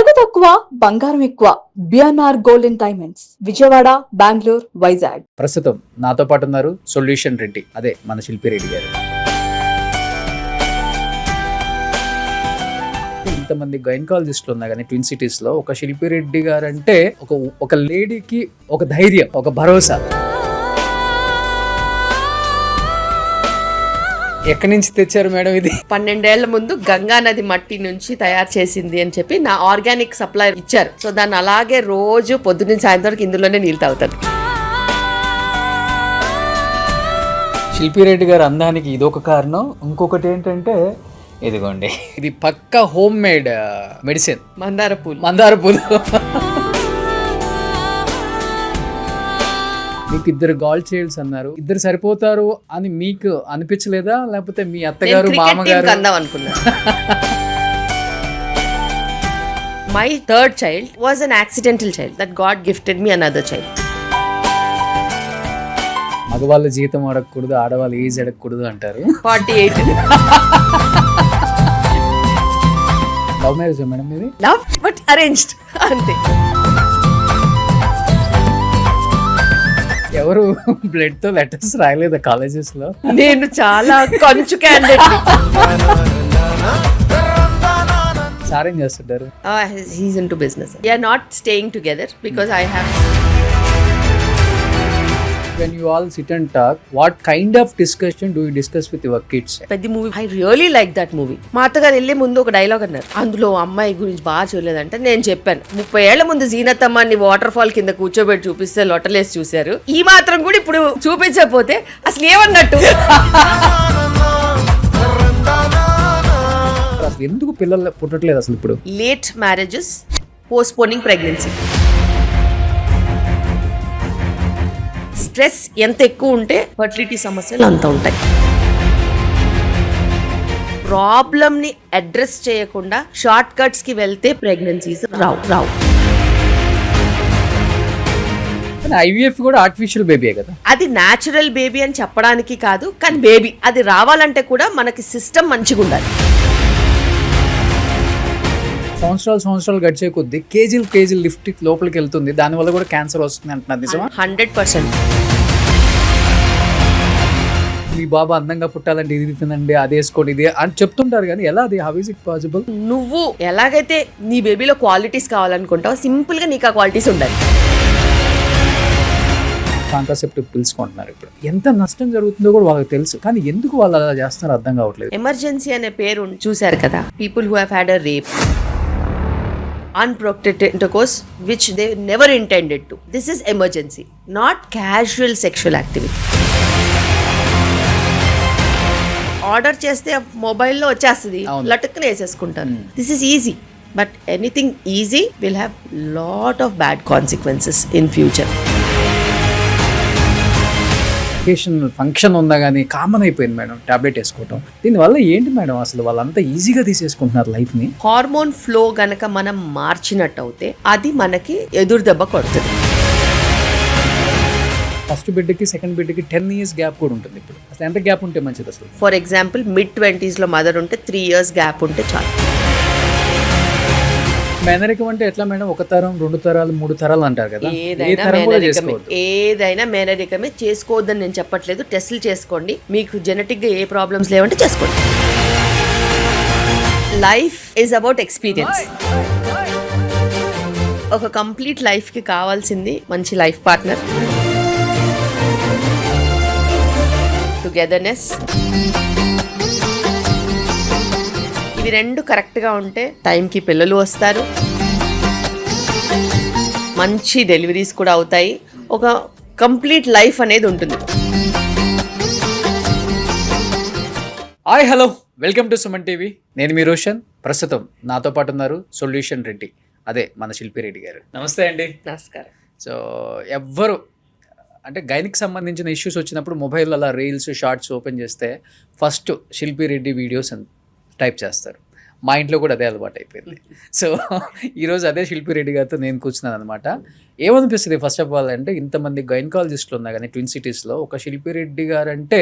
తరుగు తక్కువ బంగారం ఎక్కువ. BNR gold and diamonds, Vijayawada, Bengaluru, Vizag. ప్రస్తుతం నాతో పాటు ఉన్నారు సొల్యూషన్ రెడ్డి, అదే మన శిల్పి రెడ్డి గారు. ఇంతమంది గైనకాలజిస్టులు ఉన్నా కానీ ట్విన్ సిటీస్ లో ఒక శిల్పి రెడ్డి గారు అంటే ఒక లేడీకి ఒక ధైర్యం, ఒక భరోసా. ఎక్కడి నుంచి తెచ్చారు మేడం ఇది? 12 ఏళ్ల ముందు గంగా నది మట్టి నుంచి తయారు చేసింది అని చెప్పి నా ఆర్గానిక్ సప్లై ఇచ్చారు. సో దాన్ని అలాగే రోజు పొద్దున్న సాయంత్రం వరకు ఇందులోనే నీళ్ళు తాగుతాను. శిల్పి రెడ్డి గారు అందానికి ఇదొక కారణం. ఇంకొకటి ఏంటంటే ఇదిగోండి, ఇది పక్కా హోమ్ మేడ్ మెడిసిన్, మందార పూలు. మీకు 2 గాల్ చైల్డ్స్ అన్నారు, 2 సరిపోతారు అని మీకు అనిపించలేదా? లేకపోతే మీ అత్తగారు మామగారు అందాం అనుకున్నా. My third child was an accidental child that God gifted me another child. మగవాళ్ళ జీతం అడగకూడదు, ఆడవాళ్ళ ఏజ్ అడగకూడదు అంటారు. 48. లవ్ మ్యారేజ్ మేడం ఇది? లవ్ బట్ అరేంజ్డ్ అంతే. ఎవరు బ్లడ్ తో లెటర్స్ రాయలేదా కాలేజెస్ లో? నేను చాలా కొంచెం క్యాండిడేట్. సార్ ఏం చేస్తుంటారు? He's into business. We are not staying together because I have. When you all sit and talk, what kind of discussion do you discuss with your kids? పెద్ద movie, I really like that movie. మా అత్తగారు వెళ్ళే ముందు ఒక dialogue అన్నారు, అందులో అమ్మాయి గురించి బాగా చూడలేదంటే నేను చెప్పాను, 30 ఏళ్ల ముందు జీనత్ అమ్మాయిని వాటర్ ఫాల్ కింద కూర్చోబెట్టి చూపిస్తే లొట్టలేసి చూశారు, ఈ మాత్రం కూడా ఇప్పుడు చూపించకపోతే అసలు ఏమన్నట్టు. అసలు ఎందుకు పిల్లలు పుట్టట్లేదు అసలు ఇప్పుడు? Late marriages, postponing pregnancy. Stress ఎంత ఎక్కువ ఉంటే ఫర్టిలిటీ సమస్యలు అంత ఉంటాయి. ప్రాబ్లమ్ ని అడ్రస్ చేయకుండా షార్ట్ కట్స్ కి వెళ్తే ప్రెగ్నెన్సీస్ రావు. ఐవీఎఫ్ కూడా ఆర్టిఫిషియల్ బేబీ కదా. అది న్యాచురల్ బేబీ అని చెప్పడానికి కాదు, కానీ బేబీ అది రావాలంటే కూడా మనకి సిస్టమ్ మంచిగా ఉండాలి. సంవత్సరాలు గడిచే కొద్దీ కేజీలు లిఫ్ట్ లోపలికి వెళ్తుంది, దానివల్ల కూడా క్యాన్సర్ వస్తుంది అంటున్నారు. నిజమా? 100%. మీ బాబా అందంగా పుట్టాలంటే ఇది తినండి, అది వేసుకోండి, ఇది అని చెప్తుంటారు, కానీ ఎలా అది? How is it possible? నువ్వు ఎలాగైతే నీ బేబీలో క్వాలిటీస్ కావాలనుకుంటావు, సింపుల్ గా నీకు ఆ క్వాలిటీస్ ఉండాలి. కాంట్రాసెప్టివ్ పిల్స్ కొంటున్నారు. ఇప్పుడు ఎంత నష్టం జరుగుతుందో కూడా వాళ్ళకి తెలుసు, కానీ ఎందుకు వాళ్ళు అలా చేస్తారో అర్థం కావట్లేదు. ఎమర్జెన్సీ అనే పేరు చూశారు కదా, people who have had a rape, unprotected intercourse which they never intended to. This is emergency, not casual sexual activity. Order చేస్తే మొబైల్లో వచ్చేస్తుంది, లటుక్కుని వేసేసుకుంటారు. This is easy, but anything easy will have lot of bad consequences in future. Function ఉందా కానీ common అయిపోయింది madam tablet వేసుకోవటం. దీనివల్ల ఏంటి మేడం అసలు వాళ్ళంతా ఈజీగా తీసేసుకుంటున్నారు లైఫ్ ని? హార్మోన్ ఫ్లో గనక మనం మార్చినట్టు అవుతే అది మనకి ఎదురు దెబ్బ కొడుతుంది. ఫస్ట్ బిడ్డకి సెకండ్ బిడ్డకి 10 years గ్యాప్ కూడా ఉంటుంది. ఇప్పుడు అసలు ఎంత గ్యాప్ ఉంటే మంచిది అసలు? ఫర్ ఎగ్జాంపుల్ mid-20s లో మదర్ ఉంటే 3 years గ్యాప్ ఉంటే చాలు. మేనరికం అంటే ఎట్లా మేడం? 1 తరం 2 తరాలు 3 తరాలు అంటారు కదా. ఏదైనా మేనరికమే. చేసుకోవద్దని నేను చెప్పట్లేదు, టెస్టులు చేసుకోండి, మీకు జెనెటిక్ గా ఏ ప్రాబ్లమ్స్ లేవంటే చేసుకోండి. Life is about experience. ఒక కంప్లీట్ లైఫ్ కి కావాల్సింది మంచి లైఫ్ పార్ట్నర్, టుగెదర్నెస్. ఇవి 2 కరెక్ట్గా ఉంటే టైంకి పిల్లలు వస్తారు, మంచి డెలివరీస్ కూడా అవుతాయి, ఒక కంప్లీట్ లైఫ్ అనేది ఉంటుంది. Hi hello, welcome to Suman TV. నేను మీ రోషన్. ప్రస్తుతం నాతో పాటు ఉన్నారు సొల్యూషన్ రెడ్డి, అదే మన శిల్పి రెడ్డి గారు. నమస్తే అండి. నమస్కారం. సో ఎవ్వరు అంటే గైనిక్ సంబంధించిన ఇష్యూస్ వచ్చినప్పుడు మొబైల్ అలా రీల్స్ షార్ట్స్ ఓపెన్ చేస్తే ఫస్ట్ శిల్పి రెడ్డి వీడియోస్ అని టైప్ చేస్తారు. మా ఇంట్లో కూడా అదే అలవాటు అయిపోయింది. సో ఈరోజు అదే శిల్పి రెడ్డి గారితో నేను కూర్చున్నాను అనమాట. ఏమనిపిస్తుంది ఫస్ట్ ఆఫ్ ఆల్ అంటే, ఇంతమంది గైనకాలజిస్టులు ఉన్నా కానీ ట్విన్ సిటీస్లో ఒక శిల్పి రెడ్డి గారు అంటే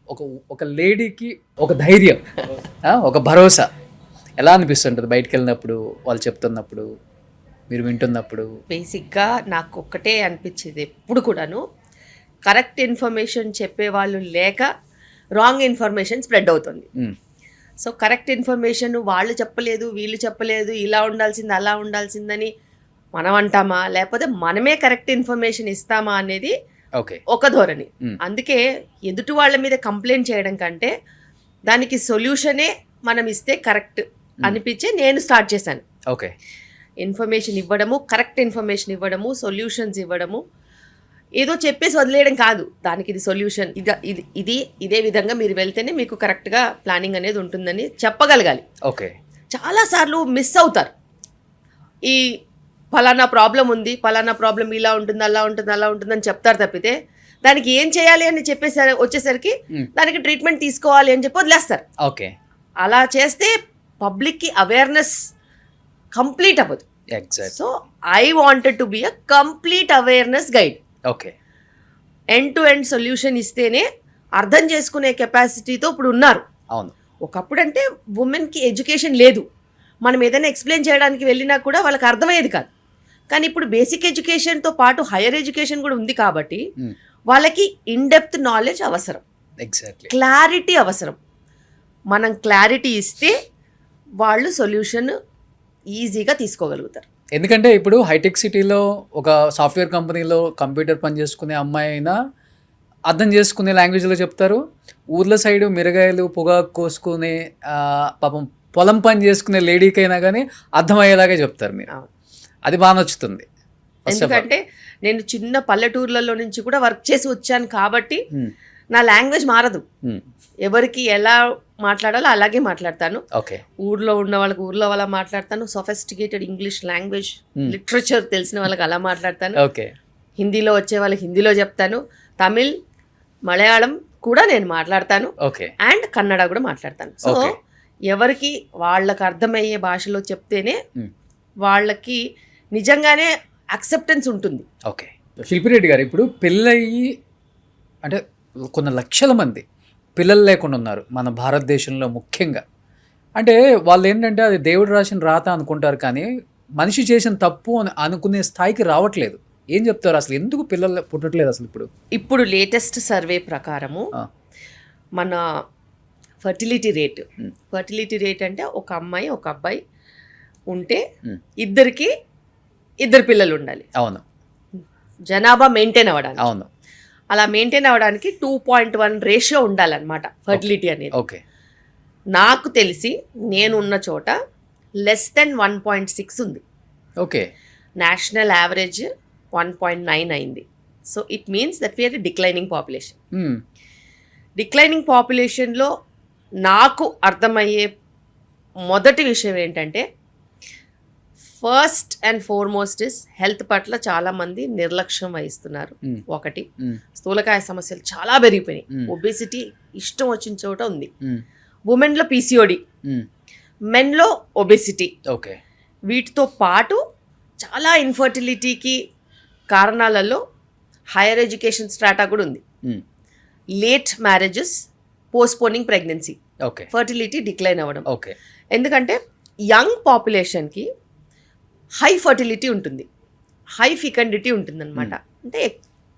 ఒక లేడీకి ఒక ధైర్యం, ఒక భరోసా. ఎలా అనిపిస్తుంటుంది బయటకు వెళ్ళినప్పుడు, వాళ్ళు చెప్తున్నప్పుడు, మీరు వింటున్నప్పుడు? బేసిక్గా నాకు ఒక్కటే అనిపించేది ఎప్పుడు కూడాను, కరెక్ట్ ఇన్ఫర్మేషన్ చెప్పేవాళ్ళు లేక రాంగ్ ఇన్ఫర్మేషన్ స్ప్రెడ్ అవుతుంది. సో కరెక్ట్ ఇన్ఫర్మేషన్ వాళ్ళు చెప్పలేదు, వీళ్ళు చెప్పలేదు, ఇలా ఉండాల్సింది అలా ఉండాల్సిందని మనం అంటామా, లేకపోతే మనమే కరెక్ట్ ఇన్ఫర్మేషన్ ఇస్తామా అనేది ఓకే, ఒక ధోరణి. అందుకే ఎదుటి వాళ్ళ మీద కంప్లైంట్ చేయడం కంటే దానికి సొల్యూషనే మనం ఇస్తే కరెక్ట్ అనిపించే నేను స్టార్ట్ చేశాను. ఓకే, ఇన్ఫర్మేషన్ ఇవ్వడము, కరెక్ట్ ఇన్ఫర్మేషన్ ఇవ్వడము, సొల్యూషన్స్ ఇవ్వడము, ఏదో చెప్పేసి వదిలేయడం కాదు. దానికి ఇది సొల్యూషన్, ఇదే విధంగా మీరు వెళ్తేనే మీకు కరెక్ట్గా ప్లానింగ్ అనేది ఉంటుందని చెప్పగలగాలి. ఓకే, చాలాసార్లు మిస్ అవుతారు. ఈ ఫలానా ప్రాబ్లం ఉంది, ఫలానా ప్రాబ్లం ఇలా ఉంటుంది, అలా ఉంటుంది, అలా ఉంటుందని చెప్తారు తప్పితే దానికి ఏం చేయాలి అని చెప్పేసరి వచ్చేసరికి దానికి ట్రీట్మెంట్ తీసుకోవాలి అని చెప్పి వదిలేస్తారు. ఓకే, అలా చేస్తే పబ్లిక్కి అవేర్నెస్ కంప్లీట్ అవ్వదు. Exact. So I wanted to be a complete awareness guide. Okay, end to end solution ఇస్తేనే అర్థం చేసుకునే కెపాసిటీతో ఇప్పుడు ఉన్నారు. అవును. ఒకప్పుడు అంటే ఉమెన్కి ఎడ్యుకేషన్ లేదు, మనం ఏదైనా ఎక్స్ప్లెయిన్ చేయడానికి వెళ్ళినా కూడా వాళ్ళకి అర్థమయ్యేది కాదు. కానీ ఇప్పుడు బేసిక్ ఎడ్యుకేషన్తో పాటు హైయర్ ఎడ్యుకేషన్ కూడా ఉంది కాబట్టి వాళ్ళకి ఇన్ డెప్త్ నాలెడ్జ్ అవసరం, ఎగ్జాక్ట్లీ, క్లారిటీ అవసరం. మనం క్లారిటీ ఇస్తే వాళ్ళు సొల్యూషన్ ఈజీగా తీసుకోగలుగుతారు. ఎందుకంటే ఇప్పుడు హైటెక్ సిటీలో ఒక సాఫ్ట్వేర్ కంపెనీలో కంప్యూటర్ పని చేసుకునే అమ్మాయి అయినా అర్థం చేసుకునే లాంగ్వేజ్లో చెప్తారు. ఊర్ల సైడు మిరగాయలు పొగాకు కోసుకునే పాపం పొలం పని చేసుకునే లేడీకైనా కానీ అర్థమయ్యేలాగే చెప్తారు మీరు. అది బాగా నచ్చుతుంది. ఎందుకంటే నేను చిన్న పల్లెటూర్లలో నుంచి కూడా వర్క్ చేసి వచ్చాను కాబట్టి నా లాంగ్వేజ్ మారదు. ఎవరికి ఎలా మాట్లాడాలో అలాగే మాట్లాడతాను. ఓకే, ఊర్లో ఉన్న వాళ్ళకి ఊర్లో వాళ్ళ మాట్లాడతాను. సొఫిస్టికేటెడ్ ఇంగ్లీష్ లాంగ్వేజ్ లిటరేచర్ తెలిసిన వాళ్ళకి అలా మాట్లాడతాను. ఓకే, హిందీలో వచ్చే వాళ్ళకి హిందీలో చెప్తాను. తమిళ్, మలయాళం కూడా నేను మాట్లాడతాను. ఓకే, అండ్ కన్నడ కూడా మాట్లాడతాను. సో ఎవరికి వాళ్ళకి అర్థమయ్యే భాషలో చెప్తేనే వాళ్ళకి నిజంగానే అక్సెప్టెన్స్ ఉంటుంది. ఓకే. శిల్పిరెడ్డి గారు, ఇప్పుడు పెళ్ళయి అంటే కొన్ని లక్షల మంది పిల్లలు లేకుండా ఉన్నారు మన భారతదేశంలో ముఖ్యంగా. అంటే వాళ్ళు ఏంటంటే అది దేవుడు రాసిన రాత అనుకుంటారు, కానీ మనిషి చేసిన తప్పు అని అనుకునే స్థాయికి రావట్లేదు. ఏం చెప్తారు అసలు, ఎందుకు పిల్లలు పుట్టట్లేదు అసలు? ఇప్పుడు లేటెస్ట్ సర్వే ప్రకారము మన ఫర్టిలిటీ రేట్ అంటే ఒక అమ్మాయి ఒక అబ్బాయి ఉంటే ఇద్దరు పిల్లలు ఉండాలి. అవును. జనాభా మెయింటైన్ అవ్వడానికి. అవును. అలా మెయింటైన్ అవ్వడానికి 2.1 రేషియో ఉండాలన్నమాట ఫర్టిలిటీ అనేది. ఓకే. నాకు తెలిసి నేను ఉన్న చోట లెస్ దెన్ 1.6 ఉంది. ఓకే. నేషనల్ యావరేజ్ 1.9 అయింది. So it means that we are declining population. Declining పాపులేషన్లో నాకు అర్థమయ్యే మొదటి విషయం ఏంటంటే, first and foremost is health పట్ల చాలామంది నిర్లక్ష్యం వహిస్తున్నారు. ఒకటి, స్థూలకాయ సమస్యలు చాలా పెరిగిపోయినాయి. ఒబేసిటీ ఇష్టం వచ్చిన చోట ఉంది. ఉమెన్లో పీసీఓడి, మెన్లో ఒబేసిటీ. ఓకే. వీటితో పాటు చాలా ఇన్ఫర్టిలిటీకి కారణాలలో హైయర్ ఎడ్యుకేషన్ స్ట్రాటా కూడా ఉంది. Late marriages, postponing pregnancy, fertility decline అవ్వడం. ఓకే. ఎందుకంటే యంగ్ పాపులేషన్కి హై ఫర్టిలిటీ ఉంటుంది, హై ఫికండిటీ ఉంటుంది అనమాట. అంటే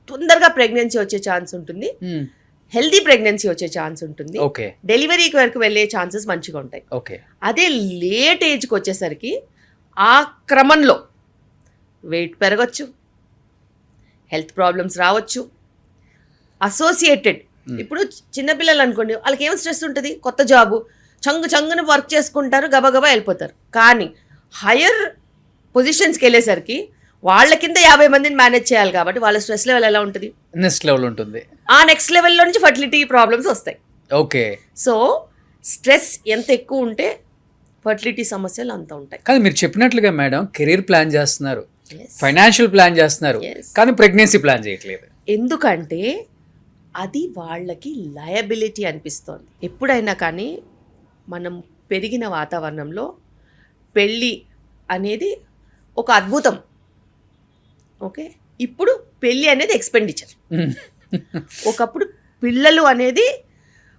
తొందరగా ప్రెగ్నెన్సీ వచ్చే ఛాన్స్ ఉంటుంది, హెల్దీ ప్రెగ్నెన్సీ వచ్చే ఛాన్స్ ఉంటుంది, డెలివరీకి వరకు వెళ్ళే ఛాన్సెస్ మంచిగా ఉంటాయి. అదే లేట్ ఏజ్కి వచ్చేసరికి ఆ క్రమంలో వెయిట్ పెరగచ్చు, హెల్త్ ప్రాబ్లమ్స్ రావచ్చు, అసోసియేటెడ్. ఇప్పుడు చిన్నపిల్లలు అనుకోండి, వాళ్ళకి ఏం స్ట్రెస్ ఉంటుంది, కొత్త జాబు, చంగుని వర్క్ చేసుకుంటారు, గబగబా వెళ్ళిపోతారు. కానీ హయ్యర్ పొజిషన్స్కి వెళ్ళేసరికి వాళ్ళ కింద 50 మందిని మేనేజ్ చేయాలి కాబట్టి వాళ్ళ స్ట్రెస్ లెవెల్ ఎలా ఉంటుంది, నెక్స్ట్ లెవెల్ ఉంటుంది. ఆ నెక్స్ట్ లెవెల్లో నుంచి ఫర్టిలిటీ ప్రాబ్లమ్స్ వస్తాయి. ఓకే. సో స్ట్రెస్ ఎంత ఎక్కువ ఉంటే ఫర్టిలిటీ సమస్యలు అంత ఉంటాయి. కానీ మీరు చెప్పినట్లుగా మేడం, కెరీర్ ప్లాన్ చేస్తున్నారు, ఫైనాన్షియల్ ప్లాన్ చేస్తున్నారు, కానీ ప్రెగ్నెన్సీ ప్లాన్ చేయట్లేదు. ఎందుకంటే అది వాళ్ళకి లయబిలిటీ అనిపిస్తోంది. ఎప్పుడైనా కానీ మనం పెరిగిన వాతావరణంలో పెళ్ళి అనేది ఒక అద్భుతం. ఓకే. ఇప్పుడు పెళ్ళి అనేది ఎక్స్పెండిచర్. ఒకప్పుడు పిల్లలు అనేది,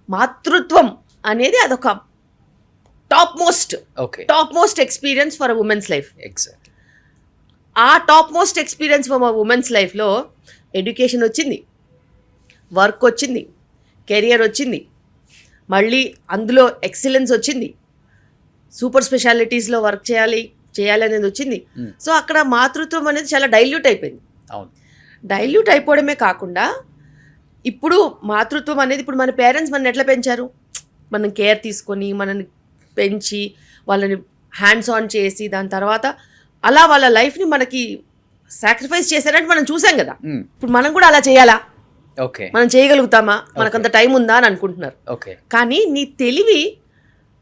మాతృత్వం అనేది అదొక top most experience for a women's life. Exactly. ఆ top most experience for a women's లైఫ్లో ఎడ్యుకేషన్ వచ్చింది, వర్క్ వచ్చింది, కెరియర్ వచ్చింది, మళ్ళీ అందులో ఎక్సలెన్స్ వచ్చింది, సూపర్ స్పెషాలిటీస్లో వర్క్ చేయాలి అనేది వచ్చింది. సో అక్కడ మాతృత్వం అనేది చాలా డైల్యూట్ అయిపోయింది. అవును. డైల్యూట్ అయిపోవడమే కాకుండా ఇప్పుడు మాతృత్వం అనేది ఇప్పుడు మన పేరెంట్స్ మనని ఎట్లా పెంచారు, మనం కేర్ తీసుకొని మనని పెంచి వాళ్ళని హ్యాండ్స్ ఆన్ చేసి దాని తర్వాత అలా వాళ్ళ లైఫ్ని మనకి సాక్రిఫైస్ చేశారంటే మనం చూసాం కదా. ఇప్పుడు మనం కూడా అలా చేయాలా, ఓకే, మనం చేయగలుగుతామా, మనకంత టైం ఉందా అని అనుకుంటున్నారు. ఓకే. కానీ నీ తెలివి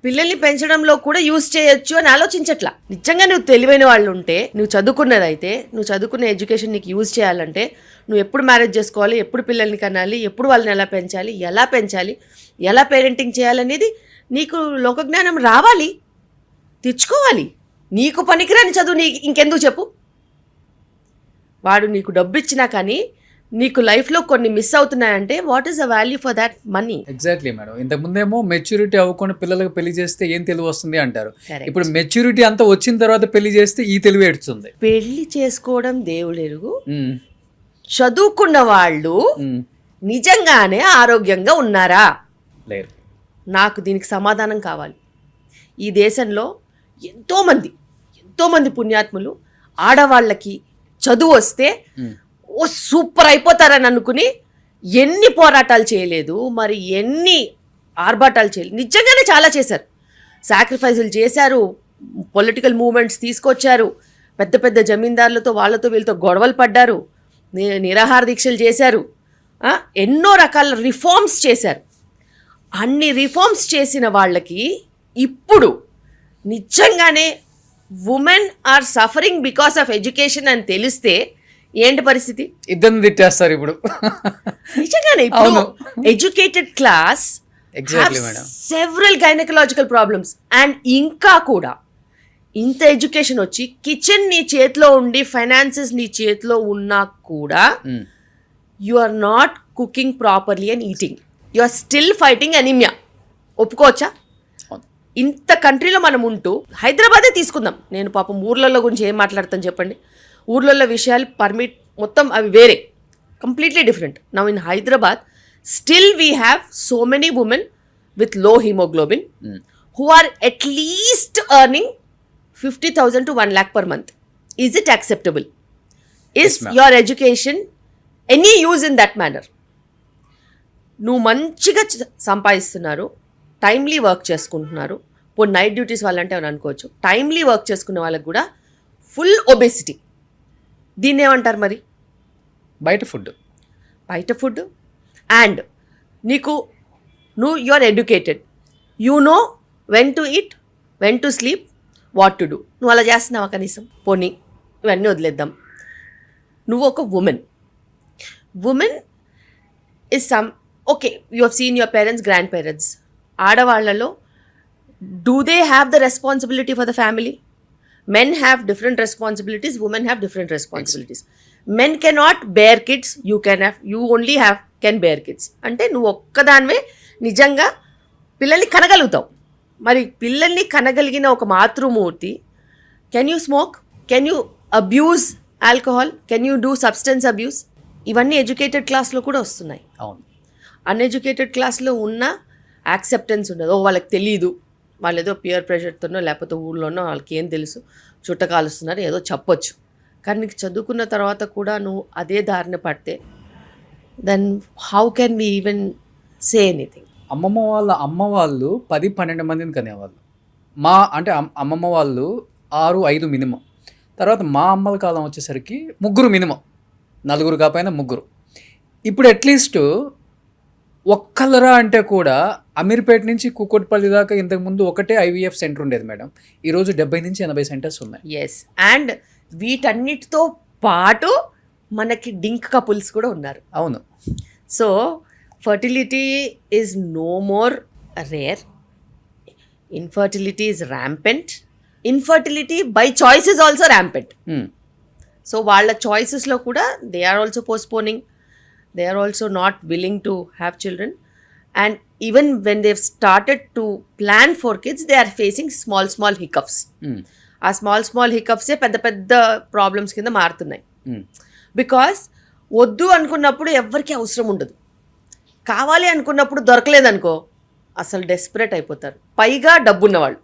పిల్లల్ని పెంచడంలో కూడా యూజ్ చేయొచ్చు అని ఆలోచించట్లా. నిజంగా నువ్వు తెలివైన వాళ్ళు ఉంటే, నువ్వు చదువుకున్నదైతే, నువ్వు చదువుకున్న ఎడ్యుకేషన్ నీకు యూజ్ చేయాలంటే నువ్వు ఎప్పుడు మ్యారేజ్ చేసుకోవాలి, ఎప్పుడు పిల్లల్ని కనాలి, ఎప్పుడు వాళ్ళని ఎలా పెంచాలి, ఎలా పేరెంటింగ్ చేయాలనేది నీకు లోకజ్ఞానం రావాలి, తెచ్చుకోవాలి. నీకు పనికిరాని చదువు ఇంకెందుకు చెప్పు. వాడు నీకు డబ్బు ఇచ్చినా కానీ నీకు లైఫ్లో కొన్ని మిస్ అవుతున్నాయంటే what is the value for that money? Exactly madam. ఇంతకుముందేమో మెచ్యూరిటీ అవ్వకుండా పిల్లలకు పెళ్లి చేస్తే ఏం తెలివి వస్తుంది అంటారు. Correct. ఇప్పుడు మెచ్యూరిటీ అంతా వచ్చిన తర్వాత పెళ్లి చేస్తే ఈ తెలివి ఏడుస్తుంది. పెళ్లి చేసుకోవడం దేవుడెరుగు, చదువుకున్న వాళ్ళు నిజంగానే ఆరోగ్యంగా ఉన్నారా లేరు. నాకు దీనికి సమాధానం కావాలి. ఈ దేశంలో ఎంతోమంది పుణ్యాత్ములు ఆడవాళ్ళకి చదువు వస్తే ఓ సూపర్ అయిపోతారని అనుకుని ఎన్ని పోరాటాలు చేయలేదు, మరి ఎన్ని ఆర్భాటాలు చేయలేదు. నిజంగానే చాలా చేశారు, సాక్రిఫైసులు చేశారు, పొలిటికల్ మూవ్మెంట్స్ తీసుకొచ్చారు, పెద్ద జమీందారులతో వాళ్ళతో వీళ్ళతో గొడవలు పడ్డారు, నిరాహార దీక్షలు చేశారు, ఎన్నో రకాల రిఫార్మ్స్ చేశారు. అన్ని రిఫార్మ్స్ చేసిన వాళ్ళకి ఇప్పుడు నిజంగానే women are suffering because of education అని తెలిస్తే ఏంటి పరిస్థితి? ఇద్దరిని తిట్టేస్తారు ఇప్పుడు. నిజంగానే ఇప్పుడు educated class several gynaecological problems and ఇంకా కూడా ఇంత ఎడ్యుకేషన్ వచ్చి కిచెన్ నీ చేతిలో ఉండి ఫైనాన్సెస్ నీ చేతిలో ఉన్నా కూడా you are not cooking properly and eating, you are still fighting anaemia. ఒప్పుకోవచ్చా? ఇంత కంట్రీలో మనం ఉంటూ హైదరాబాదే తీసుకుందాం. నేను పాపం ఊర్లలో గురించి ఏం మాట్లాడతాను చెప్పండి. ఊర్లలో విషయాలు పర్మిట్ మొత్తం అవి వేరే, completely different. Now in Hyderabad still we have so many women with low haemoglobin who are at least earning 50,000 to 1 lakh per month. Is it acceptable? Is your education any use in that manner? నువ్వు మంచిగా సంపాదిస్తున్నారు, timely work చేసుకుంటున్నారు, ఇప్పుడు night duties వాళ్ళంటే అని అనుకోవచ్చు, timely work చేసుకునే వాళ్ళకి కూడా ఫుల్ ఒబేసిటీ. దీన్ని ఏమంటారు మరి? బయట ఫుడ్. అండ్ నువ్వు you are educated, you know when to eat, when to sleep, what to do. నువ్వు అలా చేస్తున్నావా కనీసం? పోనీ ఇవన్నీ వదిలేద్దాం. నువ్వు ఒక woman is okay, you have seen your parents, grand parents. ఆడవాళ్లలో do they have the responsibility for the family? Men have different responsibilities, women have different responsibilities. Men cannot bear kids, you only can bear kids. అంటే నువ్వు ఒక్కదానివే నిజంగా పిల్లల్ని కనగలుగుతావు. మరి పిల్లల్ని కనగలిగిన ఒక మాతృమూర్తి, can you smoke, can you abuse alcohol, can you do substance abuse? ఇవన్నీ educated క్లాస్లో కూడా వస్తున్నాయి. అవును. అన్ఎడ్యుకేటెడ్ క్లాస్లో ఉన్న యాక్సెప్టెన్స్ ఉండదు. వాళ్ళకి తెలీదు, వాళ్ళు ఏదో పియర్ ప్రెషర్తోనో లేకపోతే ఊళ్ళోనో వాళ్ళకి ఏం తెలుసు, చుట్టకాలుస్తున్నారు ఏదో చెప్పొచ్చు. కానీ నీకు చదువుకున్న తర్వాత కూడా నువ్వు అదే దారిన పడితే then how can we even say anything? అమ్మ వాళ్ళు 10-12 మందిని కనేవాళ్ళు. అమ్మమ్మ వాళ్ళు 6-5 మినిమం. తర్వాత మా అమ్మల కాలం వచ్చేసరికి 3 మినిమం, 4 కాకపోయినా 3. ఇప్పుడు అట్లీస్ట్ ఒక్కళ్ళరా అంటే కూడా అమీర్పేట నుంచి కూకట్పల్లి దాకా ఇంతకుముందు ఒకటే IVF సెంటర్ ఉండేది మేడం. ఈరోజు 70-80 సెంటర్స్ ఉన్నాయి. ఎస్, అండ్ వీటన్నిటితో పాటు మనకి డింక్ కపుల్స్ కూడా ఉన్నారు. అవును. So fertility is no more rare, infertility is rampant, infertility by choice is also rampant. So వాళ్ళ చాయిసెస్లో కూడా they are also postponing, they are also not willing to have children, And even when they've started to plan for kids, they are facing small hiccups. ఆ small హికప్సే పెద్ద problems కింద మారుతున్నాయి. Because వద్దు అనుకున్నప్పుడు ఎవరికి అవసరం ఉండదు, కావాలి అనుకున్నప్పుడు దొరకలేదనుకో అసలు డెస్పరేట్ అయిపోతారు. పైగా డబ్బున్నవాళ్ళు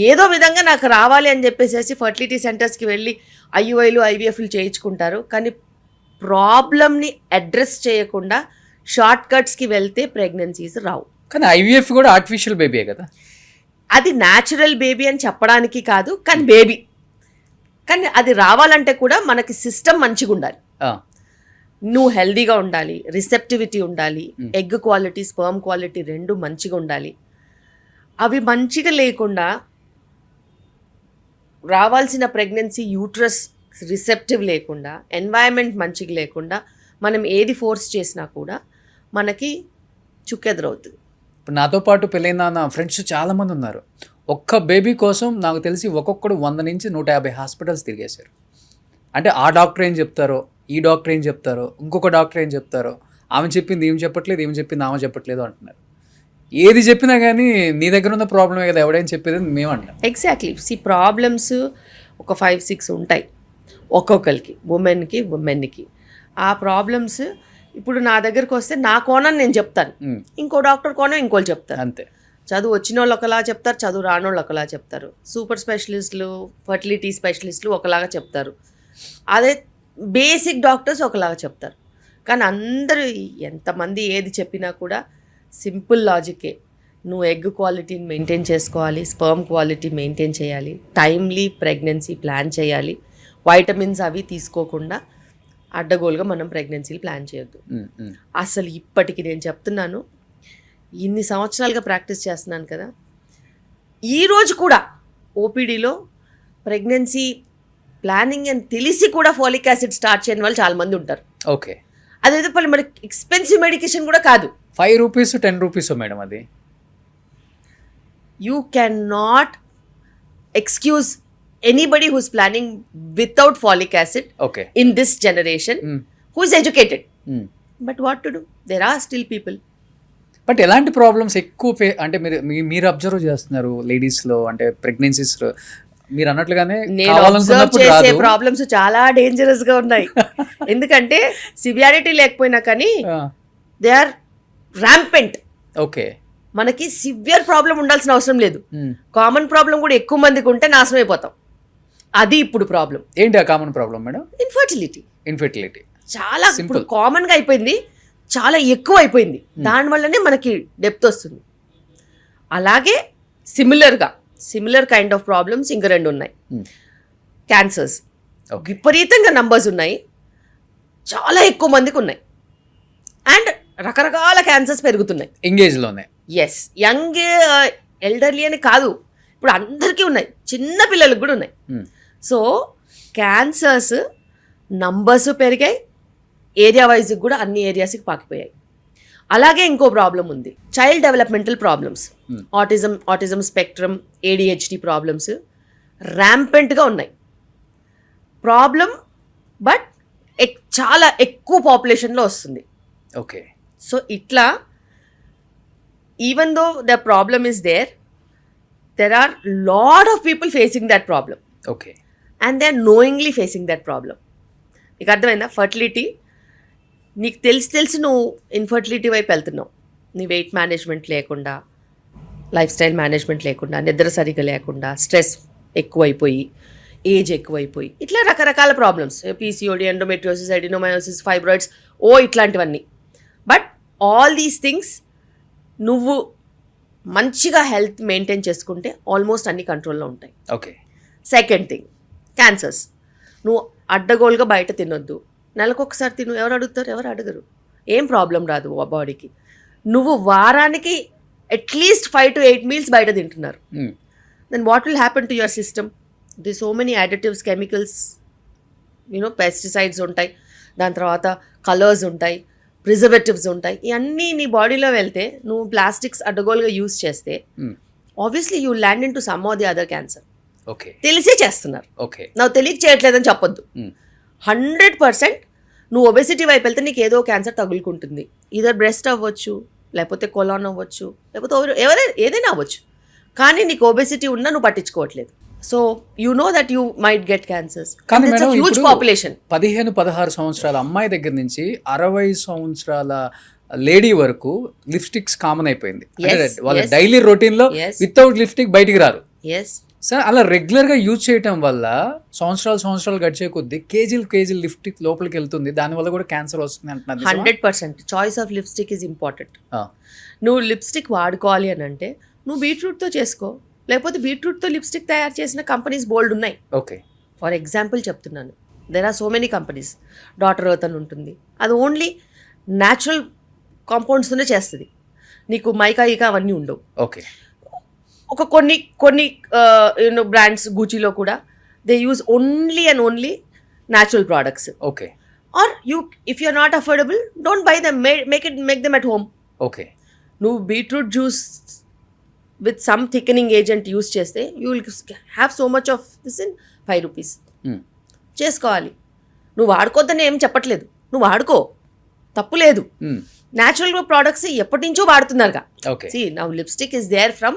ఏదో విధంగా నాకు రావాలి అని చెప్పేసి ఫర్టిలిటీ సెంటర్స్కి వెళ్ళి ఐయుఐలు ఐవీఎఫ్లు చేయించుకుంటారు. కానీ ప్రాబ్లమ్ని అడ్రస్ చేయకుండా షార్ట్ కట్స్కి వెళ్తే ప్రెగ్నెన్సీస్ రావు. కానీ ఐవీఎఫ్ కూడా ఆర్టిఫిషియల్ బేబీయే కదా. అది న్యాచురల్ బేబీ అని చెప్పడానికి కాదు, కానీ బేబీ. కానీ అది రావాలంటే కూడా మనకి సిస్టమ్ మంచిగా ఉండాలి. నువ్వు హెల్దీగా ఉండాలి, రిసెప్టివిటీ ఉండాలి, ఎగ్ క్వాలిటీ స్పర్మ్ క్వాలిటీ రెండు మంచిగా ఉండాలి. అవి మంచిగా లేకుండా రావాల్సిన ప్రెగ్నెన్సీ యూట్రస్ రిసెప్టివ్ లేకుండా, ఎన్వైరన్మెంట్ మంచిగా లేకుండా మనం ఏది ఫోర్స్ చేసినా కూడా మనకి చుక్కెదురవుతుంది. ఇప్పుడు నాతో పాటు పెళ్ళైన నా ఫ్రెండ్స్ చాలామంది ఉన్నారు. ఒక్క బేబీ కోసం నాకు తెలిసి ఒక్కొక్కడు 100 నుంచి 150 హాస్పిటల్స్ తిరిగేశారు. అంటే ఆ డాక్టర్ ఏం చెప్తారో, ఈ డాక్టర్ ఏం చెప్తారో, ఇంకొక డాక్టర్ ఏం చెప్తారో, ఆమె చెప్పింది ఏం చెప్పట్లేదు, ఏం చెప్పింది ఆమె చెప్పట్లేదు అంటున్నారు. ఏది చెప్పినా కానీ నీ దగ్గర ఉన్న ప్రాబ్లమే కదా ఎవడేం చెప్పేది మేము అంటాం. ఎగ్జాక్ట్లీ. ప్రాబ్లమ్స్ ఒక 5-6 ఉంటాయి ఒక్కొక్కరికి, ఉమెన్కి. ఆ ప్రాబ్లమ్స్ ఇప్పుడు నా దగ్గరకు వస్తే నా కోణం నేను చెప్తాను, ఇంకో డాక్టర్ కోణం ఇంకోళ్ళు చెప్తారు. అంతే. చదువు వచ్చిన వాళ్ళు ఒకలా చెప్తారు, చదువు రాని వాళ్ళు ఒకలా చెప్తారు. సూపర్ స్పెషలిస్టులు, ఫర్టిలిటీ స్పెషలిస్టులు ఒకలాగా చెప్తారు, అదే బేసిక్ డాక్టర్స్ ఒకలాగా చెప్తారు. కానీ అందరూ ఎంతమంది ఏది చెప్పినా కూడా సింపుల్ లాజికే. నువ్వు ఎగ్ క్వాలిటీని మెయింటైన్ చేసుకోవాలి, స్పర్మ్ క్వాలిటీ మెయింటైన్ చేయాలి, టైమ్లీ ప్రెగ్నెన్సీ ప్లాన్ చేయాలి, వైటమిన్స్ అవి తీసుకోకుండా అడ్డగోలుగా మనం ప్రెగ్నెన్సీలు ప్లాన్ చేయొద్దు. అసలు ఇప్పటికి నేను చెప్తున్నాను, ఇన్ని సంవత్సరాలుగా ప్రాక్టీస్ చేస్తున్నాను కదా, ఈరోజు కూడా ఓపీడీలో ప్రెగ్నెన్సీ ప్లానింగ్ అని తెలిసి కూడా ఫోలిక్ యాసిడ్ స్టార్ట్ చేయని వాళ్ళు చాలామంది ఉంటారు. ఓకే. అదైతే పని మనకి ఎక్స్పెన్సివ్ మెడికేషన్ కూడా కాదు. 5 రూపీస్ 10 రూపీస్ మేడం అది. You can not excuse anybody who's planning without folic acid in this generation who is educated. But what to do? There are still people. But ఎలాంటి problems ఎక్కువ అంటే మీరు observe చేస్తున్నారు లేడీస్లో, అంటే ప్రెగ్నెన్సీస్లో మీరు అన్నట్లుగానే నేను అబ్జర్వ్ చేసే ప్రాబ్లమ్స్ చాలా డేంజరస్ గా ఉన్నాయి. ఎందుకంటే సివియారిటీ లేకపోయినా కానీ దే ఆర్ ర్యాంపెంట్. ఓకే. మనకి సివియర్ ప్రాబ్లం ఉండాల్సిన అవసరం లేదు, కామన్ ప్రాబ్లం కూడా ఎక్కువ మందికి ఉంటే నాశనం అయిపోతాం. అది ఇప్పుడు ప్రాబ్లం. ఏంటి ఆ కామన్ ప్రాబ్లం మేడం? ఇన్ఫర్టిలిటీ చాలా ఇప్పుడు కామన్ గా అయిపోయింది, చాలా ఎక్కువ అయిపోయింది. దానివల్లనే మనకి డెప్త్ వస్తుంది. అలాగే సిమిలర్ కైండ్ ఆఫ్ ప్రాబ్లమ్స్ ఇంకా 2 ఉన్నాయి. క్యాన్సర్స్ విపరీతంగా నంబర్స్ ఉన్నాయి, చాలా ఎక్కువ మందికి ఉన్నాయి. అండ్ రకరకాల క్యాన్సర్స్ పెరుగుతున్నాయి ఎంగేజ్లోనే. ఎస్, యంగ్ ఎల్డర్లీ అని కాదు, ఇప్పుడు అందరికీ ఉన్నాయి, చిన్న పిల్లలకు కూడా ఉన్నాయి. సో క్యాన్సర్స్ నంబర్స్ పెరిగాయి, ఏరియా వైజ్కి కూడా అన్ని ఏరియాస్కి పాకిపోయాయి. అలాగే ఇంకో ప్రాబ్లం ఉంది, child developmental problems, autism spectrum, ADHD problems ర్యాంపెంట్గా ఉన్నాయి. ప్రాబ్లం బట్ చాలా ఎక్కువ పాపులేషన్లో వస్తుంది. ఓకే. సో ఇట్లా even though the problem is there are lot of people facing that problem. Okay. And they are knowingly facing that problem. నీకు అర్థమైందా? Fertility నీకు తెలిసి నువ్వు ఇన్ఫర్టిలిటీ వైపు వెళ్తున్నావు. నీ వెయిట్ మేనేజ్మెంట్ లేకుండా, లైఫ్ స్టైల్ మేనేజ్మెంట్ లేకుండా, నిద్ర సరిగ్గా లేకుండా, స్ట్రెస్ ఎక్కువైపోయి, ఏజ్ ఎక్కువైపోయి, ఇట్లా రకరకాల problems, PCOD, endometriosis, adenomyosis, fibroids, ఇట్లాంటివన్నీ. బట్ ఆల్ దీస్ థింగ్స్ నువ్వు మంచిగా హెల్త్ మెయింటైన్ చేసుకుంటే ఆల్మోస్ట్ అన్ని కంట్రోల్లో ఉంటాయి. ఓకే. Second thing, cancers. నువ్వు అడ్డగోలుగా బయట తినొద్దు, నెలకొకసారి తిను. ఎవరు అడుగుతారు? ఎవరు అడగరు. ఏం ప్రాబ్లం రాదు బాడీకి. నువ్వు వారానికి అట్లీస్ట్ 5 to 8 మీల్స్ బయట తింటున్నారు. Then what will happen to your system? The so many additives, chemicals, pesticides ఉంటాయి, దాని తర్వాత కలర్స్ ఉంటాయి, ప్రిజర్వేటివ్స్ ఉంటాయి. ఇవన్నీ నీ బాడీలో వెళ్తే, నువ్వు ప్లాస్టిక్స్ అడ్డగోలుగా యూజ్ చేస్తే obviously you land in to some of the other cancer. Okay. తెలిసే చేస్తున్నారు. ఓకే. నాకు తెలియక చేయట్లేదని చెప్పొద్దు. 100% నువ్వు ఒబెసిటీ వైపు వెళ్తే నీకు ఏదో క్యాన్సర్ తగులుకుంటుంది. ఇదర్ బ్రెస్ట్ అవ్వచ్చు, లేకపోతే కొలాన్ అవ్వచ్చు, లేకపోతే ఏదైనా అవ్వచ్చు. కానీ నీకు ఒబెసిటీ ఉన్నా నువ్వు పట్టించుకోవట్లేదు. So you know that you might get cancers. కానీ మేడం హ్యూజ్ పాపులేషన్. 15-16 సంవత్సరాల అమ్మాయి దగ్గర నుంచి 60 సంవత్సరాల లేడీ వరకు లిప్స్టిక్స్ కామన్ అయిపోయింది. వాళ్ళ డైలీ రొటీన్ లో వితౌట్ లిప్స్టిక్ బయటికి రారు. సార్ అలా రెగ్యులర్ గా యూజ్ చేయటం వల్ల సంవత్సరాలు గడిచే కొద్దీ కేజీలు లిప్స్టిక్ లోపలికి వెళ్తుంది, దానివల్ల కూడా క్యాన్సర్ వస్తుంది అంటున్నారు. 100% choice of lipstick is important. నువ్వు లిప్స్టిక్ వాడుకోవాలి అని అంటే నువ్వు బీట్రూట్తో చేసుకో, లేకపోతే బీట్రూట్తో లిప్స్టిక్ తయారు చేసిన కంపెనీస్ బోల్డ్ ఉన్నాయి. ఓకే, ఫర్ ఎగ్జాంపుల్ చెప్తున్నాను, there are so many companies. Daughter Earth అని ఉంటుంది, అది ఓన్లీ న్యాచురల్ కాంపౌండ్స్తోనే చేస్తుంది, నీకు మైకా అవన్నీ ఉండవు. ఓకే, ఒక కొన్ని బ్రాండ్స్ గూచీలో కూడా they use only natural products. Okay, or if you are not affordable don't buy them, make them at home. Okay, నువ్వు beetroot juice with some thickening agent use చేస్తే you will have so much of this in 5 rupees. చేసుకోవాలి. నువ్వు వాడుకోద్దని ఏం చెప్పట్లేదు, నువ్వు వాడుకో, తప్పు లేదు. న్యాచురల్ ప్రోడక్ట్స్ ఎప్పటి నుంచో వాడుతున్నారుగా. See, now lipstick is there from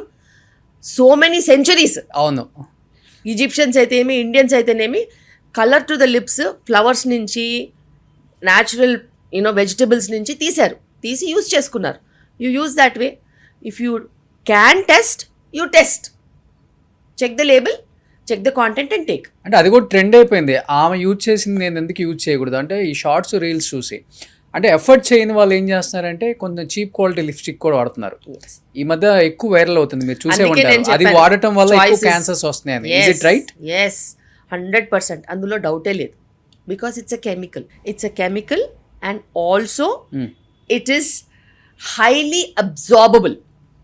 so many centuries. అవును, ఈజిప్షియన్స్ అయితేనేమి, ఇండియన్స్ అయితేనేమి, colour to the lips flowers నుంచి, న్యాచురల్ వెజిటబుల్స్ నుంచి తీసి యూస్ చేసుకున్నారు. You use that way. If you can test, you test, check the label, check the content and take. అంటే అది కూడా ట్రెండ్ అయిపోయింది. ఆమె యూజ్ చేసింది నేను ఎందుకు యూజ్ చేయకూడదు అంటే ఈ షార్ట్స్ రీల్స్ చూసి, అంటే ఎఫర్ట్ చేయని వాళ్ళు ఏం చేస్తున్నారంటే కొంచెం చీప్ క్వాలిటీ లిప్స్టిక్ కూడా వాడుతున్నారు. ఈ మధ్య ఎక్కువ వైరల్ అవుతుంది, మీరు చూసే ఉంటారు. అది వాడటం వల్ల ఎక్కువ క్యాన్సర్స్ వస్తున్నాయి. Is it right? ఎస్, 100%. అందులో డౌటే లేదు. Because it's a chemical and also it is highly absorbable.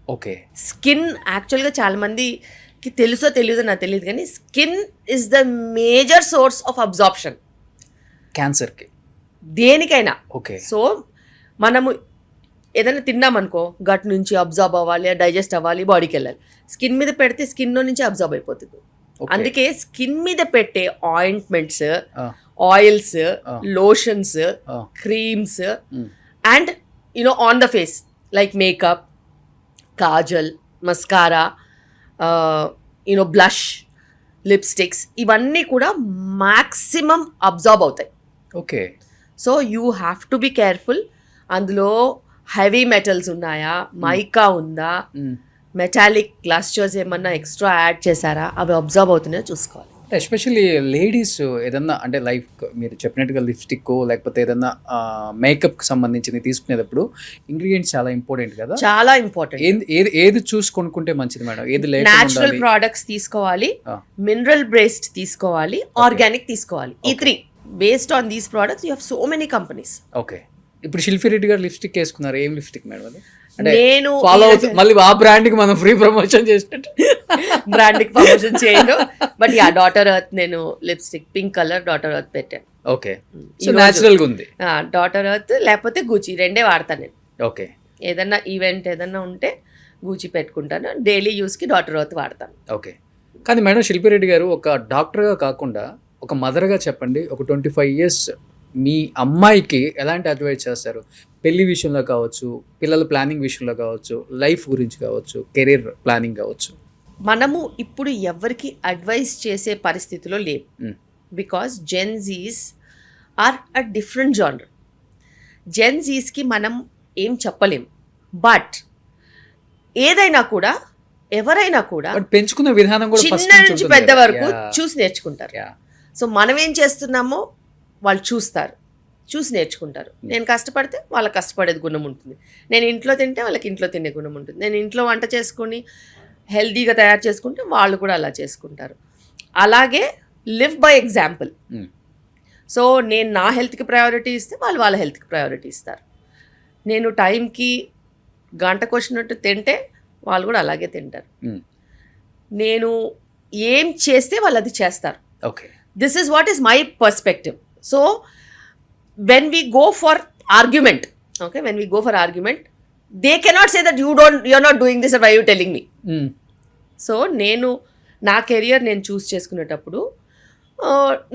Okay, skin యాక్చువల్గా చాలా మందికి తెలుసో తెలియదో నాకు తెలియదు, కానీ skin is the major source of absorption క్యాన్సర్కి, దేనికైనా. ఓకే, సో మనము ఏదైనా తిన్నామనుకో గట్ నుంచి అబ్జార్బ్ అవ్వాలి, డైజెస్ట్ అవ్వాలి, బాడీకి వెళ్ళాలి. స్కిన్ మీద పెడితే స్కిన్ నుంచి అబ్జార్బ్ అయిపోతుంది. అందుకే స్కిన్ మీద పెట్టే ointments, oils, lotions, creams and on the face like makeup, Kajal, mascara, blush, lipsticks, ఇవన్నీ కూడా మ్యాక్సిమం అబ్జార్బ్ అవుతాయి. Okay, so you have to be careful. అందులో హెవీ మెటల్స్ ఉన్నాయా, మైకా ఉందా, మెటాలిక్ గ్లాస్చర్స్ ఏమన్నా ఎక్స్ట్రా యాడ్ చేశారా, అవి అబ్జర్వ్ అవుతున్నాయో చూసుకోవాలి. ఎస్పెషల్లీ లేడీస్ ఏదన్నా అంటే లైక్ మీరు చెప్పినట్టుగా లిప్స్టిక్ లేకపోతే ఏదన్నా మేకప్కి సంబంధించింది తీసుకునేటప్పుడు ఇంగ్రీడియంట్స్ చాలా ఇంపార్టెంట్ కదా. చాలా ఇంపార్టెంట్. ఏది చూసి కొనుక్కుంటే మంచిది మేడం? ఏది న్యాచురల్ ప్రోడక్ట్స్ తీసుకోవాలి, మినరల్ బేస్డ్ తీసుకోవాలి, ఆర్గానిక్ తీసుకోవాలి. ఈ 3 based on these products you have so many companies. Okay, ఇప్పుడు శిల్పి రెడ్డి గారు లిప్స్టిక్ వేసుకున్నారు, ఏం లిప్స్టిక్ మేడం అది? నేను ఫాలో అవుతుంది మళ్ళీ ఆ బ్రాండ్ కి మనం ఫ్రీ ప్రమోషన్ చేసినట్టు. బ్రాండ్ కి ప్రమోషన్ చేయను, బట్ యా డాటర్ ఎర్త్ నేను lipstick pink colour daughter earth పెట్టాను. ఓకే, సో న్యాచురల్ గా ఉంది. డాటర్ ఎర్త్ లేకపోతే గూచి, రెండే వాడతాను నేను. ఓకే, ఏదన్నా ఈవెంట్ ఏదన్నా ఉంటే గూచి పెట్టుకుంటాను, డైలీ యూస్ కి డాటర్ ఎర్త్ వాడతాను. ఓకే, కానీ మేడం శిల్పి రెడ్డి గారు ఒక డాక్టర్గా కాకుండా ఒక మదర్గా చెప్పండి, ఒక 25 years మీ అమ్మాయికి ఎలాంటి అడ్వైస్ చేస్తారు? పెళ్లి విషయంలో కావచ్చు, పిల్లల ప్లానింగ్ విషయంలో కావచ్చు, లైఫ్ గురించి కావచ్చు, కెరీర్ ప్లానింగ్ కావచ్చు. మనము ఇప్పుడు ఎవరికి అడ్వైస్ చేసే పరిస్థితిలో లేవు. Because Gen Zs are a different genre. జెన్జీస్కి మనం ఏం చెప్పలేం, బట్ ఏదైనా కూడా ఎవరైనా కూడా పెంచుకునే విధానం కూడా చిన్న నుంచి పెద్ద వరకు చూసి నేర్చుకుంటారు. సో మనం ఏం చేస్తున్నామో వాళ్ళు చూసి నేర్చుకుంటారు. నేను కష్టపడితే వాళ్ళకి కష్టపడేది గుణం ఉంటుంది, నేను ఇంట్లో తింటే వాళ్ళకి ఇంట్లో తినే గుణం ఉంటుంది, నేను ఇంట్లో వంట చేసుకొని హెల్తీగా తయారు చేసుకుంటే వాళ్ళు కూడా అలా చేసుకుంటారు. అలాగే లివ్ బై ఎగ్జాంపుల్. సో నేను నా హెల్త్కి ప్రయారిటీ ఇస్తే వాళ్ళు వాళ్ళ హెల్త్కి ప్రయారిటీ ఇస్తారు. నేను టైంకి గంటకు వచ్చినట్టు తింటే వాళ్ళు కూడా అలాగే తింటారు. నేను ఏం చేస్తే వాళ్ళు అది చేస్తారు. Okay, this is what is my perspective. So when we go for argument, they cannot say that you're not doing this, or why are you telling me? So నేను నా కెరియర్ నేను చూస్ చేసుకునేటప్పుడు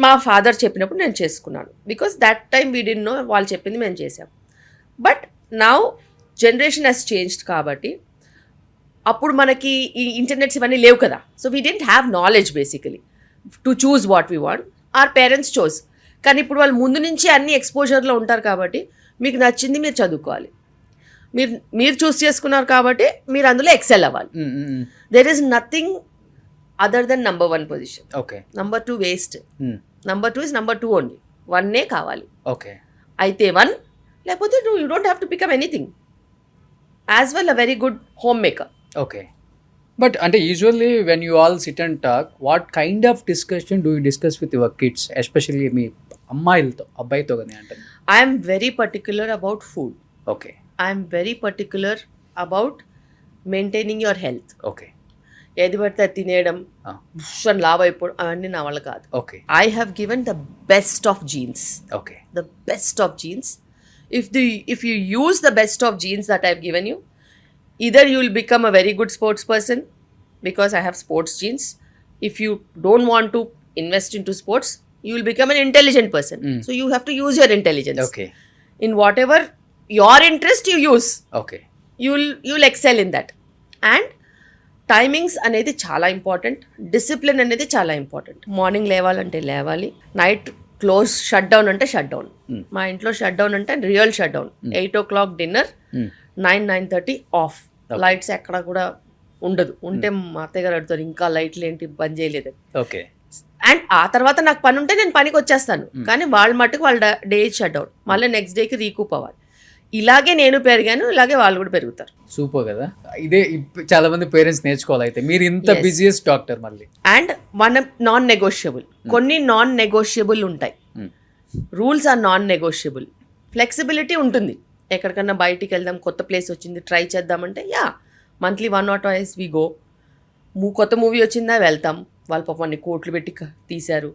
మా ఫాదర్ చెప్పినప్పుడు నేను చేసుకున్నాను. బికాస్ దట్ టైమ్ వీ డి know, వాళ్ళు చెప్పింది మేము చేసాం. But now generation has changed కాబట్టి అప్పుడు మనకి ఈ ఇంటర్నెట్స్ ఇవన్నీ లేవు కదా. So we didn't have knowledge basically to choose what we want. Or parents chose. కానీ ఇప్పుడు వాళ్ళు ముందు నుంచి అన్ని ఎక్స్పోజర్లో ఉంటారు కాబట్టి మీకు నచ్చింది మీరు చదువుకోవాలి. మీరు చూస్ చేసుకున్నారు కాబట్టి మీరు అందులో ఎక్సెల్ అవ్వాలి. There is nothing other than number 1 position. Okay. Number 2 waste. Number 2 is number 2 only. 1 కావాలి. ఓకే. అయితే 1, లేకపోతే you don't have to become anything. As well a very good home maker. Okay. But అంటే usually when you all sit and talk, what kind of discussion do you discuss with your kids, especially మీ అమ్మాయిలతో, అబ్బాయితో కానీ అంటారు? I'm very particular about food. Okay. I'm very particular about maintaining your health. Okay. ఏది పడితే అది తినేయడం, అని లావ్ అయిపోవడం, అవన్నీ నా వల్ల కాదు. Okay. I have given the best of jeans. Okay. The best of genes. If you use the best of genes that I've given you, either you will become a very good sports person because I have sports genes. If you don't want to invest into sports, you will become an intelligent person. So you have to use your intelligence. Okay. In whatever your interest you use, Okay. you'll excel in that. And timings అనేది చాలా important. Discipline అనేది చాలా important. Morning లేవాలంటే లేవాలి. Night close shut down అంటే shut down. మా ఇంట్లో shut down అంటే real shut down. 8 o'clock dinner, 9-9:30 of. Lights ఎక్కడ కూడా ఉండదు. ఉంటే మా అత్తయ్య గారు అడుగుతారు ఇంకా లైట్లు ఏంటి బంద్ చేయలేదు. ఓకే. అండ్ ఆ తర్వాత నాకు పని ఉంటే నేను పనికి వచ్చేస్తాను. కానీ వాళ్ళ మట్టుకు వాళ్ళ డే షట్ డౌన్. మళ్ళీ నెక్స్ట్ డేకి రీకూప్ అవ్వాలి. ఇలాగే నేను పెరిగాను, ఇలాగే వాళ్ళు కూడా పెరుగుతారు. సూపర్ కదా. ఇదే చాలా మంది పేరెంట్స్ నేర్చుకోవాలి. అయితే మీరు ఇంత బిజియెస్ట్ డాక్టర్ మళ్ళీ. అండ్ మన నాన్ నెగోషియబుల్, కొన్ని నాన్ నెగోషియబుల్ ఉంటాయి. Rules are non negotiable. Flexibility ఉంటుంది. ఎక్కడికన్నా బయటికి వెళ్దాం, కొత్త ప్లేస్ వచ్చింది ట్రై చేద్దామంటే మంత్లీ 1 or 2 we go. కొత్త మూవీ వచ్చిందా వెళ్తాం. వాళ్ళ పాప అన్ని కోట్లు పెట్టి తీశారు.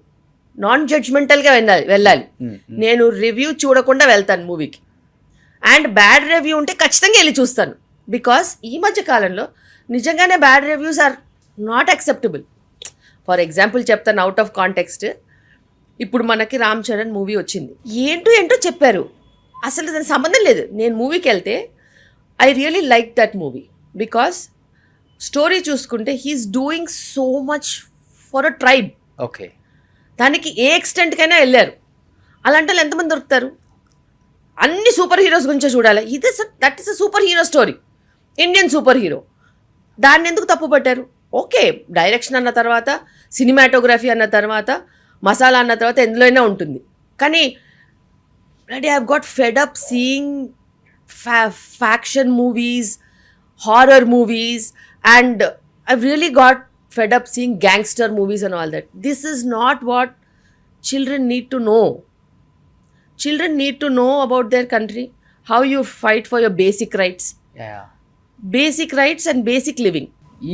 నాన్ జడ్జ్మెంటల్గా వెళ్ళాలి. నేను రివ్యూ చూడకుండా వెళ్తాను మూవీకి. అండ్ బ్యాడ్ రివ్యూ ఉంటే ఖచ్చితంగా వెళ్ళి చూస్తాను. బికాస్ ఈ మధ్య కాలంలో నిజంగానే bad reviews are not acceptable. For example చెప్తాను అవుట్ ఆఫ్ కాంటెక్స్ట్. ఇప్పుడు మనకి రామ్ చరణ్ మూవీ వచ్చింది. ఏంటో చెప్పారు, అసలు దానికి సంబంధం లేదు. నేను మూవీకి వెళ్తే I really like that movie because story చూసుకుంటే he is doing so much for a tribe. Okay. దానికి ఏ ఎక్స్టెంట్కైనా వెళ్ళారు. అలాంటి వాళ్ళు ఎంతమంది దొరుకుతారు? అన్ని సూపర్ హీరోస్ గురించే చూడాలి. That is a super hero story, Indian super hero. దాన్ని ఎందుకు తప్పు పట్టారు? ఓకే, డైరెక్షన్ అన్న తర్వాత, సినిమాటోగ్రఫీ అన్న తర్వాత, మసాలా అన్న తర్వాత ఎందులోనే ఉంటుంది. కానీ I have got fed up seeing faction movies, horror movies, and I really got fed up seeing gangster movies and all that. This is not what children need to know. Children need to know about their country, how you fight for your basic rights. Basic rights and basic living.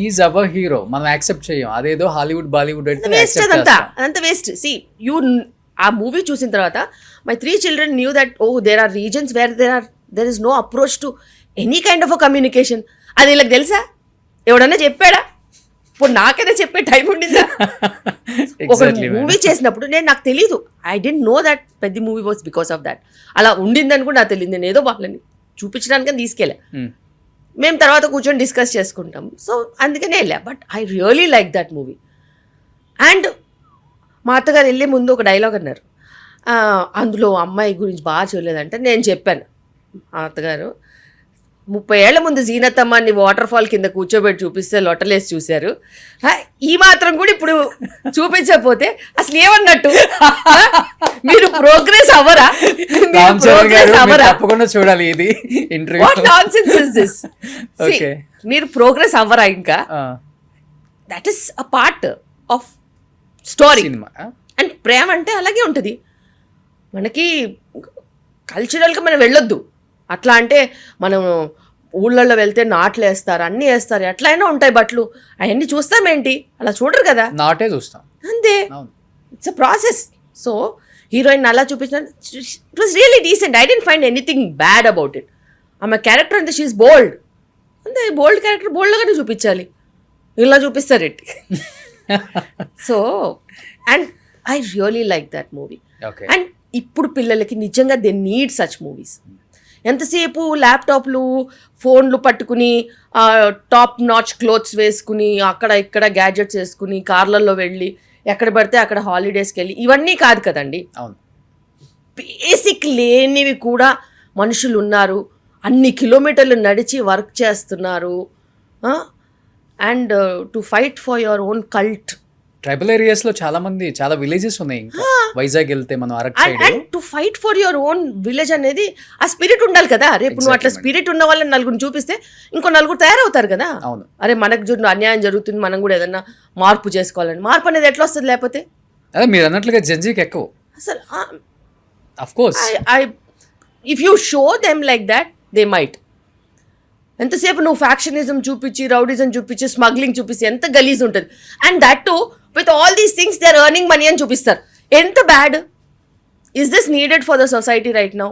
Is our hero. మనం accept చేయం. అదేదో Hollywood Bollywood అయితే waste. అదంతా waste. See you ఆ movie చూసిన తర్వాత my 3 children knew that there are regions where there is no approach to any kind of a communication. అది వీళ్ళకి తెలుసా? ఎవడన్నా చెప్పాడా? ఇప్పుడు నాకైనా చెప్పే టైం ఉండిందా? ఒక మూవీ చేసినప్పుడు నాకు తెలీదు. ఐ డెంట్ నో దట్ పెద్ద movie was because of that. అలా ఉండిందని కూడా నాకు తెలియదు. నేను ఏదో వాళ్ళని చూపించడానికి తీసుకెళ్ళా. మేము తర్వాత కూర్చొని డిస్కస్ చేసుకుంటాం. సో అందుకనే వెళ్ళా. But I really like that movie. And మా అత్తగారు వెళ్ళే ముందు ఒక డైలాగ్ అన్నారు. అందులో అమ్మాయి గురించి బాగా చూడలేదంటే నేను చెప్పాను, మా అత్తగారు 30 ఏళ్ల ముందు జీనతమ్మాన్ని వాటర్ ఫాల్ కింద కూర్చోబెట్టి చూపిస్తే లొట్టలేసి చూశారు. ఈ మాత్రం కూడా ఇప్పుడు చూపించకపోతే అసలు ఏమన్నట్టు? మీరు ప్రోగ్రెస్ అవ్వరా? తప్పకుండా చూడాలి ఇది interview. What nonsense is this? మీరు ప్రోగ్రెస్ అవ్వరా? ఇంకా that is a part of story. And ప్రేమ అంటే అలాగే ఉంటుంది. మనకి కల్చరల్గా మనం వెళ్ళొద్దు. అట్లా అంటే మనం ఊళ్ళల్లో వెళ్తే నాట్లు వేస్తారు, అన్నీ వేస్తారు, ఎట్లయినా ఉంటాయి బట్టలు, అవన్నీ చూస్తామేంటి? అలా చూడరు కదా, నాటే చూస్తాం అంతే. It's a process. So heroine అలా చూపించిన it was really decent. I didn't find anything bad about it. ఆమె క్యారెక్టర్ అంతే, షీఈస్ బోల్డ్. అంతే, బోల్డ్ క్యారెక్టర్ బోల్డ్గానే చూపించాలి. ఇలా చూపిస్తారు it. So and I really like that movie. Okay. And ఇప్పుడు పిల్లలకి నిజంగా దే నీడ్ సచ్ మూవీస్. ఎంతసేపు ల్యాప్టాప్లు ఫోన్లు పట్టుకుని టాప్ నాచ్ క్లోత్స్ వేసుకుని అక్కడ ఇక్కడ గ్యాడ్జెట్స్ వేసుకుని కార్లలో వెళ్ళి ఎక్కడ పడితే అక్కడ హాలిడేస్కి వెళ్ళి ఇవన్నీ కాదు కదండి. అవును. బేసిక్ లేనివి కూడా మనుషులు ఉన్నారు, అన్ని కిలోమీటర్లు నడిచి వర్క్ చేస్తున్నారు. And to fight for your own cult. Tribal ఏరియాస్లో చాలా విలేజెస్ ఉన్నాయి. ఇంకా వైజాగ్ వెళ్తే మనం Araku side. And to fight for your own village అనేది ఆ స్పిరిట్ ఉండాలి కదా. రేపు నువ్వు అట్లా స్పిరిట్ ఉన్న వాళ్ళని నలుగురిని చూపిస్తే ఇంకో నలుగురు తయారవుతారు కదా. అవును. అరే మనకు చూడు అన్యాయం జరుగుతుంది, మనం కూడా ఏదన్నా మార్పు చేసుకోవాలని. మార్పు అనేది ఎట్లా వస్తుంది లేకపోతే? అదే మీరు అన్నట్లుగా జెన్జీకి ఎక్కువ అసలు of course if you show them like that they might. ఎంతసేపు నువ్వు ఫ్యాక్షనిజం చూపించి, రౌడిజం చూపించి, స్మగ్లింగ్ చూపించి ఎంత గలీజ్ ఉంటుంది. And that too with all these things they are earning money అని చూపిస్తారు. ఎంత bad is this needed for the society right now?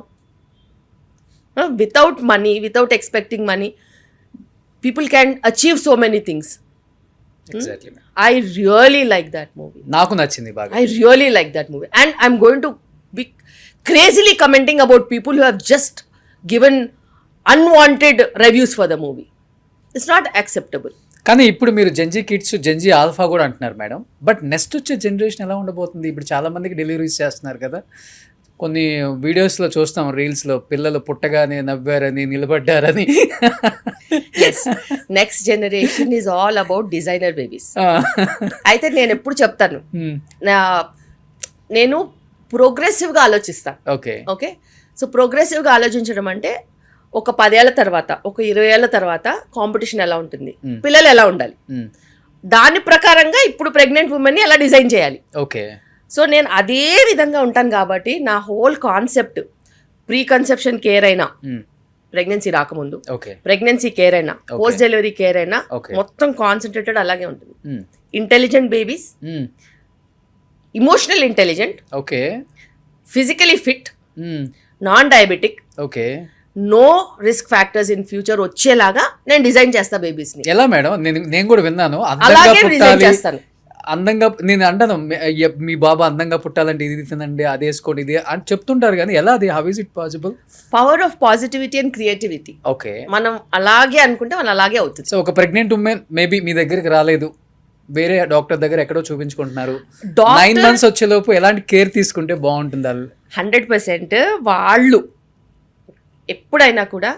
Without money, without expecting money, people can achieve so many things. Exactly. I really like that movie. నాకు నచ్చింది బాగా. I really like that movie. And I'm going to be crazily commenting about people who have just given unwanted reviews for the movie. It's not acceptable. కానీ ఇప్పుడు మీరు Gen Z kids, Gen Z alpha కూడా అంటున్నారు madam. But next వచ్చే generation ఎలా ఉండబోతుంది? ఇప్పుడు చాలా మందికి డెలివరీస్ చేస్తున్నారు కదా. కొన్ని వీడియోస్లో చూస్తాం, రీల్స్లో పిల్లలు పుట్టగానే నవ్వారని, నిలబడ్డారని. Yes. Next generation is all about designer babies. అయితే నేను ఎప్పుడు చెప్తాను, నేను ప్రోగ్రెసివ్గా ఆలోచిస్తాను. ఓకే. ఓకే. సో ప్రోగ్రెసివ్గా ఆలోచించడం అంటే ఒక 10 ఏళ్ల తర్వాత, ఒక 20 ఏళ్ల తర్వాత కాంపిటీషన్ ఎలా ఉంటుంది, పిల్లలు ఎలా ఉండాలి, దాని ప్రకారంగా ఇప్పుడు ప్రెగ్నెంట్ ఉమెన్ని ఎలా డిజైన్ చేయాలి. ఓకే. సో నేను అదే విధంగా ఉంటాను కాబట్టి నా whole concept pre conception care అయినా, ప్రెగ్నెన్సీ రాకముందు ఓకే, ప్రెగ్నెన్సీ కేర్ అయినా, పోస్ట్ డెలివరీ కేర్ అయినా మొత్తం కాన్సన్ట్రేటెడ్ అలాగే ఉంటుంది. Intelligent babies, emotional intelligent, okay, physically fit, non diabetic, okay, no risk factors in future వచ్చేలాగా నేను డిజైన్ చేస్తా బేబీస్ ని. ఎలా మేడం? నేను కూడా విన్నాను, అలాగే డిజైన్ చేస్తాను. అందంగా నేను అంటాను, మీ బాబా అందంగా పుట్టాలంటే ఇది తినండి, అది వేసుకోండి, ఇది అని చెప్తుంటారు, కానీ ఎలా అది? How is it possible? Power of positivity and creativity. Okay. మనం అలాగే అనుకుంటే మనం అలాగే అవుతుంది. సో ఒక ప్రెగ్నెంట్ ఉమెన్ మేబీ మీ దగ్గరికి రాలేదు, వేరే డాక్టర్ దగ్గర ఎక్కడో చూపించుకుంటున్నారు, 9 months వచ్చేలోపు ఎలాంటి కేర్ తీసుకుంటే బాగుంటుంది? 100% వాళ్ళు ఎప్పుడైనా కూడా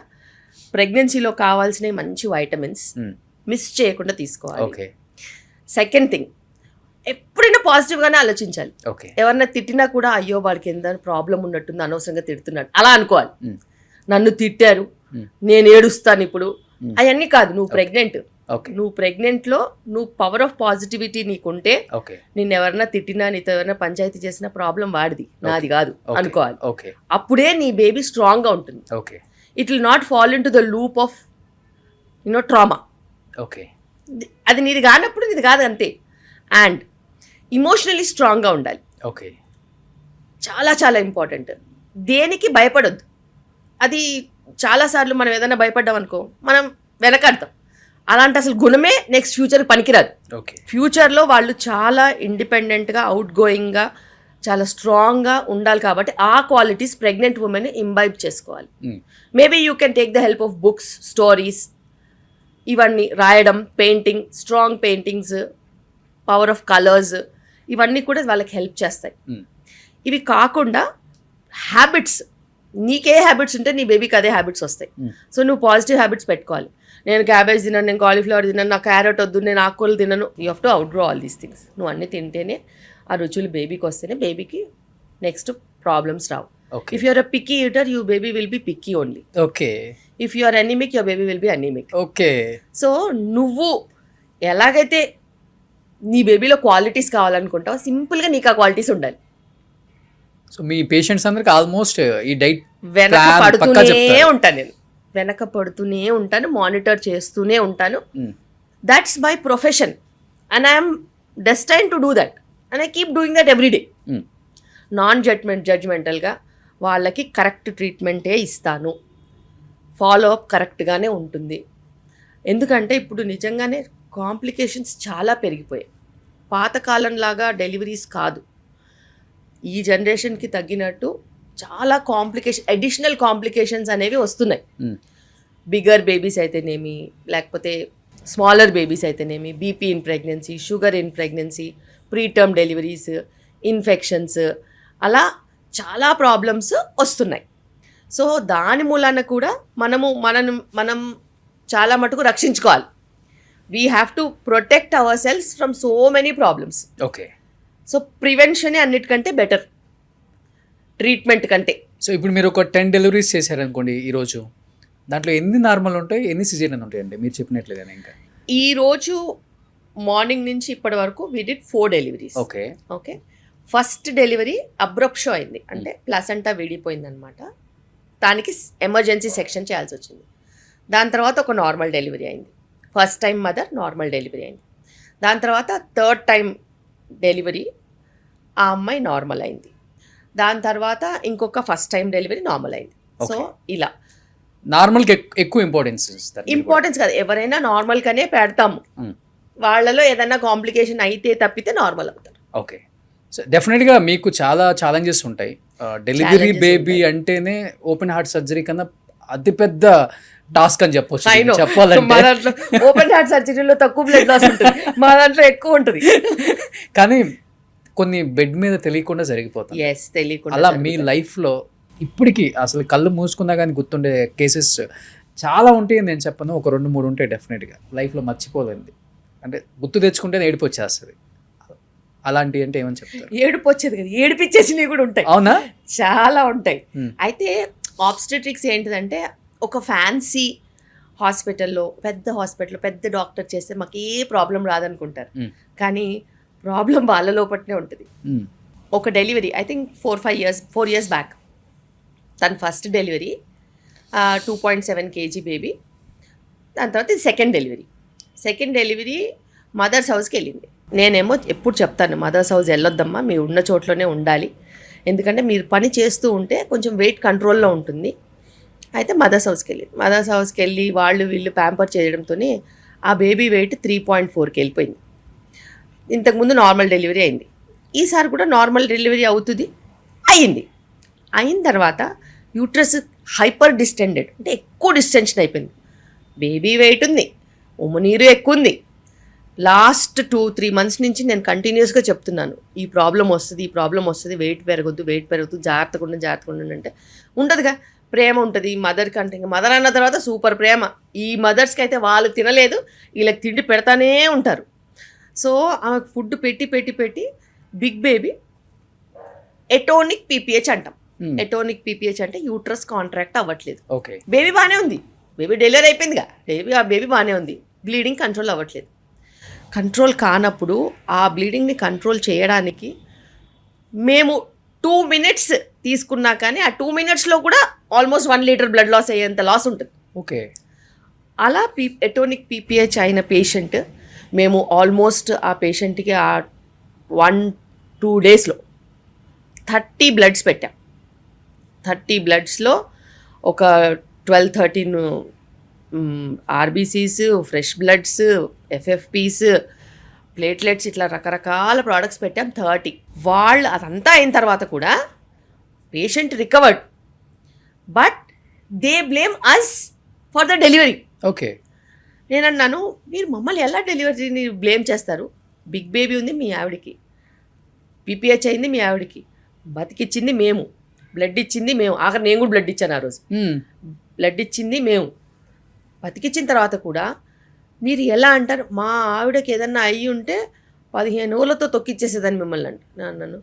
ప్రెగ్నెన్సీలో కావాల్సిన మంచి వైటమిన్స్ మిస్ చేయకుండా తీసుకోవాలి. ఓకే. సెకండ్ థింగ్, ఎప్పుడైనా పాజిటివ్గానే ఆలోచించాలి. ఓకే. ఎవరన్నా తిట్టినా కూడా అయ్యో వాడికి ఎంత ప్రాబ్లం ఉన్నట్టుంది, అనవసరంగా తిడుతున్నాడు అలా అనుకోవాలి. నన్ను తిట్టారు, నేను ఏడుస్తాను ఇప్పుడు, అవన్నీ కాదు. నువ్వు ప్రెగ్నెంట్, నువ్వు ప్రెగ్నెంట్లో నువ్వు పవర్ ఆఫ్ పాజిటివిటీ నీకుంటే, నిన్ను ఎవరన్నా తిట్టినా, నీతో ఎవరైనా పంచాయతీ చేసిన ప్రాబ్లం వాడిది, నాది కాదు అనుకోవాలి. అప్పుడే నీ బేబీ స్ట్రాంగ్ గా ఉంటుంది. It will not fall in to the loop of trauma. అది నీది కానప్పుడు నీది కాదు, అంతే. అండ్ ఇమోషనలీ స్ట్రాంగ్గా ఉండాలి. చాలా చాలా ఇంపార్టెంట్. దేనికి భయపడొద్దు. అది చాలాసార్లు మనం ఏదైనా భయపడ్డాం అనుకో, మనం వెనకడతాం. అలాంటి అసలు గుణమే నెక్స్ట్ ఫ్యూచర్ పనికిరాదు. ఫ్యూచర్లో వాళ్ళు చాలా ఇండిపెండెంట్గా, అవుట్ గోయింగ్గా, చాలా స్ట్రాంగ్గా ఉండాలి. కాబట్టి ఆ క్వాలిటీస్ ప్రెగ్నెంట్ ఉమెన్ ఇంబైబ్ చేసుకోవాలి. Maybe you can take the help of books, stories, ఇవన్నీ రాయడం, painting, strong paintings, power of colours, ఇవన్నీ కూడా వాళ్ళకి హెల్ప్ చేస్తాయి. ఇవి కాకుండా హ్యాబిట్స్, నీకే హ్యాబిట్స్ ఉంటే నీ బేబీకి అదే హ్యాబిట్స్ వస్తాయి. సో నువ్వు పాజిటివ్ హ్యాబిట్స్ పెట్టుకోవాలి. నేను క్యాబేజ్ తినను, నేను కాలీఫ్లవర్ తినను, నాకు క్యారెట్ వద్దు, నేను ఆకుకూరలు తినను. You have to outgrow all these things. నువ్వు అన్నీ తింటేనే ఆ రుచులు బేబీకి వస్తేనే బేబీకి నెక్స్ట్ ప్రాబ్లమ్స్ రావు. If you're a picky eater, you baby will be picky only. If you are anaemic, your baby will be anaemic. So నువ్వు ఎలాగైతే నీ బేబీలో క్వాలిటీస్ కావాలనుకుంటావు, సింపుల్గా నీకు ఆ క్వాలిటీస్ ఉండాలి. సో మీ పేషెంట్స్ అందరికి ఆల్మోస్ట్ ఈ డైట్ వెనక పడుతూనే ఉంటాను, మానిటర్ చేస్తూనే ఉంటాను. That's my profession and I'm destined to do that and I keep doing that every day. Non జడ్జ్మెంటల్గా వాళ్ళకి కరెక్ట్ ట్రీట్మెంటే ఇస్తాను. ఫాలో అప్ కరెక్ట్గానే ఉంటుంది. ఎందుకంటే ఇప్పుడు నిజంగానే కాంప్లికేషన్స్ చాలా పెరిగిపోయాయి. పాతకాలంలాగా డెలివరీస్ కాదు. ఈ జనరేషన్కి తగ్గినట్టు చాలా అడిషనల్ కాంప్లికేషన్స్ అనేవి వస్తున్నాయి. బిగ్గర్ బేబీస్ అయితేనేమి, లేకపోతే స్మాలర్ బేబీస్ అయితేనేమి, BP in pregnancy, sugar in pregnancy, preterm deliveries, infections, అలా చాలా ప్రాబ్లమ్స్ వస్తున్నాయి. సో దాని మూలాన కూడా మనం చాలా మటుకు రక్షించుకోవాలి. We have to protect our cells from so many problems. Okay. So ప్రివెన్షనే అన్నిటికంటే బెటర్ ట్రీట్మెంట్ కంటే. సో ఇప్పుడు మీరు ఒక 10 డెలివరీస్ చేశారనుకోండి ఈరోజు, దాంట్లో ఎన్ని నార్మల్ ఉంటాయి, ఎన్ని సిజేరియన్ ఉంటాయండి మీరు చెప్పినట్లుగానే? ఇంకా ఈరోజు మార్నింగ్ నుంచి ఇప్పటి వరకు we did 4 deliveries. Okay. Okay. First delivery అబ్రప్షో అయింది, అంటే ప్లసెంటా విడిపోయింది అనమాట. దానికి ఎమర్జెన్సీ సెక్షన్ చేయాల్సి వచ్చింది. దాని తర్వాత ఒక నార్మల్ డెలివరీ అయింది. First time mother normal delivery అయింది. దాని తర్వాత థర్డ్ టైం డెలివరీ ఆ అమ్మాయి నార్మల్ అయింది. దాని తర్వాత ఇంకొక ఫస్ట్ టైం డెలివరీ నార్మల్ అయింది. సో ఇలా నార్మల్కి ఎక్కువ ఇంపార్టెన్స్ కాదు, ఎవరైనా నార్మల్గానే పెడతాము. వాళ్ళలో ఏదైనా కాంప్లికేషన్ అయితే తప్పితే నార్మల్ అవుతారు. ఓకే. సో డెఫినెట్గా మీకు చాలా ఛాలెంజెస్ ఉంటాయి. డెలివరీ బేబీ అంటేనే ఓపెన్ హార్ట్ సర్జరీ కన్నా అతిపెద్ద టాస్క్ అని చెప్పొచ్చు. చెప్పాలంటే ఓపెన్ హార్ట్ సర్జరీలో తక్కువ బ్లడ్ లాస్ ఉంటుంది, మా దాంట్లో ఎక్కువ ఉంటుంది. కానీ కొన్ని బెడ్ మీద తెలియకుండా జరిగిపోతాయి. అలా మీ లైఫ్లో ఇప్పటికీ అసలు కళ్ళు మూసుకున్నా కానీ గుర్తుండే కేసెస్ చాలా ఉంటాయి. నేను చెప్పను, ఒక 2-3 ఉంటాయి డెఫినెట్గా లైఫ్లో మర్చిపోలేండి. అంటే గుర్తు తెచ్చుకుంటే ఏడుపు వచ్చేస్తుంది. అలాంటివి అంటే ఏమని చెప్తారు? ఏడుపు వచ్చేది కదా, ఏడిపించేసినవి కూడా ఉంటాయి. అవునా? చాలా ఉంటాయి. అయితే ఆబ్స్టెట్రిక్స్ ఏంటిదంటే, ఒక ఫ్యాన్సీ హాస్పిటల్లో పెద్ద డాక్టర్ చేస్తే మాకు ఏ ప్రాబ్లం రాదనుకుంటారు. కానీ ప్రాబ్లం వాళ్ళ లోపట్నే ఉంటుంది. ఒక delivery I think 4 years back, తన ఫస్ట్ డెలివరీ 2.7 kg బేబీ. దాని తర్వాత ఇది సెకండ్ డెలివరీ మదర్స్ హౌస్కి వెళ్ళింది. నేనేమో ఎప్పుడు చెప్తాను, మదర్స్ హౌస్ వెళ్ళొద్దమ్మా, మీరు ఉన్న చోట్లోనే ఉండాలి, ఎందుకంటే మీరు పని చేస్తూ ఉంటే కొంచెం వెయిట్ కంట్రోల్లో ఉంటుంది. అయితే మదర్స్ హౌస్కి వెళ్ళి వీళ్ళు ప్యాంపర్ చేయడంతో ఆ బేబీ వెయిట్ 3.4కి వెళ్ళిపోయింది. ఇంతకుముందు నార్మల్ డెలివరీ అయింది, ఈసారి కూడా నార్మల్ డెలివరీ అయిన తర్వాత యూట్రస్ హైపర్ డిస్టెండెడ్, అంటే ఎక్కువ డిస్టెన్షన్ అయిపోయింది. బేబీ వెయిట్ ఉంది, ఉమ్మనీరు ఎక్కువ ఉంది. లాస్ట్ 2-3 months నుంచి నేను కంటిన్యూస్గా చెప్తున్నాను, ఈ ప్రాబ్లం వస్తుంది, వెయిట్ పెరగద్దు, జాగ్రత్తగా ఉండండి అంటే ఉండదుగా. ప్రేమ ఉంటుంది మదర్కి, అంటే ఇంకా మదర్ అన్న తర్వాత సూపర్ ప్రేమ. ఈ మదర్స్కి అయితే వాళ్ళు తినలేదు, వీళ్ళకి తిండి పెడతానే ఉంటారు. సో ఆమెకు ఫుడ్ పెట్టి బిగ్ బేబీ ఎటోనిక్ పీపీహెచ్ అంటాం. ఎటోనిక్ పీపీహెచ్ అంటే యూట్రస్ కాంట్రాక్ట్ అవ్వట్లేదు. ఓకే. బేబీ బాగానే ఉంది, బేబీ డెలివరీ అయిపోయిందిగా, బేబీ బాగానే ఉంది, బ్లీడింగ్ కంట్రోల్ అవ్వట్లేదు. కంట్రోల్ కానప్పుడు ఆ బ్లీడింగ్ని కంట్రోల్ చేయడానికి మేము 2 minutes తీసుకున్నా కానీ ఆ 2 minutesలో కూడా ఆల్మోస్ట్ 1 liter బ్లడ్ లాస్ అయ్యేంత లాస్ ఉంటుంది. ఓకే. అలా ఎటోనిక్ పీపీహెచ్ అయిన పేషెంట్, మేము ఆల్మోస్ట్ ఆ పేషెంట్కి ఆ 1-2 daysలో 30 bloods పెట్టాం. 30 bloodsలో ఒక 12-13 RBCs, fresh bloods, FFPs, platelets, ఇట్లా రకరకాల ప్రోడక్ట్స్ పెట్టాం. 30 అదంతా అయిన తర్వాత కూడా patient recovered, but they blame us for the delivery. Okay. నేను అన్నాను, మీరు మమ్మల్ని ఎలా డెలివరీని బ్లేమ్ చేస్తారు? బిగ్ బేబీ ఉంది మీ ఆవిడకి, పీపీహెచ్ అయింది మీ ఆవిడకి, బతికిచ్చింది మేము, బ్లడ్ ఇచ్చింది మేము, ఆఖరి నేను కూడా బ్లడ్ ఇచ్చాను ఆ రోజు. బ్లడ్ ఇచ్చింది మేము, బతికిచ్చిన తర్వాత కూడా మీరు ఎలా అంటారు? మా ఆవిడకి ఏదన్నా అయ్యి ఉంటే 15 రోజులతో తొక్కిచ్చేసేదని మిమ్మల్ని అన్నాను.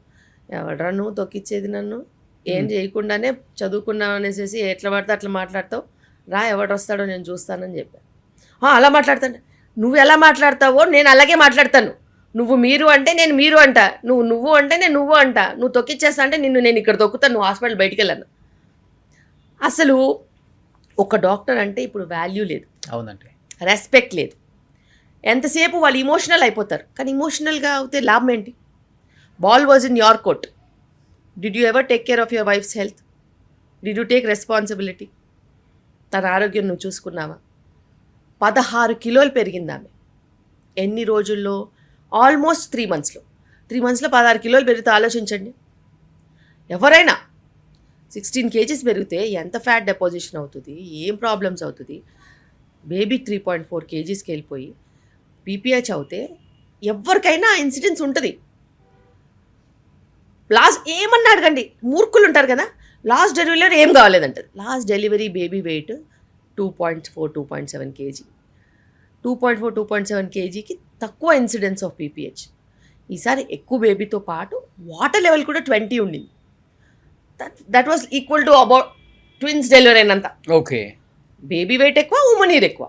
ఎవడరా నువ్వు తొక్కిచ్చేది? నన్ను ఏం చేయకుండానే చదువుకున్నావు అనేసి ఎట్లా పడితే అట్లా మాట్లాడతావు, రా ఎవడు వస్తాడో నేను చూస్తానని చెప్పాను. అలా మాట్లాడతాను, నువ్వు ఎలా మాట్లాడతావో నేను అలాగే మాట్లాడతాను. నువ్వు మీరు అంటే నేను మీరు అంట, నువ్వు అంటే నేను నువ్వు అంట, నువ్వు తొక్కిచ్చేస్తా అంటే నేను ఇక్కడ తొక్కుతాను, నువ్వు హాస్పిటల్ బయటికి వెళ్ళాను. అసలు ఒక డాక్టర్ అంటే ఇప్పుడు వాల్యూ లేదు. అవునండి. రెస్పెక్ట్ లేదు. ఎంతసేపు వాళ్ళు ఇమోషనల్ అయిపోతారు, కానీ ఇమోషనల్గా అవుతే లాభం ఏంటి? Ball was in your court. Did you ever take care of your wife's health? Did you take responsibility? తన ఆరోగ్యం నువ్వు చూసుకున్నావా? 16 kilos పెరిగింది ఆమె. ఎన్ని రోజుల్లో? ఆల్మోస్ట్ 3 monthsలో 16 kilos పెరిగితే ఆలోచించండి. ఎవరైనా 16 kgs పెరిగితే ఎంత ఫ్యాట్ డెపోజిషన్ అవుతుంది, ఏం ప్రాబ్లమ్స్ అవుతుంది. బేబీ 3.4 kgsకి వెళ్ళిపోయి పీపీహెచ్ అవుతే ఎవరికైనా ఇన్సిడెన్స్ ఉంటుంది. లాస్ట్ ఏమన్నా అడగండి, మూర్ఖులు ఉంటారు కదా, లాస్ట్ డెలివరీలో ఏం కావాలేదంటారు. Last delivery baby weight 2.4 2.7 kg. 2.4 2.7 kgకి తక్కువ ఇన్సిడెన్స్ ఆఫ్ పీపీహెచ్. ఈసారి ఎక్కువ బేబీతో పాటు వాటర్ లెవెల్ కూడా 20 ఉండింది. That was equal to about twins delivery అయినంత. ఓకే. బేబీ వెయిట్ ఎక్కువ, ఉమనీర్ ఎక్కువ,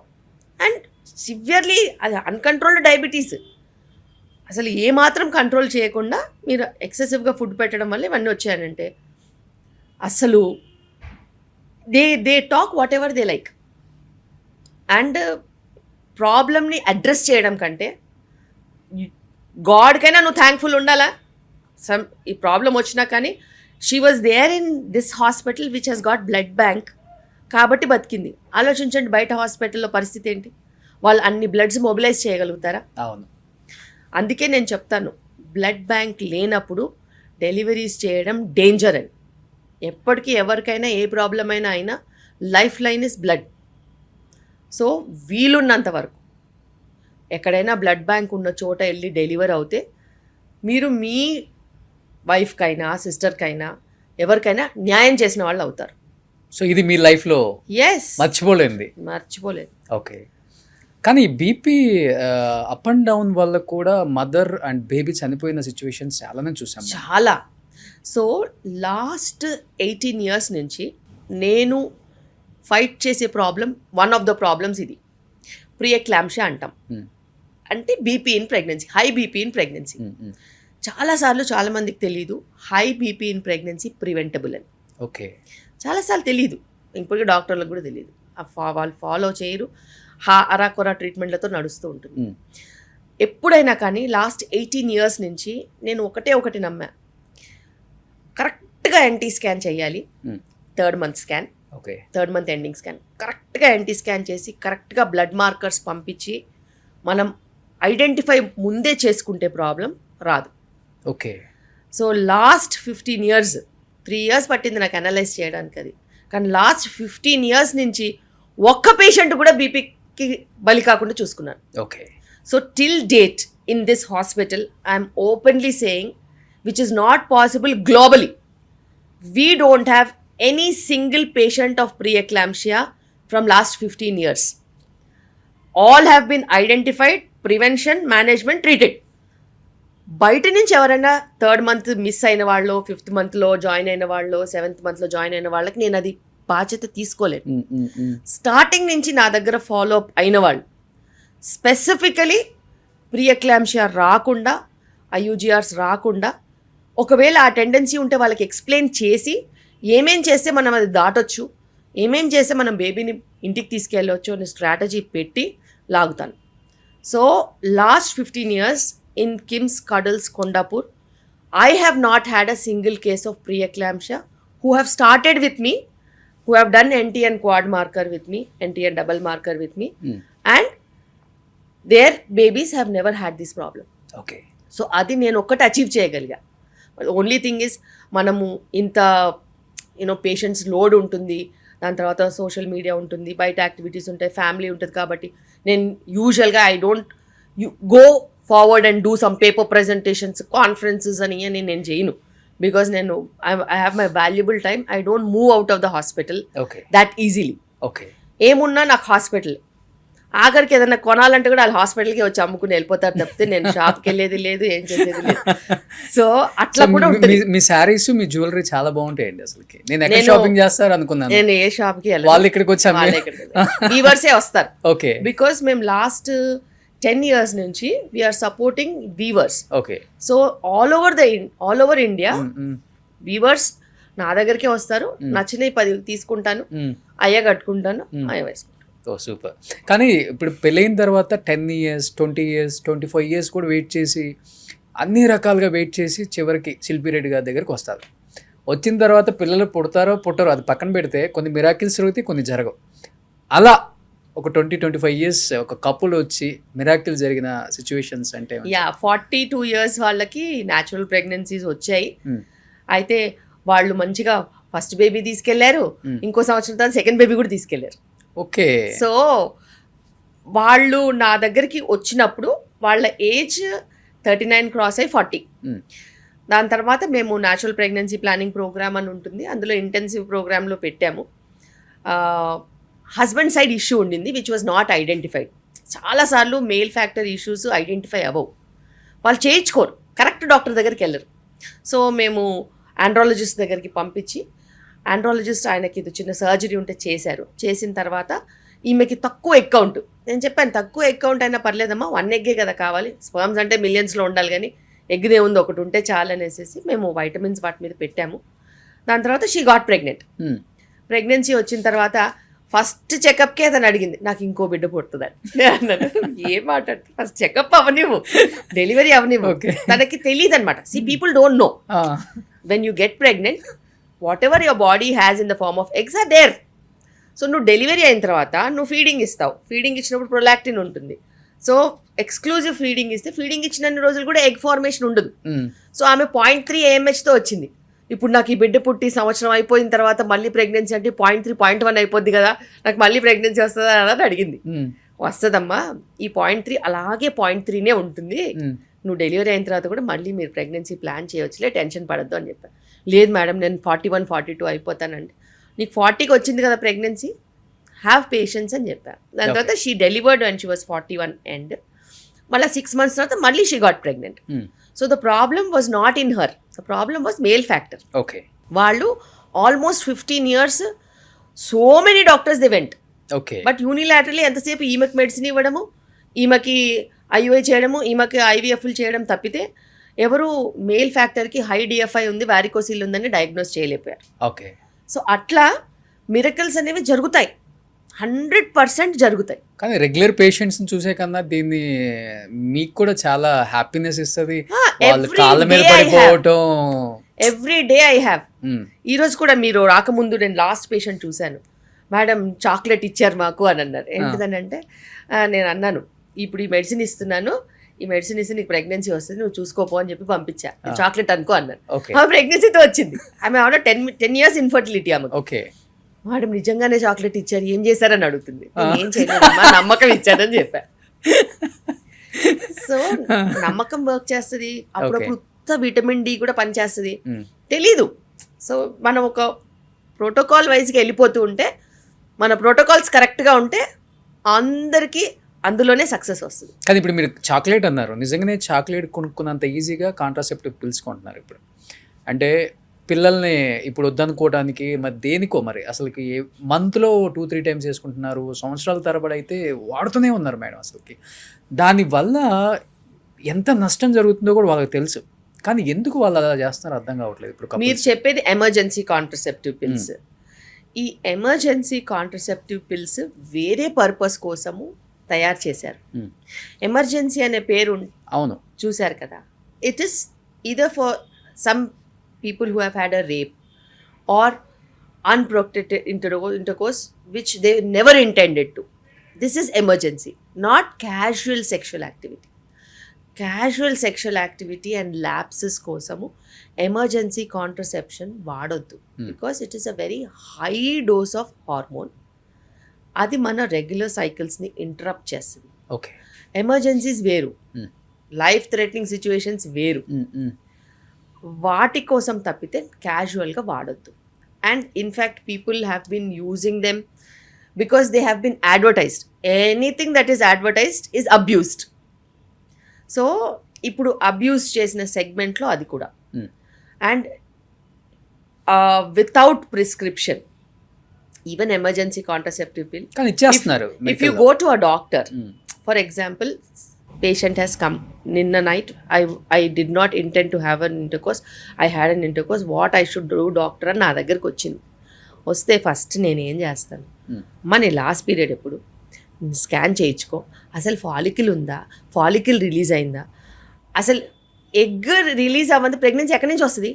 అండ్ సివియర్లీ అది అన్కంట్రోల్డ్ డయాబెటీస్. అసలు ఏమాత్రం కంట్రోల్ చేయకుండా మీరు ఎక్సెసివ్గా ఫుడ్ పెట్టడం వల్ల ఇవన్నీ వచ్చాయనంటే అసలు they talk what ever they like. And ప్రాబ్లమ్ని అడ్రస్ చేయడం కంటే గాడ్కైనా నువ్వు థ్యాంక్ఫుల్ ఉండాలా. ఈ ప్రాబ్లం వచ్చినా కానీ she was there in this hospital which has got blood bank కాబట్టి బతికింది. ఆలోచించండి బయట హాస్పిటల్లో పరిస్థితి ఏంటి, వాళ్ళు అన్ని బ్లడ్స్ మొబిలైజ్ చేయగలుగుతారా? అవును. అందుకే నేను చెప్తాను, బ్లడ్ బ్యాంక్ లేనప్పుడు డెలివరీస్ చేయడం డేంజర్ అని. ఎప్పటికీ ఎవరికైనా ఏ ప్రాబ్లం అయినా life line is blood. So వీలున్నంత వరకు ఎక్కడైనా బ్లడ్ బ్యాంక్ ఉన్న చోట వెళ్ళి డెలివర్ అవుతే మీరు మీ వైఫ్కైనా సిస్టర్కైనా ఎవరికైనా న్యాయం చేసిన వాళ్ళు అవుతారు. సో ఇది మీ లైఫ్లో ఎస్, మర్చిపోలేదు. ఓకే. కానీ బీపీ అప్ అండ్ డౌన్ వల్ల కూడా మదర్ అండ్ బేబీ చనిపోయిన సిచ్యువేషన్స్ చాలానే చూసాం. చాలా. సో లాస్ట్ 18 years నుంచి నేను ఫైట్ చేసే problem, one of the problems ఇది ప్రీఎక్లాంప్షియా అంటాం. అంటే BP in pregnancy, high BP in pregnancy. చాలాసార్లు చాలామందికి తెలీదు high BP in pregnancy preventable అని. ఓకే. చాలాసార్లు తెలీదు, ఇప్పటికీ డాక్టర్లకు కూడా తెలియదు. వాళ్ళు ఫాలో చేయరు, అరాకొరా ట్రీట్మెంట్లతో నడుస్తూ ఉంటుంది. ఎప్పుడైనా కానీ లాస్ట్ 18 years నుంచి నేను ఒకటి నమ్మా, కరెక్ట్గా ఎన్టీ స్కాన్ చేయాలి. 3rd month scan, okay, 3rd month ending scan, కరెక్ట్గా ఎన్టీ స్కాన్ చేసి కరెక్ట్గా బ్లడ్ మార్కర్స్ పంపించి మనం ఐడెంటిఫై ముందే చేసుకుంటే ప్రాబ్లం రాదు. Okay. So last 15 years, 3 years పట్టింది నాకు అనలైజ్ చేయడానికి అది. కానీ లాస్ట్ 15 years నుంచి ఒక్క పేషెంట్ కూడా బీపీకి బలి కాకుండా చూసుకున్నాను. Okay. So till date in this hospital I'm openly saying which is not possible globally, we don't have any single patient of preeclampsia from last 15 years. All have been identified, prevention, management, treated. బయట నుంచి ఎవరైనా 3rd month miss అయిన వాళ్ళు, 5th monthలో join అయిన వాళ్ళు, 7th monthలో join అయిన వాళ్ళకి నేను అది బాధ్యత తీసుకోలేదు. స్టార్టింగ్ నుంచి నా దగ్గర ఫాలో అప్ అయిన వాళ్ళు స్పెసిఫికలీ ప్రీఎక్లాంప్షియా రాకుండా, ఐయూజీఆర్స్ రాకుండా, ఒకవేళ ఆ టెండెన్సీ ఉంటే వాళ్ళకి ఎక్స్ప్లెయిన్ చేసి ఏమేం చేస్తే మనం అది దాటొచ్చు, ఏమేం చేస్తే మనం బేబీని ఇంటికి తీసుకెళ్ళవచ్చు అనే స్ట్రాటజీ పెట్టి లాగుతాను. So last 15 years in KIMS Cuddles Kondapur, I have not had a single case of preeclampsia who have started with me, who have done NT and quad marker with me, NT and double marker with me, and their babies have never had this problem. Okay. So అది నేను ఒక్కటి achieve చేయగలిగా. Only thing is మనము ఇంత patients load ఉంటుంది, దాని తర్వాత social media ఉంటుంది, బయట యాక్టివిటీస్ ఉంటాయి, ఫ్యామిలీ ఉంటుంది. కాబట్టి నేను యూజువల్గా I don't go forward and do some paper presentations, conferences అని నేను చేయను. బికాస్ నేను I have my valuable time. I don't move out of the hospital that easily. Okay. ఏమున్నా నాకు హాస్పిటల్. ఆఖరికి ఏదైనా కొనాలంటే కూడా వాళ్ళు హాస్పిటల్కి వచ్చి అమ్ముకుని వెళ్ళిపోతారు తప్పితే నేను షాప్కి వెళ్ళేది లేదు, ఏం చేసేది లేదు. సో అట్లా కూడా ఉంటుంది. మీ శారీస్, మీ జ్యువెలరీ చాలా బాగుంటాయండి. అసలుకి నేను షాపింగ్ చేస్తారు అనుకున్నాను. నేను ఏ షాప్కి వాళ్ళు ఇక్కడికి వచ్చాను, వీవర్సే వస్తారు. ఓకే. బికాస్ మేము లాస్ట్ 10 years నుంచి we are supporting weavers. Okay. So all over India weavers నా దగ్గరికే వస్తారు. నచ్చినవి 10 తీసుకుంటాను, అయ్యా కట్టుకుంటాను, అయ్యా వేసుకుంటాను. ఓ సూపర్. కానీ ఇప్పుడు పెళ్ళైన తర్వాత 10 years, 20 years, 25 years కూడా వెయిట్ చేసి, అన్ని రకాలుగా వెయిట్ చేసి చివరికి శిల్పి రెడ్డి గారి దగ్గరికి వస్తారు. వచ్చిన తర్వాత పిల్లలు పుడతారో పుట్టరో అది పక్కన పెడితే కొన్ని మిరాకిల్స్ జరుగుతాయి, కొన్ని జరగవు. అలా ఒక 20-25 years ఒక కపుల్ వచ్చి మిరాకిల్ జరిగిన సిచ్యువేషన్స్ అంటే 42 years వాళ్ళకి న్యాచురల్ ప్రెగ్నెన్సీస్ వచ్చాయి. అయితే వాళ్ళు మంచిగా ఫస్ట్ బేబీ తీసుకెళ్లారు, ఇంకో సంవత్సరం తర్వాత సెకండ్ బేబీ కూడా తీసుకెళ్లారు. ఓకే. సో వాళ్ళు నా దగ్గరికి వచ్చినప్పుడు వాళ్ళ ఏజ్ 39 క్రాస్ అయ్యి 40. దాని తర్వాత మేము న్యాచురల్ ప్రెగ్నెన్సీ ప్లానింగ్ ప్రోగ్రామ్ అని ఉంటుంది, అందులో ఇంటెన్సివ్ ప్రోగ్రాంలో పెట్టాము. హస్బెండ్ సైడ్ ఇష్యూ ఉండింది విచ్ వాజ్ నాట్ ఐడెంటిఫైడ్. చాలాసార్లు మేల్ ఫ్యాక్టర్ ఇష్యూస్ ఐడెంటిఫై అవ్వవు, వాళ్ళు చేయించుకోరు, కరెక్ట్ డాక్టర్ దగ్గరికి వెళ్ళరు. సో మేము ఆండ్రాలజిస్ట్ దగ్గరికి పంపించి ఆండ్రాలజిస్ట్ ఆయనకి ఇది చిన్న సర్జరీ ఉంటే చేశారు. చేసిన తర్వాత ఈమెకి తక్కువ ఎగ్ కౌంట్, నేను చెప్పాను తక్కువ ఎగ్ కౌంట్ అయినా పర్లేదమ్మా, 1 ఎగ్గే కదా కావాలి, స్పర్మ్స్ అంటే మిలియన్స్లో ఉండాలి కానీ ఎగ్దే ఉంది ఒకటి ఉంటే చాలు అనేసి మేము వైటమిన్స్ వాటి మీద పెట్టాము. దాని తర్వాత షీ గాట్ ప్రెగ్నెంట్. ప్రెగ్నెన్సీ వచ్చిన తర్వాత ఫస్ట్ చెకప్కే అతను అడిగింది నాకు ఇంకో బిడ్డ పుడుతుందని. అన్నాను ఏం మాట్లాడు, ఫస్ట్ చెకప్ అవనివ్వు, డెలివరీ అవనివ్వు. తనకి తెలియదు అనమాట. See people don't know when you get pregnant whatever your body has in the form of eggs are there. So నువ్వు డెలివరీ అయిన తర్వాత నువ్వు ఫీడింగ్ ఇస్తావు, ఫీడింగ్ ఇచ్చినప్పుడు ప్రొలాక్టిన్ ఉంటుంది. సో ఎక్స్క్లూజివ్ ఫీడింగ్ ఇస్తే ఫీడింగ్ ఇచ్చినన్ని రోజులు కూడా ఎగ్ ఫార్మేషన్ ఉండదు. సో ఆమె 0.3 AMHతో వచ్చింది. ఇప్పుడు నాకు ఈ బిడ్డ పుట్టి సంవత్సరం అయిపోయిన తర్వాత మళ్ళీ ప్రెగ్నెన్సీ అంటే 0.3, 0.1 అయిపోద్ది కదా, నాకు మళ్ళీ ప్రెగ్నెన్సీ వస్తుందా అన్నది అడిగింది. వస్తుందమ్మా, ఈ 0.3 అలాగే 0.3నే ఉంటుంది, నువ్వు డెలివరీ అయిన తర్వాత కూడా మళ్ళీ మీరు ప్రెగ్నెన్సీ ప్లాన్ చేయవచ్చులే, టెన్షన్ పడద్దు అని చెప్పాను. లేదు మేడం నేను 41, 42 అయిపోతానండి. నీకు 40కి వచ్చింది కదా ప్రెగ్నెన్సీ, హ్యావ్ పేషెన్స్ అని చెప్పాను. దాని తర్వాత she delivered and she was 41 and మళ్ళీ 6 months తర్వాత మళ్ళీ she got pregnant. So the problem was not in her, the problem was male factor. Okay. వాళ్ళు almost 15 years so many doctors they went. Okay. But unilaterally ఎంతసేపు ఈమెకి medicine ఇవ్వడము, ఈమెకి IUI చేయడము, ఈమెకి IVFలు చేయడం తప్పితే ఎవరు మేల్ ఫ్యాక్టర్కి హై DFI ఉంది, వారికోసిల్ ఉందని డయాగ్నోస్ చేయలేకపోయారు. ఓకే. సో అట్లా మిరకల్స్ అనేవి జరుగుతాయి, 100% జరుగుతాయి. కానీ రెగ్యులర్ పేషెంట్స్ని చూసే కన్నా దీన్ని మీకు కూడా చాలా హ్యాపీనెస్ ఇస్తుంది, వాళ్ళు కాళ్ళ మీద పడిపోవటం. Every day I have. ఈరోజు కూడా మీరు రాకముందు నేను లాస్ట్ పేషెంట్ చూశాను, మేడం చాక్లెట్ ఇచ్చారు మాకు అని అన్నారు. ఏంటిదని అంటే నేను అన్నాను ఇప్పుడు ఈ మెడిసిన్ ఇస్తున్నాను, ఈ మెడిసిన్ ఇస్తే నీకు ప్రెగ్నెన్సీ వస్తుంది, నువ్వు చూసుకోపో అని చెప్పి పంపించా, చాక్లెట్ అనుకో అన్నాను. ఆమె ప్రెగ్నెన్సీతో వచ్చింది. ఆమె 10 years ఇన్ఫర్టిలిటీ ఆమె. ఓకే. మేడం నిజంగానే చాక్లెట్ ఇచ్చారు, ఏం చేశారని అడుగుతుంది. ఏం చేయలేదు, నమ్మకం ఇచ్చానని చెప్పా. సో నమ్మకం వర్క్ చేస్తుంది. అప్పుడప్పుడు ఉత్త విటమిన్ D కూడా పనిచేస్తుంది, తెలీదు. సో మనం ఒక ప్రోటోకాల్ వైజ్గా వెళ్ళిపోతూ ఉంటే, మన ప్రోటోకాల్స్ కరెక్ట్గా ఉంటే అందరికీ అందులోనే సక్సెస్ వస్తుంది. కానీ ఇప్పుడు మీరు చాక్లెట్ అన్నారు, నిజంగానే చాక్లెట్ కొనుక్కున్నంత ఈజీగా కాంట్రాసెప్టివ్ పిల్స్ కొంటున్నారు ఇప్పుడు. అంటే పిల్లల్ని ఇప్పుడు వద్దనుకోవడానికి మరి దేనికో మరి అసలుకి మంత్లో 2-3 times వేసుకుంటున్నారు, సంవత్సరాల తరబడి అయితే వాడుతూనే ఉన్నారు మేడం. అసలుకి దానివల్ల ఎంత నష్టం జరుగుతుందో కూడా వాళ్ళకి తెలుసు, కానీ ఎందుకు వాళ్ళు అలా చేస్తారో అర్థం కావట్లేదు. ఇప్పుడు మీరు చెప్పేది ఎమర్జెన్సీ కాంట్రసెప్టివ్ పిల్స్. ఈ ఎమర్జెన్సీ కాంట్రసెప్టివ్ పిల్స్ వేరే పర్పస్ కోసము తయారు చేశారు. ఎమర్జెన్సీ అనే పేరు అవును చూశారు కదా, it is either for some people who have had a rape or unprotected intercourse which they never intended to. This is emergency, not casual sexual activity. Casual sexual activity and lapses kosamu emergency contraception vaadoddu because it is a very high dose of hormone. Adi mana regular cycles ni interrupt chestadi. Okay. Emergencies veru, life threatening situations veru. వాటి కోసం తప్పితే క్యాజువల్గా వాడొద్దు. And in fact people have been using them because they have been advertised. Anything that is advertised is abused. So ఇప్పుడు abuse చేసిన సెగ్మెంట్లో అది కూడా. And without prescription even emergency contraceptive pill ఇచ్చేస్తున్నారు. If you go to a doctor, for example patient has come ninna night, I did not intend to have an intercourse, I had an intercourse, what I should do doctor అని నా దగ్గరికి వచ్చింది. వస్తే first నేను ఏం చేస్తాను, మన last period ఎప్పుడు స్కాన్ చేయించుకో, అసలు ఫాలికిల్ ఉందా, ఫాలికిల్ రిలీజ్ అయిందా, అసలు ఎగ్ రిలీజ్ అవ్వంది ప్రెగ్నెన్సీ ఎక్కడి నుంచి వస్తుంది.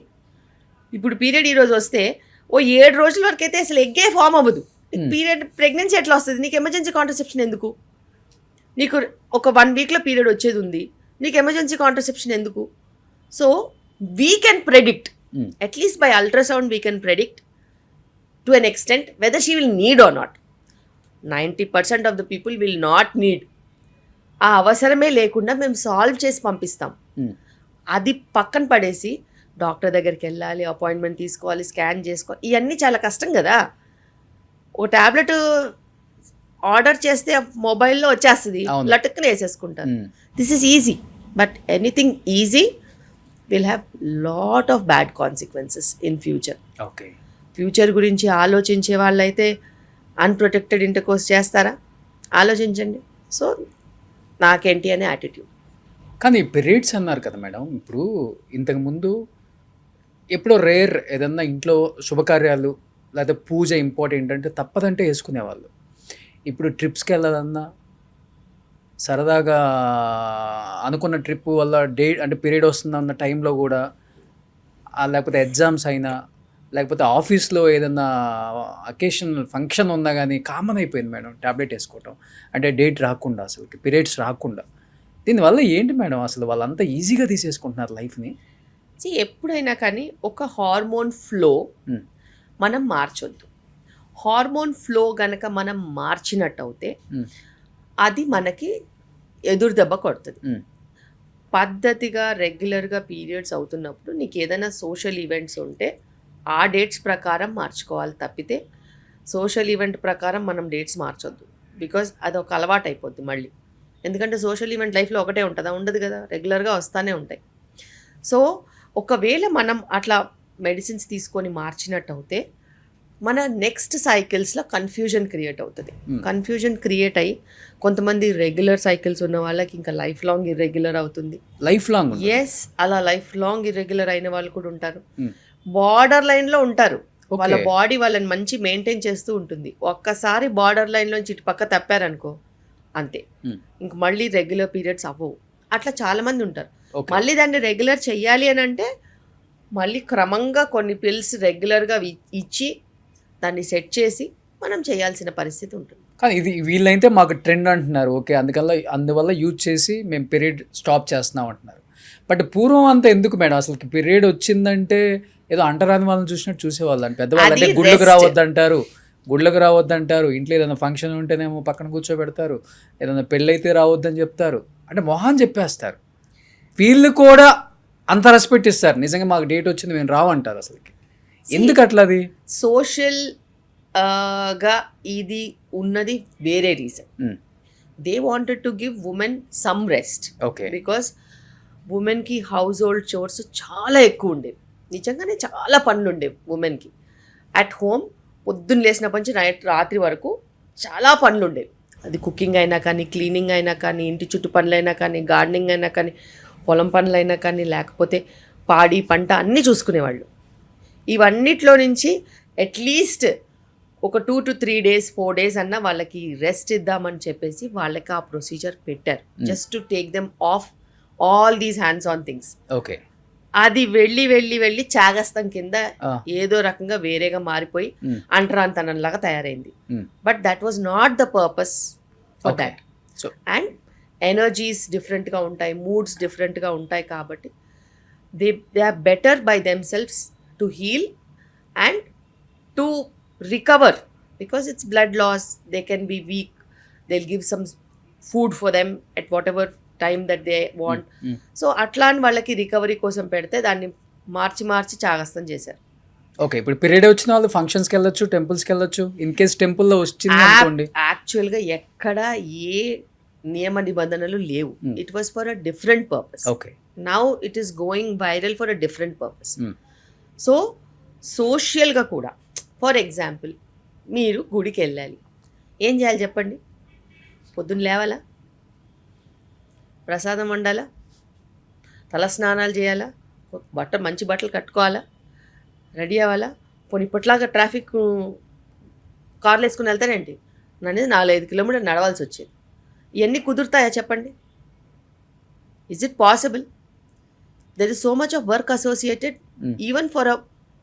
ఇప్పుడు పీరియడ్ ఈరోజు వస్తే 7 రోజుల వరకు అయితే అసలు ఎగ్గే ఫామ్ అవ్వదు. పీరియడ్ ప్రెగ్నెన్సీ ఎట్లా వస్తుంది? నీకు ఎమర్జెన్సీ కాంట్రసెప్షన్ ఎందుకు? నీకు ఒక 1 weekలో పీరియడ్ వచ్చేది ఉంది, నీకు ఎమర్జెన్సీ కాంట్రసెప్షన్ ఎందుకు? So we can predict at least by ultrasound we can predict to an extent whether she will need or not. 90% of the people will not need. ఆ అవసరమే లేకుండా మేము సాల్వ్ చేసి పంపిస్తాం. అది పక్కన పడేసి డాక్టర్ దగ్గరికి వెళ్ళాలి, అపాయింట్మెంట్ తీసుకోవాలి, స్కాన్ చేసుకోవాలి, ఇవన్నీ చాలా కష్టం కదా. ఒక ట్యాబ్లెట్ ఆర్డర్ చేస్తే మొబైల్లో వచ్చేస్తుంది, లటుక్కుని వేసేసుకుంటారు. This is easy, but anything easy will have lot of bad consequences in future. Okay, future గురించి ఆలోచించే వాళ్ళైతే అన్ప్రొటెక్టెడ్ ఇంటర్కోర్స్ చేస్తారా? ఆలోచించండి. సో నాకేంటి అనే యాటిట్యూడ్. కానీ పీరియడ్స్ అన్నారు కదా మేడం, ఇప్పుడు ఇంతకుముందు ఎప్పుడో రేర్ ఏదన్నా ఇంట్లో శుభకార్యాలు లేకపోతే పూజ ఇంపార్టెంట్ అంటే తప్పదంటే వేసుకునేవాళ్ళు. ఇప్పుడు ట్రిప్స్కి వెళ్ళాలన్నా సరదాగా అనుకున్న ట్రిప్ వల్ల అంటే పీరియడ్ వస్తుందన్న టైంలో కూడా, లేకపోతే ఎగ్జామ్స్ అయినా లేకపోతే ఆఫీస్లో ఏదన్నా అకేషనల్ ఫంక్షన్ ఉన్నా కానీ కామన్ అయిపోయింది మేడం ట్యాబ్లెట్ వేసుకోవటం. అంటే డేట్ రాకుండా, అసలుకి పీరియడ్స్ రాకుండా. దీనివల్ల ఏంటి మేడం అసలు వాళ్ళంతా ఈజీగా తీసేసుకుంటున్నారు లైఫ్ని? ఎప్పుడైనా కానీ ఒక హార్మోన్ ఫ్లో మనం మార్చొద్దు. హార్మోన్ ఫ్లో గనక మనం మార్చినట్టు అవుతే అది మనకి ఎదురు దెబ్బ కొడుతుంది. పద్ధతిగా రెగ్యులర్గా పీరియడ్స్ అవుతున్నప్పుడు నీకు ఏదైనా సోషల్ ఈవెంట్స్ ఉంటే ఆ డేట్స్ ప్రకారం మార్చుకోవాలి తప్పితే సోషల్ ఈవెంట్ ప్రకారం మనం డేట్స్ మార్చొద్దు. బికాజ్ అది ఒక అలవాటు అయిపోద్ది మళ్ళీ. ఎందుకంటే సోషల్ ఈవెంట్ లైఫ్లో ఒకటే ఉంటుందా? ఉండదు కదా, రెగ్యులర్గా వస్తూనే ఉంటాయి. సో ఒకవేళ మనం అట్లా మెడిసిన్స్ తీసుకొని మార్చినట్టు అవుతే మన నెక్స్ట్ సైకిల్స్లో కన్ఫ్యూజన్ క్రియేట్ అవుతుంది. కన్ఫ్యూజన్ క్రియేట్ అయ్యి కొంతమంది రెగ్యులర్ సైకిల్స్ ఉన్న వాళ్ళకి ఇంకా లైఫ్ లాంగ్ ఇర్రెగ్యులర్ అవుతుంది. Life long? ఎస్, అలా లైఫ్ లాంగ్ ఇర్రెగ్యులర్ అయిన వాళ్ళు కూడా ఉంటారు. బార్డర్ లైన్లో ఉంటారు. వాళ్ళ బాడీ వాళ్ళని మంచి మెయింటైన్ చేస్తూ ఉంటుంది. ఒక్కసారి బార్డర్ లైన్లోంచి ఇటు పక్క తప్పారనుకో అంతే, ఇంక మళ్ళీ రెగ్యులర్ పీరియడ్స్ అవ్వవు. అట్లా చాలామంది ఉంటారు. మళ్ళీ దాన్ని రెగ్యులర్ చెయ్యాలి అని అంటే మళ్ళీ క్రమంగా కొన్ని పిల్స్ రెగ్యులర్గా ఇచ్చి దాన్ని సెట్ చేసి మనం చేయాల్సిన పరిస్థితి ఉంటుంది. కానీ ఇది వీళ్ళైతే మాకు ట్రెండ్ అంటున్నారు. ఓకే, అందువల్ల యూజ్ చేసి మేము పీరియడ్ స్టాప్ చేస్తున్నాం అంటున్నారు. బట్ పూర్వం అంతా ఎందుకు మేడం అసలు పీరియడ్ వచ్చిందంటే ఏదో అంటరాని వాళ్ళని చూసినట్టు చూసేవాళ్ళు. అంటే పెద్దవాళ్ళు అంటే గుళ్ళకు రావద్దంటారు, ఇంట్లో ఏదైనా ఫంక్షన్ ఉంటేనేమో పక్కన కూర్చోబెడతారు, ఏదైనా పెళ్ళైతే రావద్దని చెప్తారు, అంటే మొహాన్ చెప్పేస్తారు. వీళ్ళు కూడా అంత రెస్పెక్ట్ ఇస్తారు. నిజంగా మాకు డేట్ వచ్చింది మేము రావంటారు. అసలుకి ఎందుకు అట్లా? అది సోషల్ గా ఇది ఉన్నది వేరే reason. They wanted to give women some rest. Okay, because ఉమెన్కి హౌస్ హోల్డ్ చోర్స్ చాలా ఎక్కువ ఉండేవి. నిజంగానే చాలా పనులు ఉండేవి ఉమెన్కి. అట్ హోమ్ పొద్దున్న లేసినప్పటి నుంచి రాత్రి వరకు చాలా పనులు ఉండేవి. అది కుకింగ్ అయినా కానీ, క్లీనింగ్ అయినా కానీ, ఇంటి చుట్టూ పనులైనా కానీ, గార్డెనింగ్ అయినా కానీ, పొలం పనులైనా కానీ, లేకపోతే పాడి పంట అన్నీ చూసుకునేవాళ్ళు. ఇవన్నిట్లో నుంచి అట్లీస్ట్ ఒక 2 to 3 days 4 days అన్నా వాళ్ళకి రెస్ట్ ఇద్దామని చెప్పేసి వాళ్ళకి ఆ ప్రొసీజర్ పెట్టారు. Just to take them of all these hands on things. Okay, అది వెళ్ళి చాగస్తం కింద ఏదో రకంగా వేరేగా మారిపోయి అంటరాంతనంలాగా తయారైంది. But that was not the purpose for that. And energies డిఫరెంట్గా ఉంటాయి, మూడ్స్ డిఫరెంట్గా ఉంటాయి. కాబట్టి they are better by themselves to heal and to recover, because it's blood loss, they can be weak, they'll give some food for them at whatever time that they want. So అట్లా అని వాళ్ళకి recovery కోసం పెడితే దాన్ని మార్చి చాగస్తం చేశారు. Okay, ఇప్పుడు period వచ్చిన వాళ్ళు ఫంక్షన్స్కి వెళ్ళొచ్చు, టెంపుల్స్కి వెళ్ళొచ్చు. ఇన్ కేస్ టెంపుల్లో వచ్చింది అనుకోండి, యాక్చువల్గా ఎక్కడ ఏ నియమ నిబంధనలు లేవు. It was for a different purpose. Okay, now it is going viral for a different purpose. So సోషల్గా కూడా, ఫర్ ఎగ్జాంపుల్, మీరు గుడికి వెళ్ళాలి, ఏం చేయాలి చెప్పండి? పొద్దున్న లేవాలా, ప్రసాదం వండాలా, తల స్నానాలు చేయాలా, మంచి బట్టలు కట్టుకోవాలా, రెడీ అవ్వాలా. పోనీ ఇప్పట్లాగా ట్రాఫిక్ కార్లు వేసుకుని వెళ్తారేంటి? అనేది 4-5 కిలోమీటర్లు నడవాల్సి వచ్చేది. ఇవన్నీ కుదురుతాయా చెప్పండి? Is it possible? There is so much of work associated even for a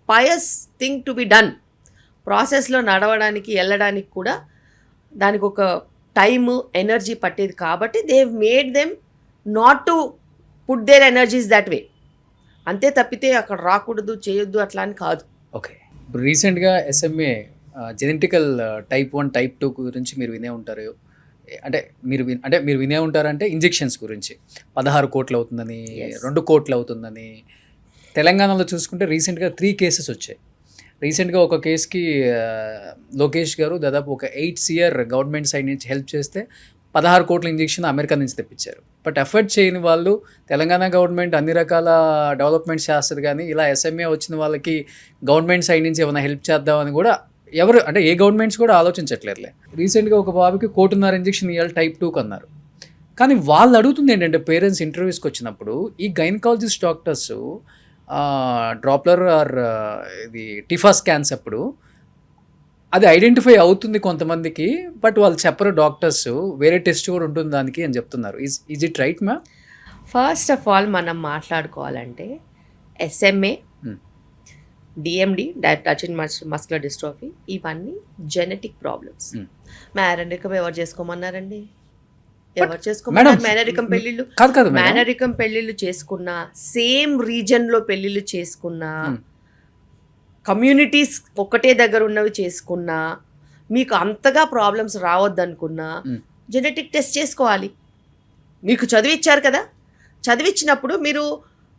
pious thing to be done. ప్రాసెస్లో నడవడానికి వెళ్ళడానికి కూడా దానికి ఒక టైము, ఎనర్జీ పట్టేది. కాబట్టి they made them not to put their energies that way. అంతే తప్పితే అక్కడ రాకూడదు చేయొద్దు అట్లా అని కాదు. ఓకే. ఇప్పుడు రీసెంట్గా SMA జెనెటికల్ టైప్ 1 టైప్ 2 గురించి మీరు వినే ఉంటారు. మీరు వినే ఉంటారంటే ఇంజెక్షన్స్ గురించి 16 కోట్లు అవుతుందని, Yes. 2 కోట్లు అవుతుందని. తెలంగాణలో చూసుకుంటే రీసెంట్గా 3 కేసెస్ వచ్చాయి. రీసెంట్గా ఒక కేసుకి లోకేష్ గారు దాదాపు ఒక 8 CR గవర్నమెంట్ సైడ్ నుంచి హెల్ప్ చేస్తే 16 కోట్ల ఇంజెక్షన్ అమెరికా నుంచి తెప్పించారు. బట్ ఎఫర్ట్ చేయని వాళ్ళు తెలంగాణ గవర్నమెంట్ అన్ని రకాల డెవలప్మెంట్స్ చేస్తుంది, కానీ ఇలా SMA వచ్చిన వాళ్ళకి గవర్నమెంట్ సైడ్ నుంచి ఏమైనా హెల్ప్ చేద్దామని కూడా ఏ గవర్నమెంట్స్ కూడా ఆలోచించట్లేదులే. రీసెంట్గా ఒక బాబుకి 1.5 కోటి ఇంజెక్షన్ ఇవ్వాలి టైప్ 2 అన్నారు. కానీ వాళ్ళు అడుగుతుంది ఏంటంటే పేరెంట్స్ ఇంటర్వ్యూస్కి వచ్చినప్పుడు ఈ గైనకాలజిస్ట్ డాక్టర్స్ డ్రాప్లర్ ఆర్ ఇది టిఫా స్కాన్స్ అప్పుడు అది ఐడెంటిఫై అవుతుంది కొంతమందికి, బట్ వాళ్ళు చెప్పరు డాక్టర్స్, వేరే టెస్ట్ కూడా ఉంటుంది దానికి అని చెప్తున్నారు. Is it right ma'am? First of all మనం మాట్లాడుకోవాలంటే SMA, DMD, touching muscular dystrophy, ఇవన్నీ జెనెటిక్ ప్రాబ్లమ్స్. మేనరికం ఎవరు చేసుకోమన్నారండి? ఎవరు చేసుకోమన్నారు? మేనరికం పెళ్ళిళ్ళు కాదు మేనరికం పెళ్ళిళ్ళు చేసుకున్నా, సేమ్ రీజన్లో పెళ్ళిళ్ళు చేసుకున్నా, కమ్యూనిటీస్ ఒకటే దగ్గర ఉన్నవి చేసుకున్నా, మీకు అంతగా ప్రాబ్లమ్స్ రావద్దనుకున్నా జెనెటిక్ టెస్ట్ చేసుకోవాలి. మీకు చదివిచ్చారు కదా, చదివిచ్చినప్పుడు మీరు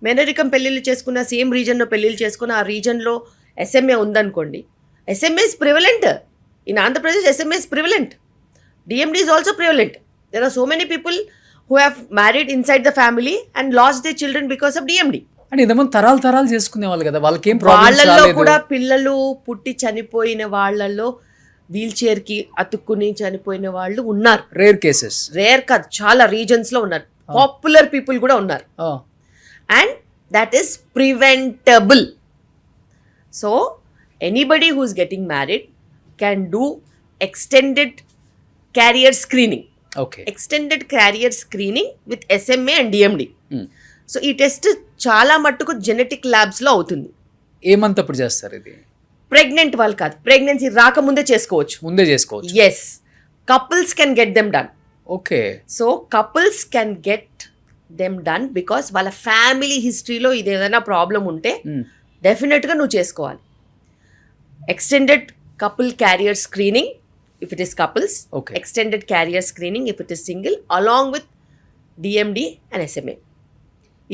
మేనరికం పెళ్ళిళ్ళు చేసుకున్న, సేమ్ రీజన్లో పెళ్ళిళ్ళు చేసుకున్న, ఆ రీజన్లో SMA ఉందనుకోండి, SMA is prevalent. In Andhra Pradesh, SMA is prevalent. DMD is also prevalent. There are so many people who have married inside the family and lost their children because of DMD. అంటే ఇంతమంది తరాలు చేసుకునే వాళ్ళు కదా, వాళ్ళకి ఏం వాళ్ళల్లో కూడా పిల్లలు పుట్టి చనిపోయిన వాళ్ళల్లో వీల్ చైర్ కి అతుక్కుని చనిపోయిన వాళ్ళు ఉన్నారు. రేర్ కేసెస్, రేర్ కాదు, చాలా రీజన్స్ లో ఉన్నారు. పాపులర్ పీపుల్ కూడా ఉన్నారు. And that is preventable. So anybody who is getting married can do extended carrier screening. Okay, extended carrier screening with SMA and DMD. So ఈ టెస్ట్ చాలా మట్టుకు genetic ల్యాబ్స్లో అవుతుంది. ఏమంత అప్పుడు చేస్తారు ఇది? ప్రెగ్నెంట్ వాళ్ళు కాదు, ప్రెగ్నెన్సీ రాకముందే చేసుకోవచ్చు. ముందే చేసుకోవచ్చు. Yes, couples can get them done. Okay, so couples can get them done because వాళ్ళ ఫ్యామిలీ హిస్టరీలో ఇది ఏదైనా ప్రాబ్లం ఉంటే డెఫినెట్గా నువ్వు చేసుకోవాలి. Extended couple carrier screening if it is couples, extended carrier screening if it is single, along with DMD and SMA.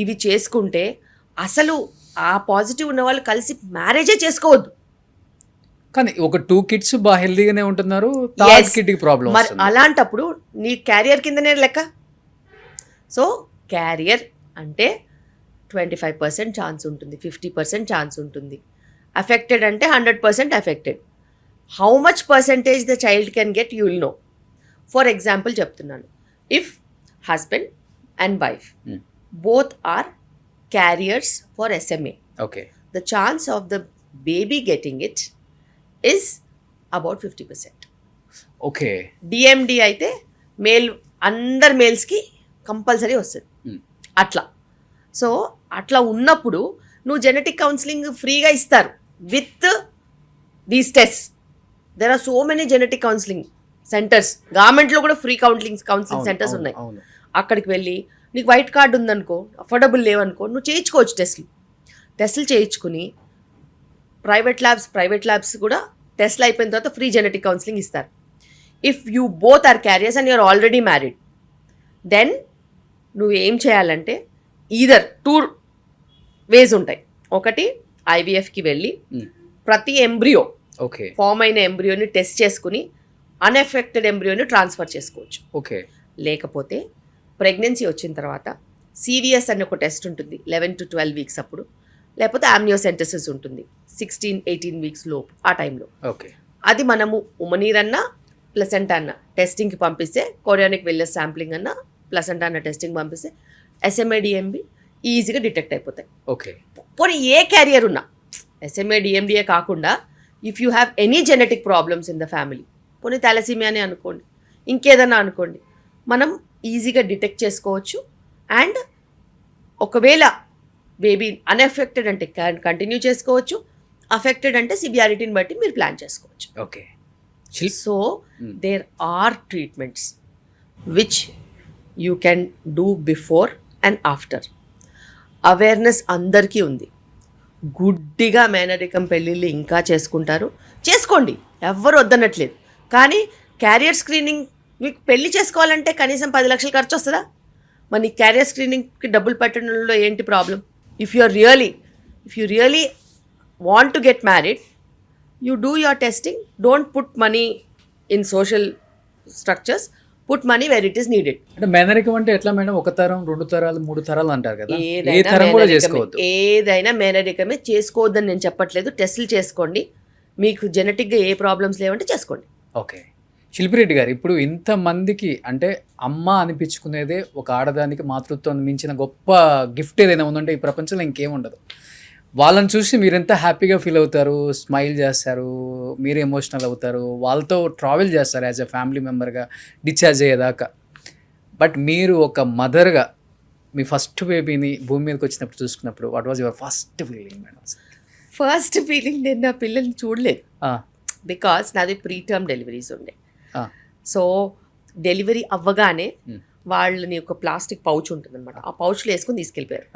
ఇవి చేసుకుంటే అసలు ఆ పాజిటివ్ ఉన్న వాళ్ళు కలిసి మ్యారేజే చేసుకోవద్దు. కానీ ఒక 2 kids బాగా హెల్దీగానే ఉంటున్నారు, థర్డ్ కిడ్ కి ప్రాబ్లం. మరి అలాంటప్పుడు నీ క్యారియర్ కిందనే లెక్క. సో క్యారియర్ అంటే 25% ఛాన్స్ ఉంటుంది, 50% ఛాన్స్ ఉంటుంది. అఫెక్టెడ్ అంటే 100% affected. How much percentage the child can get you will know. For example చెప్తున్నాను, if husband and wife both are carriers for SMA, okay, the chance of the baby getting it is about 50%. okay, DMD అయితే male అందరు మేల్స్కి compulsory వస్తుంది. అట్లా. So అట్లా ఉన్నప్పుడు నువ్వు genetic counselling ఫ్రీగా ఇస్తారు with these test. There are so many genetic counselling centres, గవర్నమెంట్లో కూడా ఫ్రీ కౌన్సిలింగ్ సెంటర్స్ ఉన్నాయి. అక్కడికి వెళ్ళి నీకు వైట్ కార్డు ఉందనుకో, అఫోర్డబుల్ లేవనుకో, నువ్వు చేయించుకోవచ్చు టెస్టులు చేయించుకుని. ప్రైవేట్ ల్యాబ్స్ కూడా టెస్ట్లు అయిపోయిన తర్వాత ఫ్రీ జెనెటిక్ కౌన్సిలింగ్ ఇస్తారు. If you both are carriers and you're already married, then నువ్వు ఏం చేయాలంటే ఈదర్ 2 ways ఉంటాయి. ఒకటి IVFకి వెళ్ళి ప్రతి ఎంబ్రియో, ఫామ్ అయిన ఎంబ్రియోని టెస్ట్ చేసుకుని అన్ఎఫెక్టెడ్ ఎంబ్రియోని ట్రాన్స్ఫర్ చేసుకోవచ్చు. ఓకే, లేకపోతే ప్రెగ్నెన్సీ వచ్చిన తర్వాత CVS అనే ఒక టెస్ట్ ఉంటుంది 11 to 12 weeks అప్పుడు, లేకపోతే ఆమ్నియోసెంటసిస్ ఉంటుంది 16-18 weeks లోపు. ఆ టైంలో అది మనము ఉమనీర్ అన్న ప్లసెంటా అన్న టెస్టింగ్కి పంపిస్తే, కొరియానిక్ వెల్లెస్ శాంప్లింగ్ అన్న ప్లసెంటా అన్న టెస్టింగ్ పంపిస్తే SMA DMD ఈజీగా డిటెక్ట్ అయిపోతాయి. ఓకే, పోనీ ఏ క్యారియర్ ఉన్నా, SMA DMDయే కాకుండా if you have any genetic problems in the family, పోనీ థాలసీమియా అని అనుకోండి, ఇంకేదన్నా అనుకోండి, మనం ఈజీగా డిటెక్ట్ చేసుకోవచ్చు. అండ్ ఒకవేళ బేబీ అన్ఎఫెక్టెడ్ అంటే కంటిన్యూ చేసుకోవచ్చు, అఫెక్టెడ్ అంటే సివియారిటీని బట్టి మీరు ప్లాన్ చేసుకోవచ్చు. Okay. So there are treatments which you can do before and after. Awareness అందరికీ ఉంది. గుడ్డిగా మేనరికం పెళ్ళిళ్ళు ఇంకా చేసుకుంటారు, చేసుకోండి, ఎవ్వరు వద్దనట్లేదు. కానీ క్యారియర్ స్క్రీనింగ్ మీకు పెళ్లి చేసుకోవాలంటే కనీసం 10 లక్షలు ఖర్చు వస్తుందా? మరి నీ క్యారియర్ స్క్రీనింగ్కి డబ్బులు పెట్టడంలో ఏంటి problem? If you really want to get married, you do your testing. Don't put money in social structures, put money where it is needed. అంటే మేనరికం అంటే ఎట్లా మేడం? 1 తరం 2 తరాలు 3 తరాలు అంటారు కదా, ఏ తరం కూడా చేసుకోవద్దు. ఏదైనా మేనరికమే, చేసుకోవద్దని నేను చెప్పట్లేదు. టెస్టులు చేసుకోండి, మీకు జెనెటిక్గా ఏ ప్రాబ్లమ్స్ లేవంటే చేసుకోండి. ఓకే, శిల్పిరెడ్డి గారు, ఇప్పుడు ఇంతమందికి అంటే అమ్మ అనిపించుకునేదే ఒక ఆడదానికి మాతృత్వం మించిన గొప్ప గిఫ్ట్ ఏదైనా ఉందంటే ఈ ప్రపంచంలో ఇంకేముండదు. వాళ్ళని చూసి మీరు ఎంత హ్యాపీగా ఫీల్ అవుతారు, స్మైల్ చేస్తారు, మీరు ఎమోషనల్ అవుతారు, వాళ్ళతో ట్రావెల్ చేస్తారు యాజ్ ఎ ఫ్యామిలీ మెంబర్గా డిశ్చార్జ్ అయ్యేదాకా. బట్ మీరు ఒక మదర్గా మీ ఫస్ట్ బేబీని భూమి మీదకి వచ్చినప్పుడు చూసుకున్నప్పుడు what was your first feeling madam? First feeling, నేను నా పిల్లల్ని చూడలేదు. బికాస్ నాది ప్రీటర్మ్ డెలివరీస్ ఉండే. సో డెలివరీ అవ్వగానే వాళ్ళని ఒక ప్లాస్టిక్ పౌచ్ ఉంటుంది అనమాట, ఆ పౌచ్లో వేసుకొని తీసుకెళ్ళిపోయారు.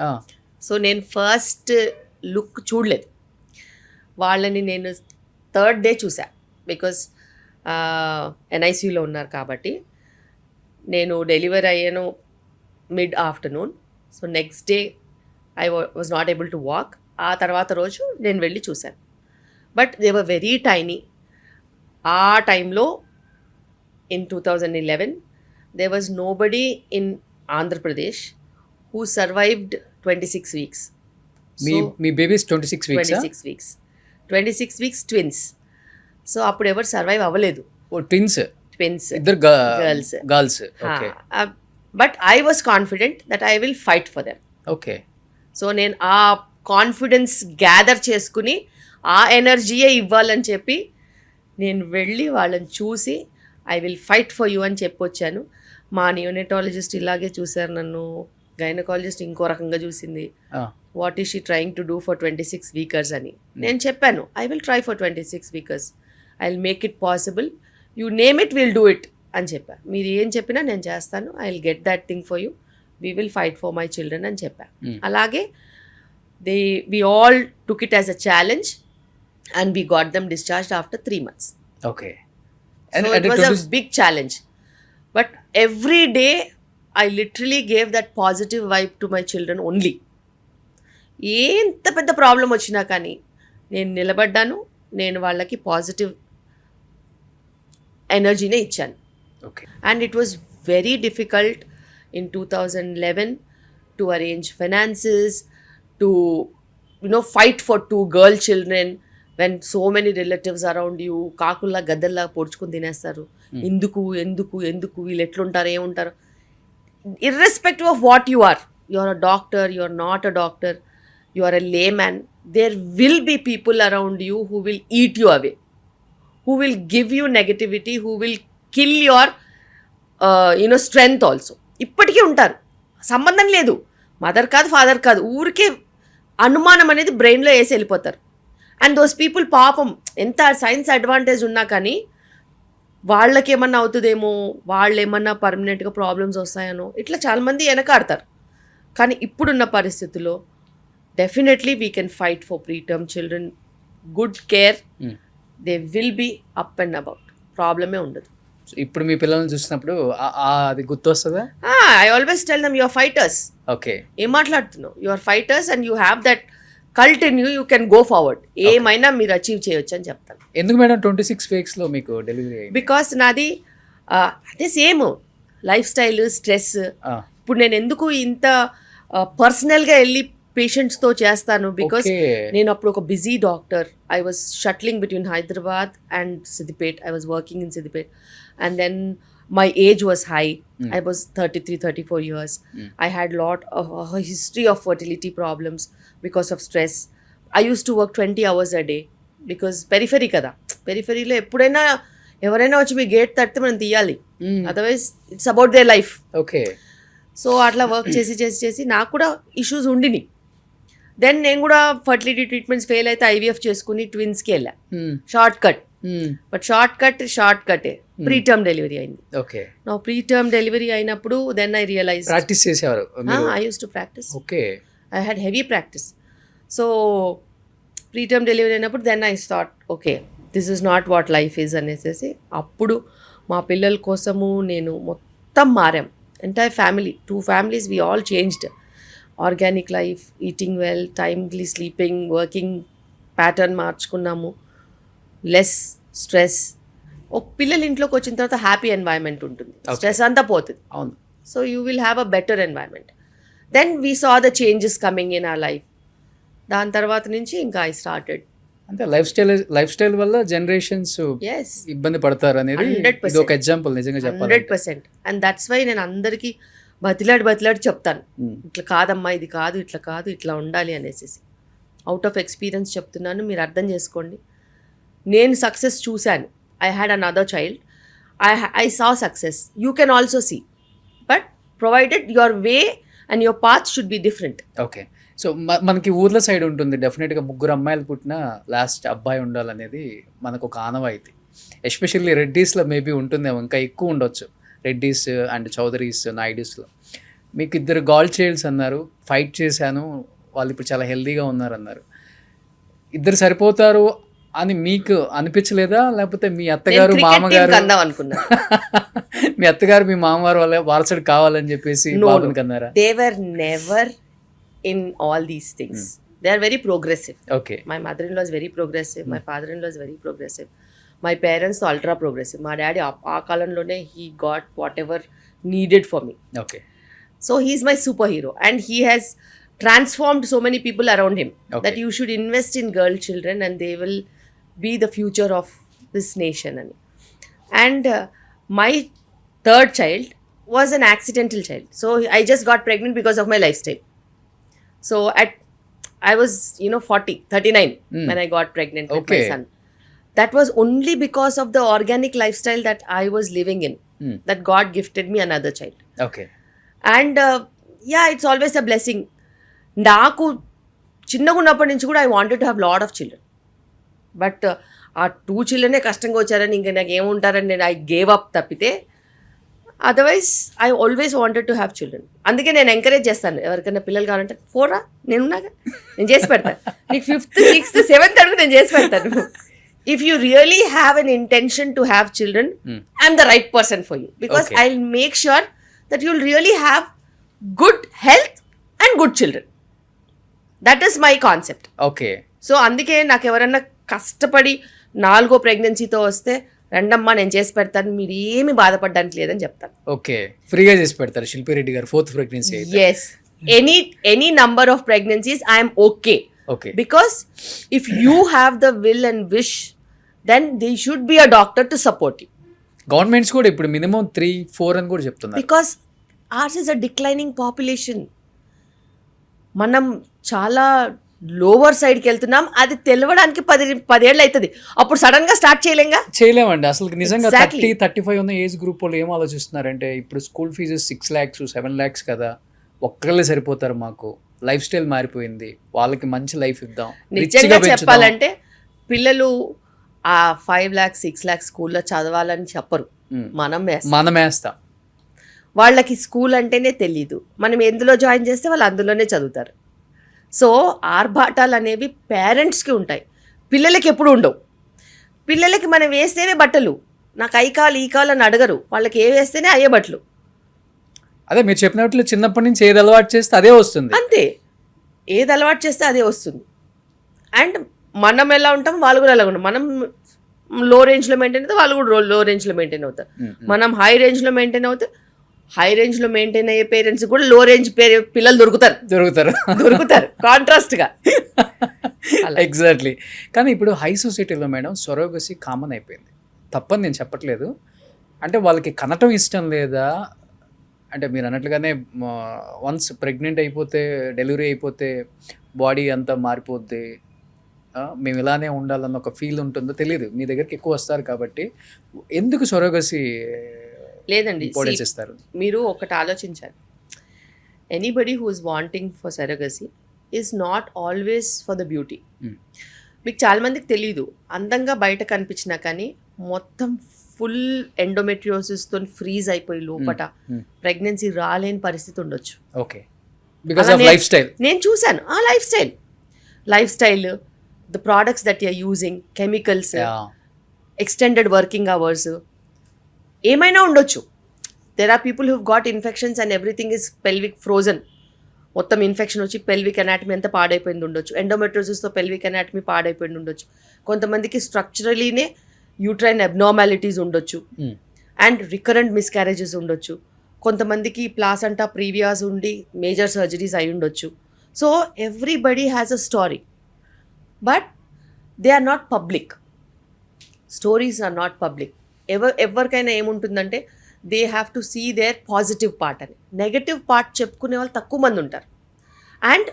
సో నేను ఫస్ట్ లుక్ చూడలేదు వాళ్ళని. నేను 3rd డే చూసా, బికాస్ NICUలో ఉన్నారు కాబట్టి. నేను డెలివరీ అయ్యాను mid afternoon. So next day I was not able to walk. ఆ తర్వాత రోజు నేను వెళ్ళి చూశాను. But they were very tiny. ఆ టైంలో in 2011 there was nobody in Andhra Pradesh who survived 26 weeks. Me babies 26 weeks? 26 weeks twins. So అప్పుడు ఎవరు సర్వైవ్ అవ్వలేదు. ట్విన్స్ ఇద్దరు girls. Okay, but I was confident that I will fight for them. Okay, so నేను ఆ confidence gather చేసుకుని ఆ ఎనర్జీయే ఇవ్వాలని చెప్పి నేను వెళ్ళి వాళ్ళని చూసి I will fight for you అని చెప్పొచ్చాను. మా నియోనెటాలజిస్ట్ ఇలాగే చూశారు నన్ను, గైనకాలజిస్ట్ ఇంకో రకంగా చూసింది. What is she trying to do for 26 weekers అని నేను చెప్పాను. I will try for 26 weekers, I will make it possible, you name it, will do it అని చెప్పా. మీరు ఏం చెప్పినా నేను చేస్తాను, I will get that thing for you, we will fight for my children అని చెప్పా. అలాగే we all took it as a challenge and we got them discharged after 3 months. Okay. So it was a big challenge. But every day I literally gave that positive vibe to my children only. ఎంత పెద్ద problem వచ్చినా కానీ నేను నిలబడ్డాను, నేను వాళ్ళకి positive ఎనర్జీనే ఇచ్చాను. Okay. And it was very difficult in 2011 to arrange finances, to fight for 2 girl children when so many relatives around you కాకుల్లా గద్దల్లా పొడుచుకుని తినేస్తారు. ఎందుకు వీళ్ళు ఎట్లుంటారు ఏముంటారు. Irrespective of what you are, you are a doctor, you are not a doctor, you are a layman, there will be people around you who will eat you away, who will give you negativity, who will kill your strength also. ఇప్పటికీ ఉంటారు, సంబంధం లేదు, mother కాదు father కాదు, ఊరికే అనుమానం అనేది బ్రెయిన్లో వేసి వెళ్ళిపోతారు. అండ్ దోస్ పీపుల్ పాపం ఎంత సైన్స్ అడ్వాంటేజ్ ఉన్నా కానీ వాళ్ళకి ఏమన్నా అవుతుందేమో, వాళ్ళు ఏమన్నా పర్మనెంట్గా ప్రాబ్లమ్స్ వస్తాయనో ఇట్లా చాలామంది వెనకాడతారు. కానీ ఇప్పుడున్న పరిస్థితుల్లో definitely we can fight for preterm children, good care, they will be up and about, ప్రాబ్లమే ఉండదు. ఇప్పుడు మీ పిల్లల్ని చూసినప్పుడు అది గుర్తొస్తుందా? I always tell them you are fighters. Okay, ఏం మాట్లాడుతున్నావు, you are fighters and you have that cult in you can go forward, ఏమైనా మీరు అచీవ్ చేయొచ్చు అని చెప్తాను. ఎందుకు మేడం 26 వీక్స్లో మీకు డెలివరీ అయింది? బికాస్ నాది అదే సేమ్ లైఫ్ స్టైల్, స్ట్రెస్. ఇప్పుడు నేను ఎందుకు ఇంత పర్సనల్గా వెళ్ళి పేషెంట్స్తో చేస్తాను, బికాస్ నేను అప్పుడు ఒక busy doctor. I was shuttling between Hyderabad and Siddipet. I was working in Siddipet and then my age was high. I was 33-34 years. I had a history of fertility problems because of stress. I used to work 20 hours a day because periphery kada, peripheryలో ఎప్పుడైనా ఎవరైనా వచ్చి మీ gate తడితే మనం తీయాలి, otherwise it's about their life. Okay, so అట్లా work చేసి నాకు కూడా ఇష్యూస్ ఉండినాయి. దెన్ నేను కూడా ఫర్టిలిటీ ట్రీట్మెంట్స్ ఫెయిల్ అయితే IVF చేసుకుని ట్విన్స్కి వెళ్ళా. షార్ట్ కట్, బట్ షార్ట్ కటే ప్రీటర్మ్ డెలివరీ అయింది. ఓకే, నా ప్రీటర్మ్ డెలివరీ అయినప్పుడు దెన్ ఐ రియలైజ్ ప్రాక్టీస్ చేసేవారు? I use to practice. Okay, I had heavy practice. So preterm delivery అయినప్పుడు then I thought okay this is not what life is అనేసి అప్పుడు మా పిల్లల కోసము నేను మొత్తం మారాం. Entire family, 2 families, we all changed. Organic life, eating well, timely sleeping, working pattern మార్చుకున్నాము, లెస్ స్ట్రెస్. ఒక పిల్లలు ఇంట్లోకి వచ్చిన తర్వాత హ్యాపీ ఎన్వైరన్మెంట్ ఉంటుంది, స్ట్రెస్ అంతా పోతుంది. అవును. So you will have a better environment. Then we saw the changes coming in our life. దాని తర్వాత నుంచి ఇంకా ఐ స్టార్టెడ్. అంటే లైఫ్ స్టైల్ వల్ల జనరేషన్స్ ఎస్, ఇబ్బంది పడతారు అనేది 100%. ఇది ఒక ఎగ్జాంపుల్ నిజంగా చెప్పాలి. 100%. అండ్ దట్స్ వై నేను అందరికీ బతిలాడి చెప్తాను, ఇట్లా కాదమ్మా, ఇది కాదు, ఇట్లా కాదు, ఇట్లా ఉండాలి అనేసి. అవుట్ ఆఫ్ ఎక్స్పీరియన్స్ చెప్తున్నాను, మీరు అర్థం చేసుకోండి. నేను సక్సెస్ చూశాను. I had another child, I saw success. You can also see, but provided your way and your path should be different. Okay. So మనకి ఊర్ల సైడ్ ఉంటుంది డెఫినెట్గా 3 అమ్మాయిలు పుట్టిన లాస్ట్ అబ్బాయి ఉండాలనేది మనకు ఒక ఆనవాయితీ. ఎస్పెషల్లీ రెడ్డీస్లో మేబీ ఉంటుందేమో, ఇంకా ఎక్కువ ఉండొచ్చు. రెడ్డీస్ అండ్ చౌదరీస్, నాయుడుస్లో మీకు 2 గర్ల్ చైల్డ్స్ అన్నారు. ఫైట్ చేశాను, వాళ్ళు ఇప్పుడు చాలా హెల్దీగా ఉన్నారు అన్నారు. 2 సరిపోతారు అని మీకు అనిపించలేదా? లేకపోతే మీ అత్తగారు మామగారు మీ అత్తగారు మీ మామగారు వాళ్ళ వారసుడు కావాలని చెప్పేసి బాబుని కన్నారా? They were never in all these things. They are very progressive. Okay. My mother in law is very progressive, my father in law is very progressive, my parents ultra progressive. మా డాడీ ఆ కాలంలోనే he got whatever needed for me. Okay. So he is my superhero and he has transformed so many people around him. Okay. That you should invest in girl children and they will be the future of this nation. And my 3rd child was an accidental child. So I just got pregnant because of my lifestyle. So I was 39 when I got pregnant with my son. That was only because of the organic lifestyle that I was living in, that God gifted me another child. Okay. And yeah, it's always a blessing. నాకు చిన్నగా ఉన్నప్పటి నుంచి కూడా I wanted to have lot of children, but ఆ 2 children కష్టంగా వచ్చారని ఇంకా నాకు ఏముంటారని నేను ఐ గేవ్ అప్ తప్పితే otherwise I always wanted to have children. అందుకే నేను ఎంకరేజ్ చేస్తాను, ఎవరికైనా పిల్లలు కావాలంటే 4 నేను చేసి పెడతాను. నీకు 5th, 6th, 7th అడుగు నేను చేసి పెడతాను. If you really have an intention to have children, I'm the right person for you, because I will make sure that you'll really have good health and good children. That is my concept. Okay. So అందుకే నాకు ఎవరన్నా కష్టపడి 4వ ప్రెగ్నెన్సీతో వస్తే రండమ్మా నేను చేసి పెడతాను, మీరు ఏమి బాధపడడానికి లేదని చెప్తాను. ఓకే. ఫ్రీగా చేసి పెడతారు శిల్పి రెడ్డి గారు 4th ప్రెగ్నెన్సీ అయితే. Yes, any number of pregnancies I'm okay. Okay. Because if you have the will and wish then they should be a doctor to support you. Governments కూడా ఇప్పుడు మినిమం 3-4 అని కూడా చెప్తున్నారు. Because ours is a declining population. మనం చాలా lower సైడ్కి వెళ్తున్నాం. అది తెలవడానికి 10 ఏళ్ళు అవుతుంది. అప్పుడు సడన్ గా స్టార్ట్ చేయలేమండి అసలు. నిజంగా 30-35 ఉన్న ఏజ్ గ్రూప్ వాళ్ళు ఏం ఆలోచిస్తున్నారంటే ఇప్పుడు స్కూల్ ఫీజెస్ 6 lakhs 7 lakhs కదా, ఒక్కళ్ళే సరిపోతారు, మాకు లైఫ్ స్టైల్ మారిపోయింది, వాళ్ళకి మంచి లైఫ్ ఇద్దాం. నిజంగా చెప్పాలంటే పిల్లలు ఆ 5 lakhs 6 lakhs స్కూల్లో చదవాలని చెప్పరు, మనం వేస్తాం. వాళ్ళకి స్కూల్ అంటేనే తెలీదు, మనం ఎందులో జాయిన్ చేస్తే వాళ్ళు అందులోనే చదువుతారు. సో ఆర్భాటాలు అనేవి పేరెంట్స్కి ఉంటాయి, పిల్లలకి ఎప్పుడు ఉండవు. పిల్లలకి మనం వేస్తేనే బట్టలు, నాకు అయి కావాలి ఈ కావాలని అడగరు, వాళ్ళకి ఏ వేస్తేనే అయ్యే బట్టలు. అదే మీరు చెప్పినట్లు చిన్నప్పటి నుంచి ఏది అలవాటు చేస్తే అదే వస్తుంది. అంతే, ఏది అలవాటు చేస్తే అదే వస్తుంది. అండ్ మనం ఎలా ఉంటాం వాళ్ళు కూడా అలా ఉంటాం. మనం లో రేంజ్లో మెయింటైన్ అవుతాం, వాళ్ళు కూడా లో రేంజ్లో మెయింటైన్ అవుతారు. మనం హై రేంజ్లో మెయింటైన్ అవుతే హై రేంజ్లో మెయింటైన్ అయ్యే పేరెంట్స్ కూడా లో రేంజ్ పిల్లలు దొరుకుతారు కాంట్రాస్ట్గా. ఎగ్జాక్ట్లీ. కానీ ఇప్పుడు హై సొసైటీలో మేడం సొరోగసీ కామన్ అయిపోయింది, తప్పని నేను చెప్పట్లేదు. అంటే వాళ్ళకి కనటం ఇష్టం లేదా అంటే మీరు అన్నట్లుగానే వన్స్ ప్రెగ్నెంట్ అయిపోతే డెలివరీ అయిపోతే బాడీ అంతా మారిపోద్ది, మేము ఇలానే ఉండాలన్న ఒక ఫీల్ ఉంటుందో తెలియదు. మీ దగ్గరికి ఎక్కువ వస్తారు కాబట్టి ఎందుకు సొరోగసీ లేదండి ఇస్తారు? మీరు ఒకటి ఆలోచించారు, anybody who is wanting for surrogacy is not always for the beauty. మీకు చాలా మందికి తెలీదు, అందంగా బయట కనిపించినా కానీ మొత్తం ఫుల్ ఎండోమెట్రియోసిస్తో ఫ్రీజ్ అయిపోయి లోపట ప్రెగ్నెన్సీ రాలేని పరిస్థితి ఉండొచ్చు. ఓకే. బికాస్ అలా ఆఫ్ లైఫ్ స్టైల్. నేను చూశాను ఆ life style the products that you're using, chemicals, extended working hours, ఏమైనా ఉండొచ్చు. There are people who got infections and everything is pelvic frozen. మొత్తం ఇన్ఫెక్షన్ వచ్చి పెల్విక్ అనాటమీ అంతా పాడైపోయింది ఉండొచ్చు. ఎండోమెట్రోసిస్తో పెల్విక్ అనాటమీ పాడైపోయింది ఉండొచ్చు. కొంతమందికి స్ట్రక్చరలీనే యూట్రైన్ అబ్నార్మాలిటీస్ ఉండొచ్చు అండ్ రికరెంట్ మిస్క్యారేజెస్ ఉండొచ్చు. కొంతమందికి ప్లాసెంటా ప్రీవియాస్ ఉండి మేజర్ సర్జరీస్ అయి ఉండొచ్చు. So everybody has a story, but they are not public. Stories are not public. ఎవరికైనా ఏముంటుందంటే they have to see their positive part అని. నెగటివ్ పార్ట్ చెప్పుకునే వాళ్ళు తక్కువ మంది ఉంటారు. And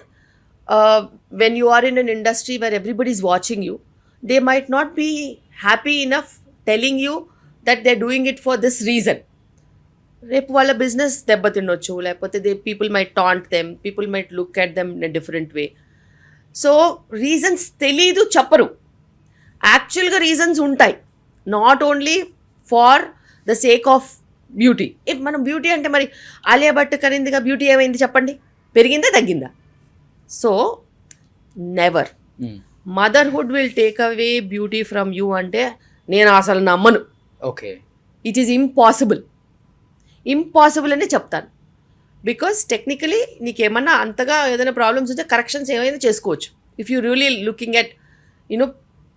when you are in an industry where everybody is watching you, they might not be happy enough telling you that they are doing it for this reason. రేపు వాళ్ళ business దెబ్బతినొచ్చు, లేకపోతే people might taunt them, people might look at them in a different way. So reasons తెలీదు, చెప్పరు. యాక్చువల్గా reasons ఉంటాయి, not only for the sake of beauty. If మనం beauty అంటే మరి ఆలియా భట్ కనిందిగా బ్యూటీ ఏమైంది చెప్పండి, పెరిగిందా తగ్గిందా? So never. Motherhood will take away beauty from you అంటే నేను అసలు నమ్మను. ఓకే, ఇట్ ఈస్ ఇంపాసిబుల్ అనే చెప్తాను. బికాస్ టెక్నికలీ నీకేమన్నా అంతగా ఏదైనా ప్రాబ్లమ్స్ ఉంటే కరెక్షన్స్ ఏమైనా చేసుకోవచ్చు. If you really looking at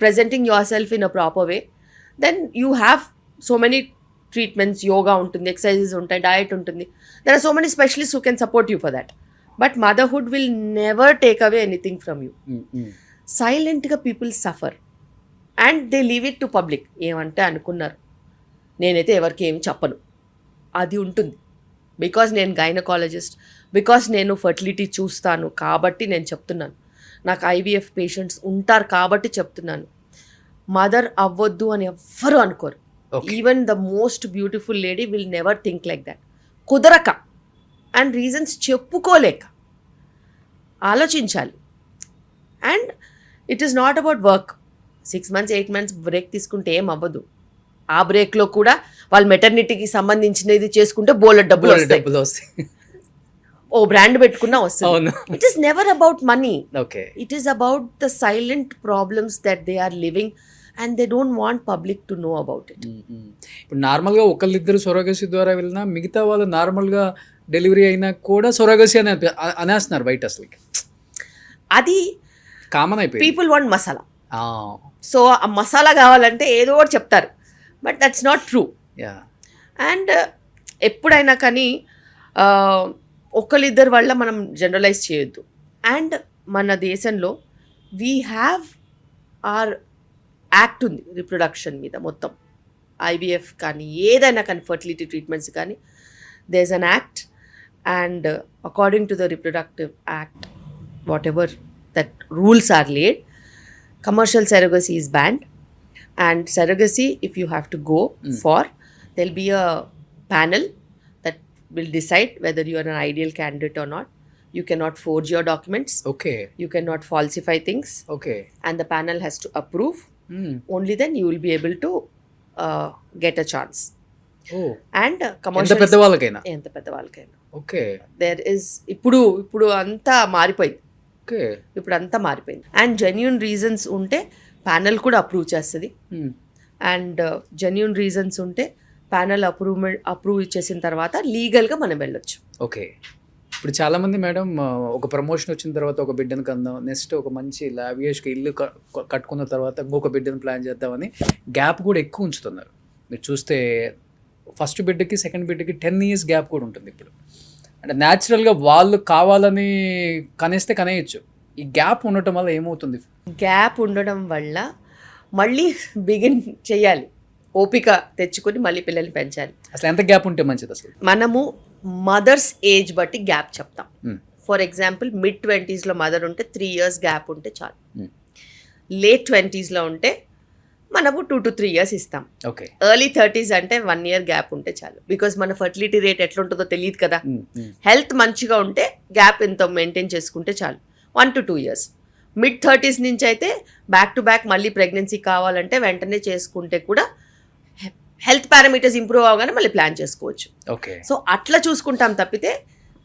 presenting yourself in a proper way, then you have so many treatments, yoga ఉంటుంది, exercises ఉంటాయి, diet ఉంటుంది. There are so many specialists who can support you for that. But motherhood will never take away anything from you. Silentగా people suffer and they leave it to public. ఏమంటే అనుకున్నారు, నేనైతే ఎవరికి ఏమి చెప్పను, అది ఉంటుంది. బికాజ్ నేను గైనకాలజిస్ట్, బికాజ్ నేను ఫర్టిలిటీ చూస్తాను కాబట్టి నేను చెప్తున్నాను. నాకు ఐవీఎఫ్ పేషెంట్స్ ఉంటారు కాబట్టి చెప్తున్నాను. మదర్ అవ్వద్దు అని ఎవ్వరు అనుకోరు. Even the most beautiful lady will never think like that. కుదరక అండ్ రీజన్స్ చెప్పుకోలేక ఆలోచించాలి. And it is not about work. 6 months 8 months break తీసుకుంటే ఏం అవ్వదు. ఆ బ్రేక్లో కూడా వాళ్ళు మెటర్నిటీకి సంబంధించినది చేసుకుంటే బోలెడ్ డబ్బులు వస్తాయి. ఓ బ్రాండ్ పెట్టుకున్నా వస్తుంది. It is never about money. It is about the silent problems that they are living and they don't want public to know about it. ఇప్పుడు నార్మల్గా ఒకళ్ళిద్దరు సొరగసి ద్వారా వెళ్ళినా మిగతా వాళ్ళు నార్మల్గా డెలివరీ అయినా కూడా సొరగసి అని అనేస్తున్నారు బయట. అసలు అది కామన్ అయిపోయింది. People want masala. సో ఆ మసాలా కావాలంటే ఏదో ఒకటి చెప్తారు, but that's not true. And ఎప్పుడైనా కానీ ఒకళ్ళిద్దరి వల్ల మనం జనరలైజ్ చేయొద్దు. అండ్ మన దేశంలో వీ హ్యావ్ ఆర్ యాక్ట్ ఉంది రిప్రొడక్షన్ మీద మొత్తం. ఐవీఎఫ్ కానీ ఏదైనా కానీ ఫర్టిలిటీ ట్రీట్మెంట్స్ కానీ there is an act. And according to the reproductive act, whatever that rules are laid, commercial surrogacy is banned. And surrogacy, if you have to go for, there'll be a panel that will decide whether you are an ideal candidate or not. You cannot forge your documents. Okay. You cannot falsify things. Okay. And the panel has to approve. Only then you will be able to get a chance. Oh. And commercial ఎంత పెద్దవాళ్ళకైనా. Okay. There is ఇప్పుడు అంతా మారిపోయింది. ఇప్పుడు అంతా మారిపోయింది. And genuine reasons ఉంటే panel కూడా approve చేస్తుంది. అండ్ జెన్యూన్ రీజన్స్ ఉంటే ప్యానెల్ అప్రూవ్ ఇచ్చేసిన తర్వాత లీగల్గా మనం వెళ్ళొచ్చు. ఓకే. ఇప్పుడు చాలామంది మేడం ఒక ప్రమోషన్ వచ్చిన తర్వాత ఒక బిడ్డను కందాం, నెక్స్ట్ ఒక మంచి లావియస్గా ఇల్లు కట్టుకున్న తర్వాత ఇంకొక బిడ్డను ప్లాన్ చేద్దామని గ్యాప్ కూడా ఎక్కువ ఉంచుతున్నారు. మీరు చూస్తే ఫస్ట్ బిడ్డకి సెకండ్ బిడ్డకి 10 years గ్యాప్ కూడా ఉంటుంది ఇప్పుడు. అంటే న్యాచురల్గా వాళ్ళు కావాలని కనేస్తే కనేయచ్చు. ఈ గ్యాప్ ఉండటం వల్ల ఏమవుతుంది? గ్యాప్ ఉండడం వల్ల మళ్ళీ బిగిన్ చేయాలి, ఓపిక తెచ్చుకొని మళ్ళీ పిల్లల్ని పెంచాలి. అసలు ఎంత గ్యాప్ ఉంటే మంచిది? అసలు మనము మదర్స్ ఏజ్ బట్టి గ్యాప్ చెప్తాం. ఫర్ ఎగ్జాంపుల్ mid-20s మదర్ ఉంటే 3 years గ్యాప్ ఉంటే చాలు. late 20s ఉంటే మనము 2 to 3 years ఇస్తాం. ఓకే. ఎర్లీ 30s అంటే 1 year గ్యాప్ ఉంటే చాలు. బికాజ్ మన ఫర్టిలిటీ రేట్ ఎట్లుంటుందో తెలియదు కదా. హెల్త్ మంచిగా ఉంటే గ్యాప్ ఎంత మెయింటైన్ చేసుకుంటే చాలు, 1 to 2 years. mid-30s నుంచి అయితే బ్యాక్ టు బ్యాక్ మళ్ళీ ప్రెగ్నెన్సీ కావాలంటే వెంటనే చేసుకుంటే కూడా హెల్త్ పారామీటర్స్ ఇంప్రూవ్ అవగానే మళ్ళీ ప్లాన్ చేసుకోవచ్చు. ఓకే. సో అట్లా చూసుకుంటాం తప్పితే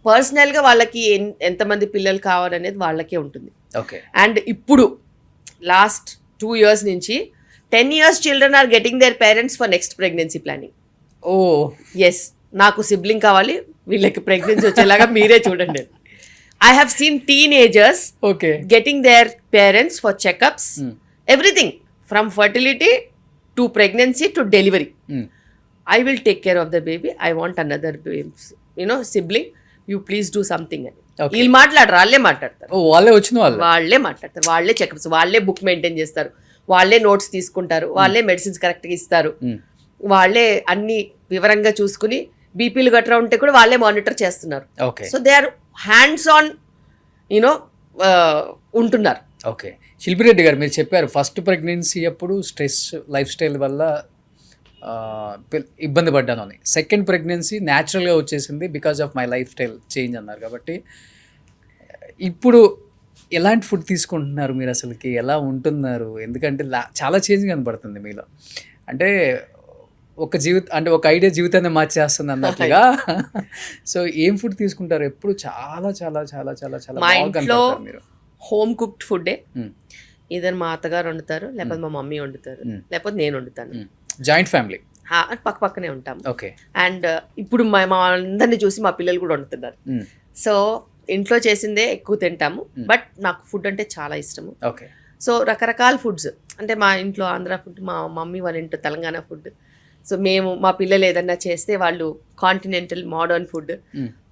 పర్సనల్గా వాళ్ళకి ఎంతమంది పిల్లలు కావాలనేది వాళ్ళకే ఉంటుంది. ఓకే. అండ్ ఇప్పుడు లాస్ట్ 2 years నుంచి 10 years children are getting their parents for next pregnancy planning. Oh yes, నాకు సిబ్లింగ్ కావాలి, వీళ్ళకి ప్రెగ్నెన్సీ వచ్చేలాగా మీరే చూడండి. I have seen teenagers okay getting their parents for checkups, everything from fertility to pregnancy to delivery. I will take care of the baby. I want another baby, sibling. You please do something. Okay. వీళ్ళు మాట్లాడరు, వాళ్ళే మాట్లాడతారు. ఓ వాళ్ళే వచ్చిన వాళ్ళు. వాళ్ళే మాట్లాడతారు, వాళ్ళే చెకప్స్, వాళ్ళే బుక్ మెయింటైన్ చేస్తారు, వాళ్ళే నోట్స్ తీసుకుంటారు, వాళ్ళే మెడిసిన్స్ కరెక్ట్గా ఇస్తారు, వాళ్ళే అన్ని వివరంగా చూసుకుని బీపీలు గట్రా ఉంటే కూడా వాళ్ళే మానిటర్ చేస్తున్నారు. Okay. So they are hands on ఉంటున్నారు. ఓకే. శిల్పిరెడ్డి గారు, మీరు చెప్పారు ఫస్ట్ ప్రెగ్నెన్సీ అప్పుడు స్ట్రెస్ లైఫ్ స్టైల్ వల్ల ఇబ్బంది పడ్డాను అని. సెకండ్ ప్రెగ్నెన్సీ న్యాచురల్గా వచ్చేసింది because of my life style change అన్నారు. కాబట్టి ఇప్పుడు ఎలాంటి ఫుడ్ తీసుకుంటున్నారు మీరు, అసలుకి ఎలా ఉంటున్నారు? ఎందుకంటే చాలా చేంజ్ కనపడుతుంది మీలో. అంటే ఒక ఐడియా జీవితాన్ని మార్చేస్తుంది అన్నట్లుగా. సో ఏం ఫుడ్ తీసుకుంటారు? ఎప్పుడు చాలా చాలా చాలా చాలా చాలా మా బాగా ఇంట్లో కనపడతారు మీరు. హోమ్ కుక్డ్ ఫుడ్డే, ఇద్దరు మా అత్తగారు వండుతారు, లేకపోతే మా మమ్మీ వండుతారు, లేకపోతే నేను వండుతాను. జాయింట్ ఫ్యామిలీ, పక్క పక్కనే ఉంటాము. ఓకే. అండ్ ఇప్పుడు మా అందరిని చూసి మా పిల్లలు కూడా వండుతున్నారు. సో ఇంట్లో చేసిందే ఎక్కువ తింటాము, బట్ నాకు ఫుడ్ అంటే చాలా ఇష్టము. ఓకే. సో రకరకాల ఫుడ్స్, అంటే మా ఇంట్లో ఆంధ్ర ఫుడ్, మా మమ్మీ వాళ్ళ ఇంట్లో తెలంగాణ ఫుడ్. సో మా పిల్లలు ఏదన్నా చేస్తే వాళ్ళు కాంటినెంటల్ మోడర్న్ ఫుడ్.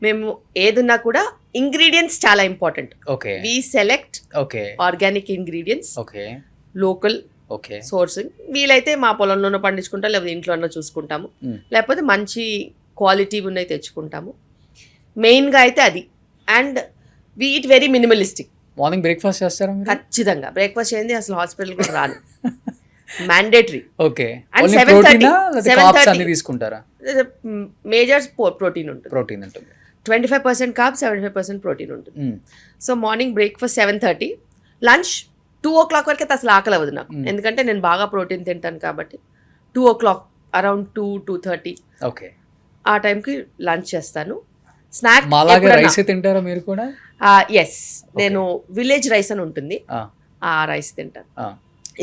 మేము ఏదున్నా కూడా ఇంగ్రీడియంట్స్ చాలా important. Okay. We select okay organic ingredients, okay, local okay sourcing. వీలైతే మా పొలంలోనూ పండించుకుంటాం, లేకపోతే ఇంట్లోనో చూసుకుంటాము, లేకపోతే మంచి క్వాలిటీ ఉన్నాయి తెచ్చుకుంటాము. మెయిన్గా అయితే అది. And we eat very minimalistic. Morning breakfast చేస్తారా మీరు? ఖచ్చితంగా బ్రేక్ఫాస్ట్ చేయండి అసలు హాస్పిటల్ కూడా రాను. మ్యాండేటరీ. ఓకే. And ఓన్లీ 7:30 ప్రోటీనా లేదా కార్బ్స్ 7:30 అన్ని తీసుకుంటారా? మేజర్ ప్రోటీన్ ఉంటుంది, ప్రోటీన్ ఉంటుంది. 25% కార్బ్స్, 75% ప్రోటీన్ ఉంటుంది. So morning breakfast 7:30, lunch 2 o'clock వరకు అయితే అసలు ఆకలి అవ్వదు నాకు, ఎందుకంటే నేను బాగా ప్రోటీన్ తింటాను కాబట్టి. 2 o'clock, అరౌండ్ 2-2:30 ఓకే ఆ టైంకి లంచ్ చేస్తాను. స్నాక్ మాలాగా రైస్ తింటారా మీరు కూడా? ఎస్, నేను విలేజ్ రైస్ అని ఉంటుంది, ఆ రైస్ తింటాను.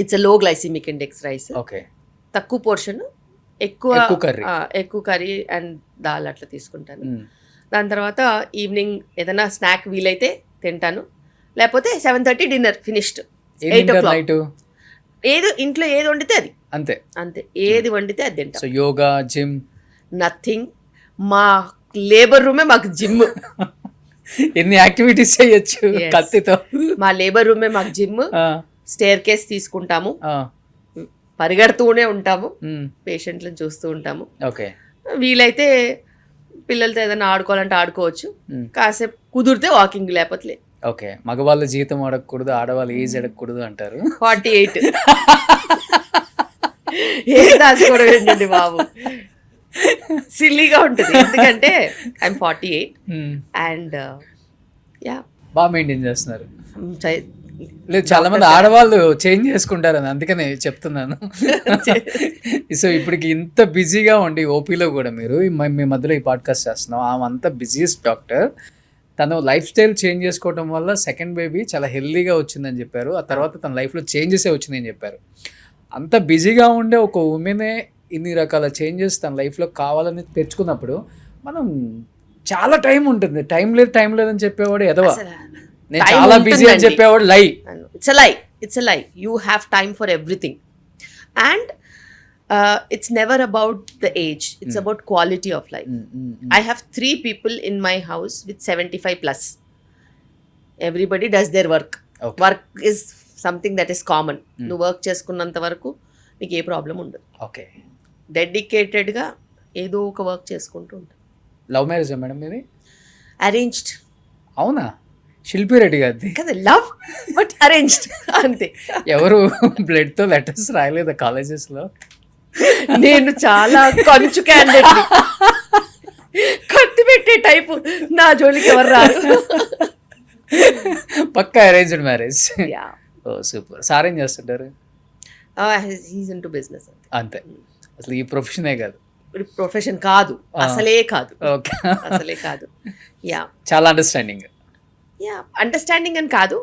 It's low glycemic index rice. Okay. తక్కువ పోర్షన్, ఎక్కువ కర్రీ అండ్ దాల్ అట్లా తీసుకుంటాను. దాని తర్వాత ఈవినింగ్ ఏదైనా స్నాక్ వీలైతే తింటాను, లేకపోతే 7:30 డిన్నర్ ఫినిష్డ్. 8 o'clock ఇంట్లో ఏది వండితే అది అంతే అంతే, ఏది వండితే అది తింటాం. So yoga, gym, nothing. మా లేబర్ రూమే మాకు జిమ్. ఎన్ని యాక్టివిటీస్ చేయొచ్చు కత్తితో. మా లేబర్ రూమే మాకు జిమ్. స్టేర్ కేస్ తీసుకుంటాము, పరిగెడుతూనే ఉంటాము, పేషెంట్లను చూస్తూ ఉంటాము. ఓకే. వీలైతే పిల్లలతో ఏదైనా ఆడుకోవాలంటే ఆడుకోవచ్చు, కాసేపు కుదిరితే వాకింగ్, లేకపోతే లేదు. ఓకే. మగవాళ్ళ జీతం అడగకూడదు, ఆడవాళ్ళ ఏజ్ అడగకూడదు అంటారు. 48. ఏం దాచుకోవడం ఏంటండి బాబు, సిల్లీగా ఉంటుంది. ఎందుకంటే ఐఎమ్ 48 అండ్ యా బాగా మెయింటైన్ చేస్తున్నారు. లేదు, చాలా మంది ఆడవాళ్ళు చేంజ్ చేసుకుంటారు అని అందుకనే చెప్తున్నాను. సో ఇప్పటికి ఇంత బిజీగా ఉండి ఓపీలో కూడా మీరు మీ మధ్యలో ఈ పాడ్కాస్ట్ చేస్తున్నాం. ఆమె అంత బిజీయెస్ట్ డాక్టర్. తను లైఫ్ స్టైల్ చేంజ్ చేసుకోవడం వల్ల సెకండ్ బేబీ చాలా హెల్దీగా వచ్చిందని చెప్పారు. ఆ తర్వాత తన లైఫ్లో చేంజెసే వచ్చిందని చెప్పారు. అంత బిజీగా ఉండే ఒక ఉమెనే ఇన్ని రకాల చేంజెస్ తన లైఫ్లో కావాలని తెచ్చుకున్నప్పుడు మనం చాలా టైం ఉంటుంది. టైం లేదని చెప్పేవాడు ఎదవా, నేను చాలా బిజీ అని చెప్పేవాడు లై. ఇట్స్ అ లై. You have time for everything. And it's never about the age, it's about quality of life. I have 3 people in my house with 75 plus. Everybody does their work. Okay. Work is something that is common. నువ్వు work చేసుకున్నంత వరకు నీకు ఏ problem ఉండదు. Okay. డెడికేటెడ్గా ఏదో ఒక work చేసుకుంటూ ఉంటాను. Love marriage madam మీది? అరేంజ్డ్. అవునా? శిల్పి రెడ్డి గారిది కదా, లవ్ బట్ అరేంజ్డ్ అంతే. ఎవరు బ్లడ్తో లెటర్స్ రాయలేదా కాలేజెస్లో? నేను చాలా కంచు క్యాండిడేట్, కత్తి పెట్టే టైపు, నా జోలికి ఎవరు రారు. పక్కా అరేంజ్డ్ మ్యారేజ్. ఓ సూపర్. సార్ ఏం చేస్తుంటారు? He's into business. అంతే, అసలు ఈ ప్రొఫెషనే కాదు, ప్రొఫెషన్ కాదు, అసలే కాదు, ఓకే. అసలే కాదు. యా చాలా అండర్స్టాండింగ్. యా అండర్స్టాండింగ్ అని కాదు,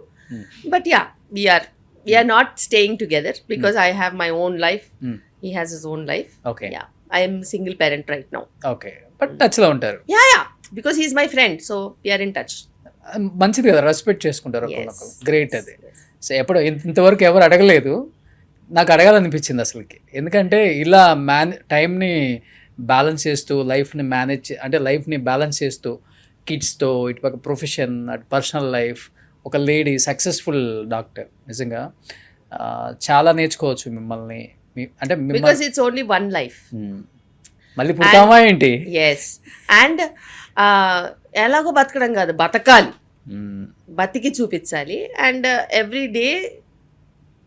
but yeah we're not staying together because I have my own life, he has his own life. Okay. Yeah I'm single parent right now. Okay, but టచ్లో ఉంటారు. Yeah because he's my friend, so we're in touch. మంచిది కదా, respect చేసుకుంటారు ఒకరినొకరు. Great అది. So ఎప్పుడు ఇంతవరకు ఎవరు అడగలేదు, నాకు అడగాలనిపించింది అసలుకి. ఎందుకంటే ఇలా టైంని బ్యాలెన్స్ చేస్తూ లైఫ్ని లైఫ్ని బ్యాలెన్స్ చేస్తూ కిడ్స్తో ఇటుపక్క ప్రొఫెషన్ అటు పర్సనల్ లైఫ్, ఒక లేడీ సక్సెస్ఫుల్ డాక్టర్. నిజంగా చాలా నేర్చుకోవచ్చు మిమ్మల్ని. అంటే because it's only one life. మళ్ళీ పుడతామా ఏంటి? ఎస్, అండ్ ఎలాగో బతకడం కాదు, బతకాలి, బతికి చూపించాలి. And every day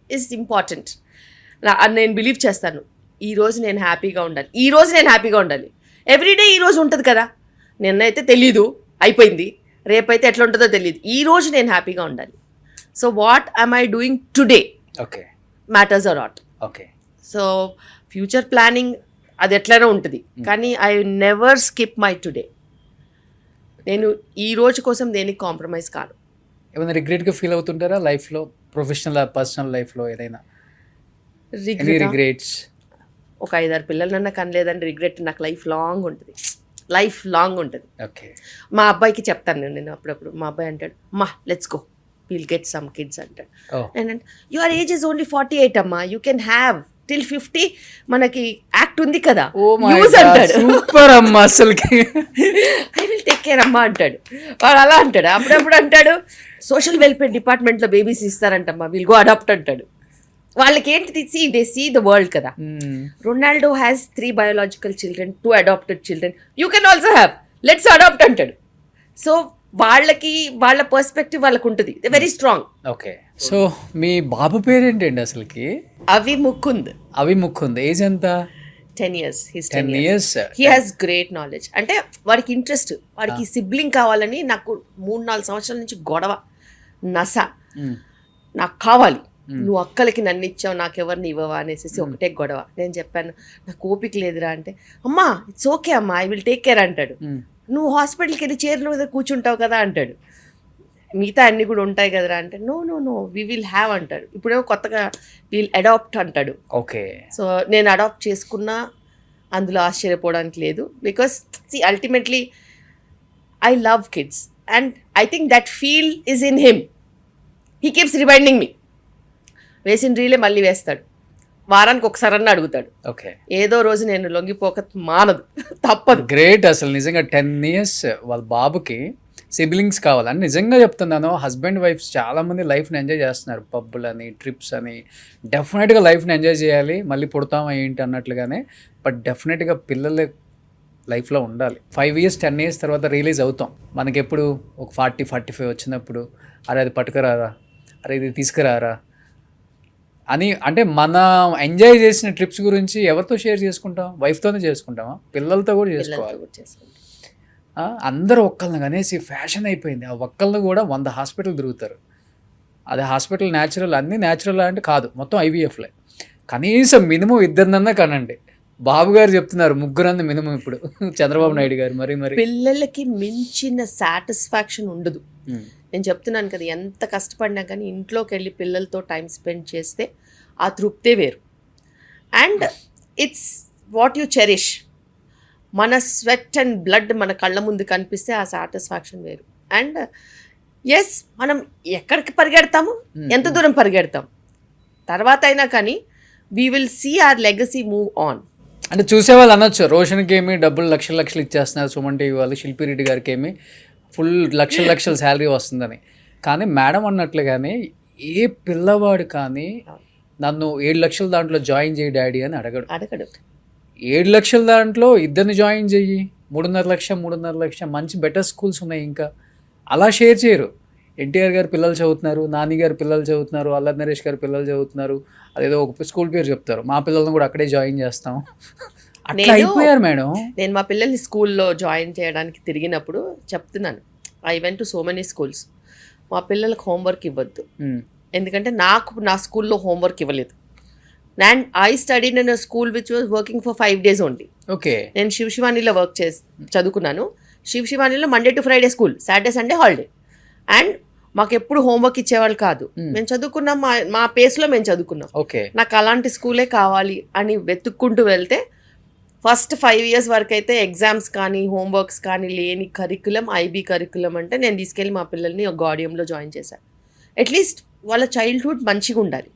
is important. నేను బిలీవ్ చేస్తాను, ఈరోజు నేను హ్యాపీగా ఉండాలి. ఎవ్రీడే ఈరోజు ఉంటుంది కదా, నిన్నైతే తెలీదు, అయిపోయింది, రేపైతే ఎట్లా ఉంటుందో తెలియదు. ఈరోజు నేను హ్యాపీగా ఉండాలి. So what I'm I doing today okay matters or not. Okay. So future planning అది ఎట్లైనా ఉంటుంది, కానీ I never skip my today. నేను ఈ రోజు కోసం దేనికి కాంప్రమైజ్ కాను. ఏమైనా రిగ్రెట్గా ఫీల్ అవుతుంటారా లైఫ్లో, ప్రొఫెషనల్ పర్సనల్ లైఫ్లో ఏదైనా రిగ్రెట్స్? ఒక 5-6 పిల్లలన్నా కనలేదని రిగ్రెట్ నాకు లైఫ్ లాంగ్ ఉంటుంది. ఓకే. మా అబ్బాయికి చెప్తాను నేను అప్పుడప్పుడు. మా అబ్బాయి అంటాడు, మా let's go, will get some kids అంటాడు. And your age is only 48 అమ్మా, యూ కెన్ హ్యావ్ టిల్ 50, మనకి యాక్ట్ ఉంది కదా, యూజ్ అంటాడు. సూపర్ అమ్మా అసలుకి. ఐ విల్ టేక్ కేర్ అమ్మా అంటాడు వాడు. అలా అంటాడు. అప్పుడప్పుడు అంటాడు, సోషల్ వెల్ఫేర్ డిపార్ట్మెంట్లో బేబీస్ ఇస్తారంటమ్మా, విల్ గో అడాప్ట్ అంటాడు. వాళ్ళకి ఏంటిది, దే సీ ద వరల్డ్ కదా. Ronaldo has 3 biological children, 2 adopted children, you can also have, let's adopt అంటాడు. సో వాళ్ళ పర్స్పెక్టివ్ వాళ్ళకు ఉంటుంది, they very strong. Okay. So మీ బాబు పేరేంటండి అసలుకి? అవి ముక్కుంది. ఏజ్ ఎంత? 10 years. He's 10 years. He has great knowledge. అంటే వాడికి ఇంట్రెస్ట్, వాడికి సిబ్లింగ్ కావాలని. నాకు 3-4 సంవత్సరాల నుంచి గొడవ, నస, నాకు కావాలి, నువ్వు అక్కలకి నన్ను ఇచ్చావు, నాకెవరిని ఇవ్వవా అనేసి ఒకటే గొడవ. నేను చెప్పాను, నాకు ఓపిక లేదురా అంటే, అమ్మా ఇట్స్ ఓకే అమ్మా, ఐ విల్ టేక్ కేర్ అంటాడు. నువ్వు హాస్పిటల్కి వెళ్ళి చైర్ల మీద కూర్చుంటావు కదా అంటాడు. మిగతా అన్నీ కూడా ఉంటాయి కదరా అంటే, నో వి విల్ హ్యావ్ అంటాడు. ఇప్పుడేమో కొత్తగా విల్ అడాప్ట్ అంటాడు. ఓకే. సో నేను అడాప్ట్ చేసుకున్నా అందులో ఆశ్చర్యపోవడానికి లేదు. Because ultimately I love kids and I think that feel is in him. He keeps reminding me. వేసిన రీలే మళ్ళీ వేస్తాడు, వారానికి ఒకసారన్నా అడుగుతాడు. ఓకే. ఏదో రోజు నేను లొంగిపోక మానదు, తప్పదు. గ్రేట్ అసలు నిజంగా. 10 years వాళ్ళ బాబుకి సిబ్లింగ్స్ కావాలని నిజంగా చెప్తున్నాను. హస్బెండ్ వైఫ్స్ చాలామంది లైఫ్ని ఎంజాయ్ చేస్తున్నారు, పబ్బులని, ట్రిప్స్ అని. డెఫినెట్గా లైఫ్ని ఎంజాయ్ చేయాలి, మళ్ళీ పుడతామా ఏంటి అన్నట్లుగానే. బట్ డెఫినెట్గా పిల్లలు లైఫ్లో ఉండాలి. 5 years 10 years తర్వాత రిలీజ్ అవుతాం. మనకి ఎప్పుడు ఒక 40-45 వచ్చినప్పుడు, అరే అది పట్టుకురారా, అరే ఇది తీసుకురారా అని. అంటే మన ఎంజాయ్ చేసిన ట్రిప్స్ గురించి ఎవరితో షేర్ చేసుకుంటాం? వైఫ్తోనే చేసుకుంటామా? పిల్లలతో కూడా చేసుకోవాలి. అందరూ ఒక్కళ్ళని అనేసి ఫ్యాషన్ అయిపోయింది. ఆ ఒక్కళ్ళని కూడా 100 హాస్పిటల్ తిరుగుతారు. అదే హాస్పిటల్ న్యాచురల్, అన్నీ న్యాచురల్ అంటే కాదు, మొత్తం IVFలే. కనీసం మినిమం 2 కనండి. బాబు గారు చెప్తున్నారు 3 మినిమం ఇప్పుడు, చంద్రబాబు నాయుడు గారు. మరి పిల్లలకి మించిన సాటిస్ఫాక్షన్ ఉండదు. నేను చెప్తున్నాను కదా, ఎంత కష్టపడినా కానీ ఇంట్లోకి వెళ్ళి పిల్లలతో టైం స్పెండ్ చేస్తే ఆ తృప్తే వేరు. And it's what you cherish. మన స్వెట్ అండ్ బ్లడ్ మన కళ్ళ ముందు కనిపిస్తే ఆ సాటిస్ఫాక్షన్ వేరు. అండ్ ఎస్, మనం ఎక్కడికి పరిగెడతాము, ఎంత దూరం పరిగెడతాం తర్వాత అయినా కానీ we will see our legacy move on. అంటే చూసేవాళ్ళు అనొచ్చు, రోషన్కి ఏమి డబ్బులు లక్షలు ఇచ్చేస్తున్నారు, సుమన్ టీవీ వాళ్ళు, శిల్పి రెడ్డి గారికి ఏమి ఫుల్ లక్షల శాలరీ వస్తుందని. కానీ మేడం అన్నట్లుగానే ఏ పిల్లవాడు కానీ నన్ను 7 లక్షల దాంట్లో జాయిన్ చేయి డాడీ అని అడగడు. 7 లక్షల దాంట్లో 2 జాయిన్ చెయ్యి, 3.5 లక్ష మంచి బెటర్ స్కూల్స్ ఉన్నాయి. ఇంకా అలా షేర్ చేయరు. ఎన్టీఆర్ గారు పిల్లలు చదువుతున్నారు, నాని గారు పిల్లలు చదువుతున్నారు, అల్లరి నరేష్ గారు పిల్లలు చదువుతున్నారు, అదేదో ఒక స్కూల్ పేరు చెప్తారు, మా పిల్లల్ని కూడా అక్కడే జాయిన్ చేస్తాం. అట్లా అయిపోయారు మేడం. నేను మా పిల్లల్ని స్కూల్లో జాయిన్ చేయడానికి తిరిగినప్పుడు చెప్తున్నాను, I went to so many schools, మా పిల్లలకు హోంవర్క్ ఇవ్వద్దు, ఎందుకంటే నాకు నా స్కూల్లో హోంవర్క్ ఇవ్వలేదు. And I studied in a school which was working for 5 days only. Okay. నేను శివానీలో చదువుకున్నాను. శివానీలో Monday to Friday school, Saturday Sunday holiday. And మాకు ఎప్పుడు హోంవర్క్ ఇచ్చేవాళ్ళు కాదు. మేము చదువుకున్నాం, మా పేస్లో మేము చదువుకున్నాం. ఓకే. నాకు అలాంటి స్కూలే కావాలి అని వెతుక్కుంటూ వెళ్తే ఫస్ట్ 5 years వరకు అయితే ఎగ్జామ్స్ కానీ హోంవర్క్స్ కానీ లేని కరికులం, ఐబీ కరికులం అంటే నేను తీసుకెళ్ళి మా పిల్లల్ని ఒక గాడియంలో జాయిన్ చేశాను. అట్లీస్ట్ వాళ్ళ చైల్డ్హుడ్ మంచిగా ఉండాలి.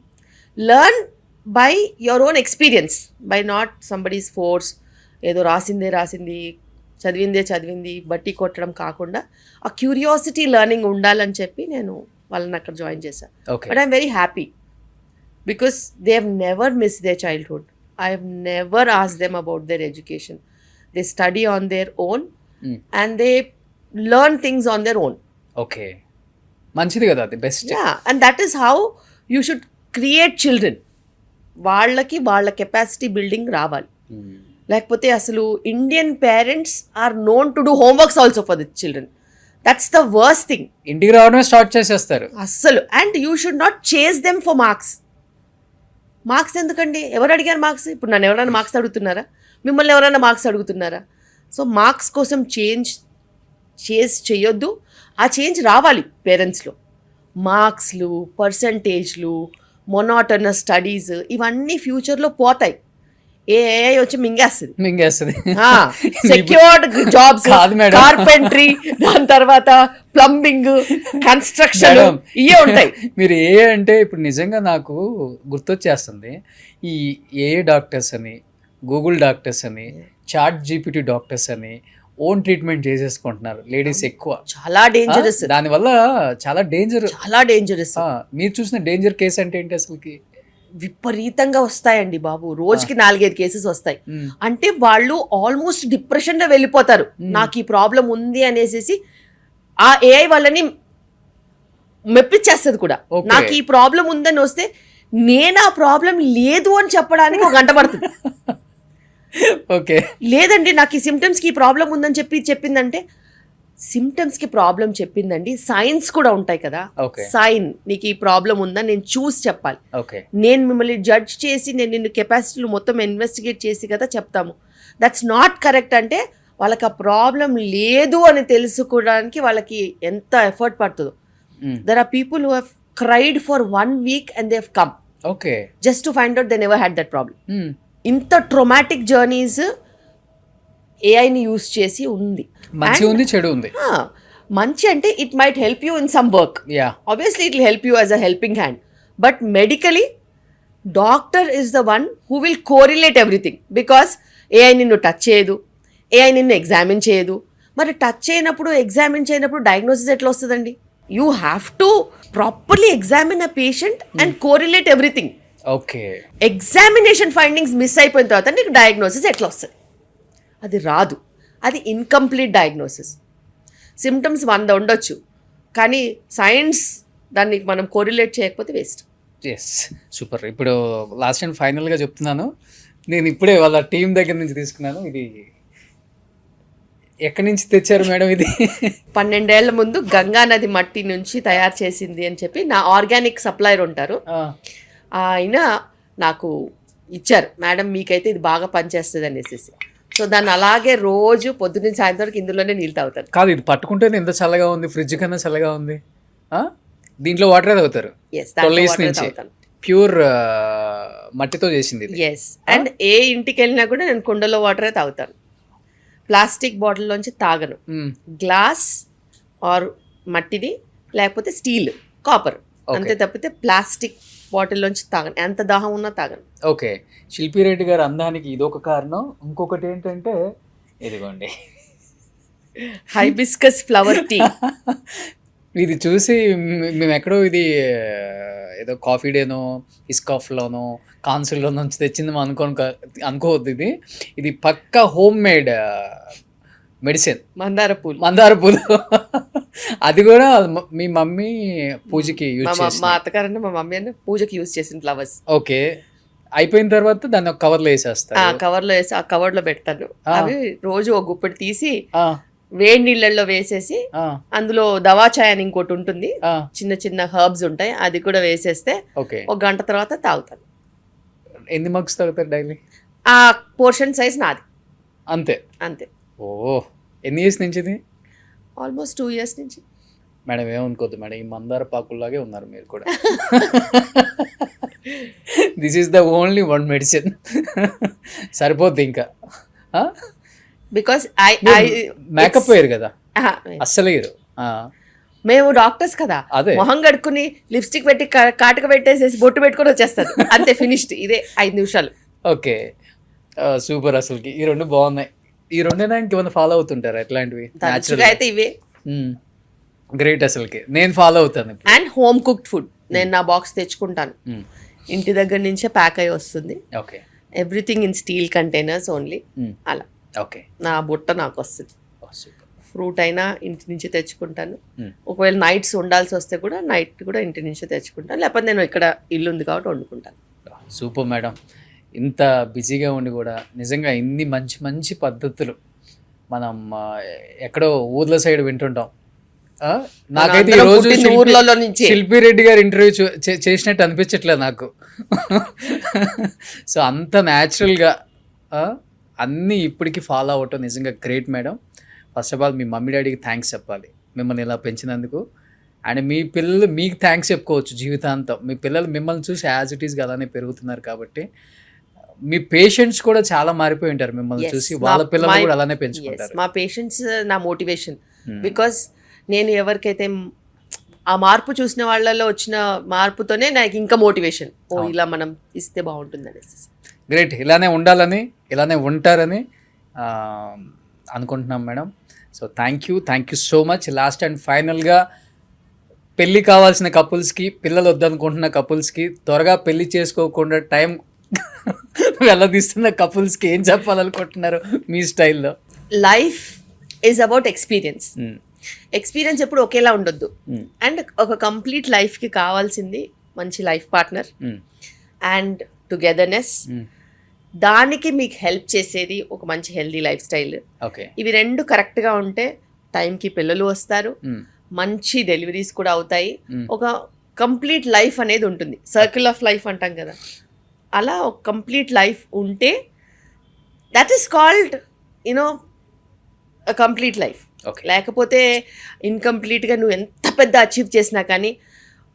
Learn by your own experience, by not somebody's force. ఏదో రాసింది చదివింది బట్టి కొట్టడం కాకుండా ఆ క్యూరియాసిటీ లెర్నింగ్ ఉండాలని చెప్పి నేను వాళ్ళని అక్కడ జాయిన్ చేశాను. But I'm very happy because they have never miss their childhood. I have never asked them about their education. They study on their own and they learn things on their own. Okay. మంచిది కదా, అది best. Yeah, and that is how you should create children. వాళ్ళ capacity building రావాలి. లేకపోతే అసలు Indian parents are known to do homeworks also for the children. That's the worst thing. ఇంటికి రావడమే start చేసేస్తారు అస్సలు. And you should not chase them for marks ఎందుకండి? ఎవరు అడిగారు మార్క్స్? ఇప్పుడు నన్ను ఎవరైనా మార్క్స్ అడుగుతున్నారా? మిమ్మల్ని ఎవరైనా మార్క్స్ అడుగుతున్నారా? సో మార్క్స్ కోసం చేయొద్దు. ఆ చేంజ్ రావాలి పేరెంట్స్లో. మార్క్స్లు, పర్సంటేజ్లు, మొనాటనస్ స్టడీస్ ఇవన్నీ ఫ్యూచర్లో పోతాయి. ఏఐ వచ్చి మింగేస్తుంది. సెక్యూర్డ్ జాబ్స్, కార్పెంటరీ, దాని తర్వాత ప్లంబింగ్, కన్స్ట్రక్షన్ ఇవే ఉంటాయి. మీరు ఏ అంటే ఇప్పుడు నిజంగా నాకు గుర్తొచ్చేస్తుంది ఈ ఏఏ డాక్టర్స్ అని, గూగుల్ డాక్టర్స్ అని, చాట్ జీపీటీ డాక్టర్స్ అని ఓన్ ట్రీట్మెంట్ చేసేసుకుంటున్నారు లేడీస్ ఎక్కువ. చాలా డేంజరస్. దానివల్ల చాలా డేంజరస్. మీరు చూసిన డేంజర్ కేసు అంటే ఏంటి అసలుకి? విపరీతంగా వస్తాయండి బాబు. రోజుకి 4-5 కేసెస్ వస్తాయి. అంటే వాళ్ళు ఆల్మోస్ట్ డిప్రెషన్ లో వెళ్ళిపోతారు. నాకు ఈ ప్రాబ్లం ఉంది అనేసి ఆ ఏఐ వాళ్ళని మెప్పించేస్తుంది కూడా. నాకు ఈ ప్రాబ్లం ఉందని వస్తే నేను ఆ ప్రాబ్లం లేదు అని చెప్పడానికి 1 గంట పడుతుంది. ఓకే, లేదండి నాకు ఈ సిమ్టమ్స్కి ఈ ప్రాబ్లం ఉందని చెప్పిందంటే సిమ్టమ్స్కి ప్రాబ్లం చెప్పిందండి. సైన్స్ కూడా ఉంటాయి కదా. సైన్ నీకు ఈ ప్రాబ్లం ఉందని నేను చూసి చెప్పాలి. నేను మిమ్మల్ని జడ్జ్ చేసి నేను నిన్ను కెపాసిటీలు మొత్తం ఇన్వెస్టిగేట్ చేసి కదా చెప్తాము. That's not correct. అంటే వాళ్ళకి ఆ ప్రాబ్లం లేదు అని తెలుసుకోవడానికి వాళ్ళకి ఎంత ఎఫర్ట్ పడుతుందో. There are people who have cried for 1 week and they have come just to find out they never had that problem. ఇంత ట్రొమాటిక్ జర్నీస్ ఏఐని యూస్ చేసి ఉంది. మంచి ఉంది, చెడు ఉంది. మంచి అంటే it might help you in some work. Obviously it will help you as a helping hand. But medically doctor is the one who will correlate everything. Because AI నిన్ను టచ్ చేయదు, ఏఐ నిన్ను ఎగ్జామిన్ చేయదు. మరి touch చేయనప్పుడు, examine చేయనప్పుడు diagnosis ఎట్లా వస్తుందండి? You have to properly examine a patient and correlate everything. Examination findings miss అయిపోయిన తర్వాత నీకు డయాగ్నోసిస్ ఎట్లా వస్తుంది? అది రాదు. అది ఇన్కంప్లీట్ డయాగ్నోసిస్. సిమ్టమ్స్ 100 ఉండొచ్చు, కానీ సైన్స్ దాన్ని మనం కోరిలేట్ చేయకపోతే వేస్ట్. Yes, super. ఇప్పుడు లాస్ట్ అండ్ ఫైనల్గా చెప్తున్నాను, నేను ఇప్పుడే వాళ్ళ టీం దగ్గర నుంచి తీసుకున్నాను. ఇది ఎక్కడి నుంచి తెచ్చారు మేడం? ఇది 12 ఏళ్ల ముందు గంగా నది మట్టి నుంచి తయారు చేసింది అని చెప్పి నా ఆర్గానిక్ సప్లయర్ ఉంటారు, ఆయన నాకు ఇచ్చారు. మేడం మీకైతే ఇది బాగా పనిచేస్తుంది అనేసి. సో దాన్ని అలాగే రోజు పొద్దున్న సాయంత్రం వరకు ఇందులోనే నీళ్ళు తాగుతారు. కాదు, ఇది పట్టుకుంటేనే ఎంత చల్లగా ఉంది, ఫ్రిడ్జ్ కన్నా చల్లగా ఉంది. దీంట్లో వాటరే తాగుతారు. ప్యూర్ మట్టితో చేసింది. ఎస్, అండ్ ఏ ఇంటికి వెళ్ళినా కూడా నేను కుండలో వాటరే తాగుతాను. ప్లాస్టిక్ బాటిల్లోంచి తాగను. గ్లాస్ ఆర్ మట్టిది, లేకపోతే స్టీల్, కాపర్, అంతే తప్పితే ప్లాస్టిక్ బాటిల్లోంచి తాగను. ఎంత దాహం ఉన్నా తాగను. ఓకే, శిల్పి రెడ్డి గారు అందానికి ఇదొక కారణం. ఇంకొకటి ఏంటంటే ఇదిగోండి హైబిస్కస్ ఫ్లవర్ టీ. ఇది చూసి మేము ఎక్కడో ఇది ఏదో కాఫీ డేనో ఇస్కాఫ్లోనో కాన్సుల్లో నుంచి తెచ్చింది అనుకోవద్దు. ఇది పక్కా హోమ్ మేడ్ మెడిసిన్. మందార పూలు. అది కూడా మీ మమ్మీ పూజకి యూజ్ చేసి, మా అత్తగారంటే మా మమ్మీ అంటే పూజకి యూజ్ చేసిన ఫ్లవర్స్. ఓకే, అయిపోయిన తర్వాత దాన్ని ఒక కవర్లో వేసేస్తారు. కవర్లో వేసి ఆ కవర్లో పెడతాను. అవి రోజు ఒక గుప్పెడు తీసి వేడి నీళ్ళల్లో వేసేసి అందులో దవాచాయ్ అని ఇంకోటి ఉంటుంది, చిన్న చిన్న హర్బ్స్ ఉంటాయి, అది కూడా వేసేస్తే 1 గంట తర్వాత తాగుతాను. ఎన్ని మగ్స్ తాగుతారు డైలీ? ఆ పోర్షన్ సైజ్ నాది. అంతే. అంతే. ఓ ఎన్ని ఇయర్స్ నుంచి ఇది? ఆల్మోస్ట్ 2 years నుంచి. మేడం ఏమనుకోద్దు మేడం, ఈ మందార పాకుల్లాగే ఉన్నారు మీరు కూడా. This is the only one medicine. సరిపోద్ది ఇంకా. బికాస్ మేకప్ వేయరు కదా అస్సలు వేయరు. మేము డాక్టర్స్ కదా, అదే. మొహం కడుక్కుని లిప్స్టిక్ పెట్టి కాటుక పెట్టేసేసి బొట్టు పెట్టుకొని వచ్చేస్తారు అంతే, ఫినిష్డ్. ఇదే 5 నిమిషాలు. Okay super. అసలుకి ఈ రెండు బాగున్నాయి. ఈ రెండైనా ఇంకేమైనా ఫాలో అవుతుంటారా ఎట్లాంటివి? తరచుగా అయితే ఇవే. గ్రేట్. అసలుకి నేను ఫాలో అవుతాను. అండ్ హోమ్ కుక్డ్ ఫుడ్ నేను నా బాక్స్ తెచ్చుకుంటాను, ఇంటి దగ్గర నుంచే ప్యాక్ అయ్యి వస్తుంది. Okay. Everything in steel containers only. అలా ఓకే. నా బుట్ట నాకు వస్తుంది. ఫ్రూట్ అయినా ఇంటి నుంచి తెచ్చుకుంటాను. ఒకవేళ నైట్స్ ఉండాల్సి వస్తే కూడా నైట్ కూడా ఇంటి నుంచే తెచ్చుకుంటాను, లేకపోతే నేను ఇక్కడ ఇల్లు ఉంది కాబట్టి వండుకుంటాను. Super madam. ఇంత బిజీగా ఉండి కూడా నిజంగా ఇన్ని మంచి మంచి పద్ధతులు మనం ఎక్కడో ఊర్ల సైడ్ వింటుంటాం. నాకైతే ఈ రోజు ఊర్లలో నుంచి శిల్పి రెడ్డి గారు ఇంటర్వ్యూ చేసినట్టు అనిపించట్లేదు నాకు. సో అంత న్యాచురల్గా అన్నీ ఇప్పటికీ ఫాలో అవటం నిజంగా great madam. First of all me mummy డాడీకి థ్యాంక్స్ చెప్పాలి మిమ్మల్ని ఇలా పెంచినందుకు. అండ్ మీ పిల్లలు మీకు థ్యాంక్స్ చెప్పుకోవచ్చు జీవితాంతం. మీ పిల్లలు మిమ్మల్ని చూసి యాజ్ ఇట్ ఈస్గా అలానే పెరుగుతున్నారు కాబట్టి మీ పేషెంట్స్ కూడా చాలా మారిపోయి ఉంటారు మిమ్మల్ని చూసి. వాళ్ళ పిల్లలు కూడా అలానే పెంచుకుంటారు. మా పేషెంట్స్ నా మోటివేషన్. బికాస్ నేను ఎవరికైతే ఆ మార్పు చూసిన వాళ్ళలో వచ్చిన మార్పుతోనే నాకు ఇంకా మోటివేషన్, ఓ ఇలా మనం ఇస్తే బాగుంటుంది అనేసి. గ్రేట్. ఇలానే ఉండాలని ఇలానే ఉంటారని అనుకుంటున్నాం madam. So thank you so much. Last and ఫైనల్గా పెళ్ళి కావాల్సిన కపుల్స్కి, పిల్లలు వద్దనుకుంటున్న కపుల్స్కి, త్వరగా పెళ్ళి చేసుకోకుండా టైం వెళ్ళదీస్తున్న కపుల్స్కి ఏం చెప్పాలనుకుంటున్నారు మీ స్టైల్లో? Life is about experience. Experience ఎప్పుడు ఒకేలా ఉండొద్దు. అండ్ ఒక కంప్లీట్ లైఫ్కి కావాల్సింది మంచి లైఫ్ పార్ట్నర్ అండ్ టుగెదర్నెస్. దానికి మీకు హెల్ప్ చేసేది ఒక మంచి హెల్దీ లైఫ్ స్టైల్. ఇవి రెండు కరెక్ట్గా ఉంటే టైంకి పిల్లలు వస్తారు, మంచి డెలివరీస్ కూడా అవుతాయి, ఒక కంప్లీట్ లైఫ్ అనేది ఉంటుంది. సర్కిల్ ఆఫ్ లైఫ్ అంటాం కదా, అలా ఒక కంప్లీట్ లైఫ్ ఉంటే that is called you know complete life. లేకపోతే ఇన్కంప్లీట్గా నువ్వు ఎంత పెద్ద అచీవ్ చేసినా కానీ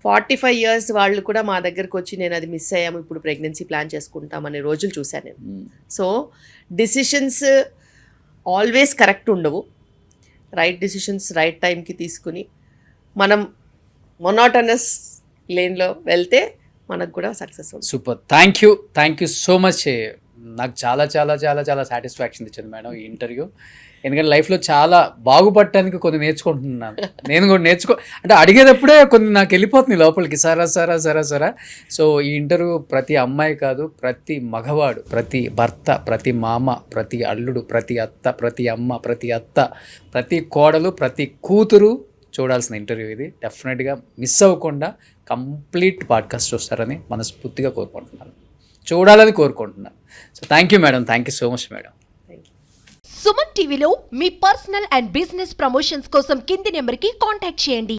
45 years వాళ్ళు కూడా మా దగ్గరకు వచ్చి నేను అది మిస్ అయ్యాము, ఇప్పుడు ప్రెగ్నెన్సీ ప్లాన్ చేసుకుంటాం అనే రోజులు చూశాను నేను. సో డిసిషన్స్ ఆల్వేస్ కరెక్ట్ ఉండవు. రైట్ డిసిషన్స్ రైట్ టైంకి తీసుకుని మనం మొనోటనస్ లేన్లో వెళ్తే మనకు కూడా సక్సెస్ అవుతుంది. Super. Thank you so much. నాకు చాలా చాలా చాలా చాలా సాటిస్ఫాక్షన్ ఇచ్చింది మేడం ఈ ఇంటర్వ్యూ. ఎందుకంటే లైఫ్లో చాలా బాగుపడటానికి కొన్ని నేర్చుకుంటున్నాను. నేను కూడా అంటే అడిగేటప్పుడే కొన్ని నాకు వెళ్ళిపోతుంది లోపలికి సరా. సో ఈ ఇంటర్వ్యూ ప్రతి అమ్మాయి కాదు, ప్రతి మగవాడు, ప్రతి భర్త, ప్రతి మామ, ప్రతి అల్లుడు, ప్రతి అత్త, ప్రతి అమ్మ, ప్రతి అత్త, ప్రతి కోడలు, ప్రతి కూతురు చూడాల్సిన ఇంటర్వ్యూ ఇది. డెఫినెట్గా మిస్ అవ్వకుండా కంప్లీట్ పాడ్కాస్ట్ చూస్తారని మనస్ఫూర్తిగా కోరుకుంటున్నాను, చూడాలని కోరుకుంటున్నాను. So thank you madam. Thank you so much madam. Suman టీవీలో మీ పర్సనల్ అండ్ బిజినెస్ ప్రమోషన్స్ కోసం కింది నెంబర్కి కాంటాక్ట్ చేయండి.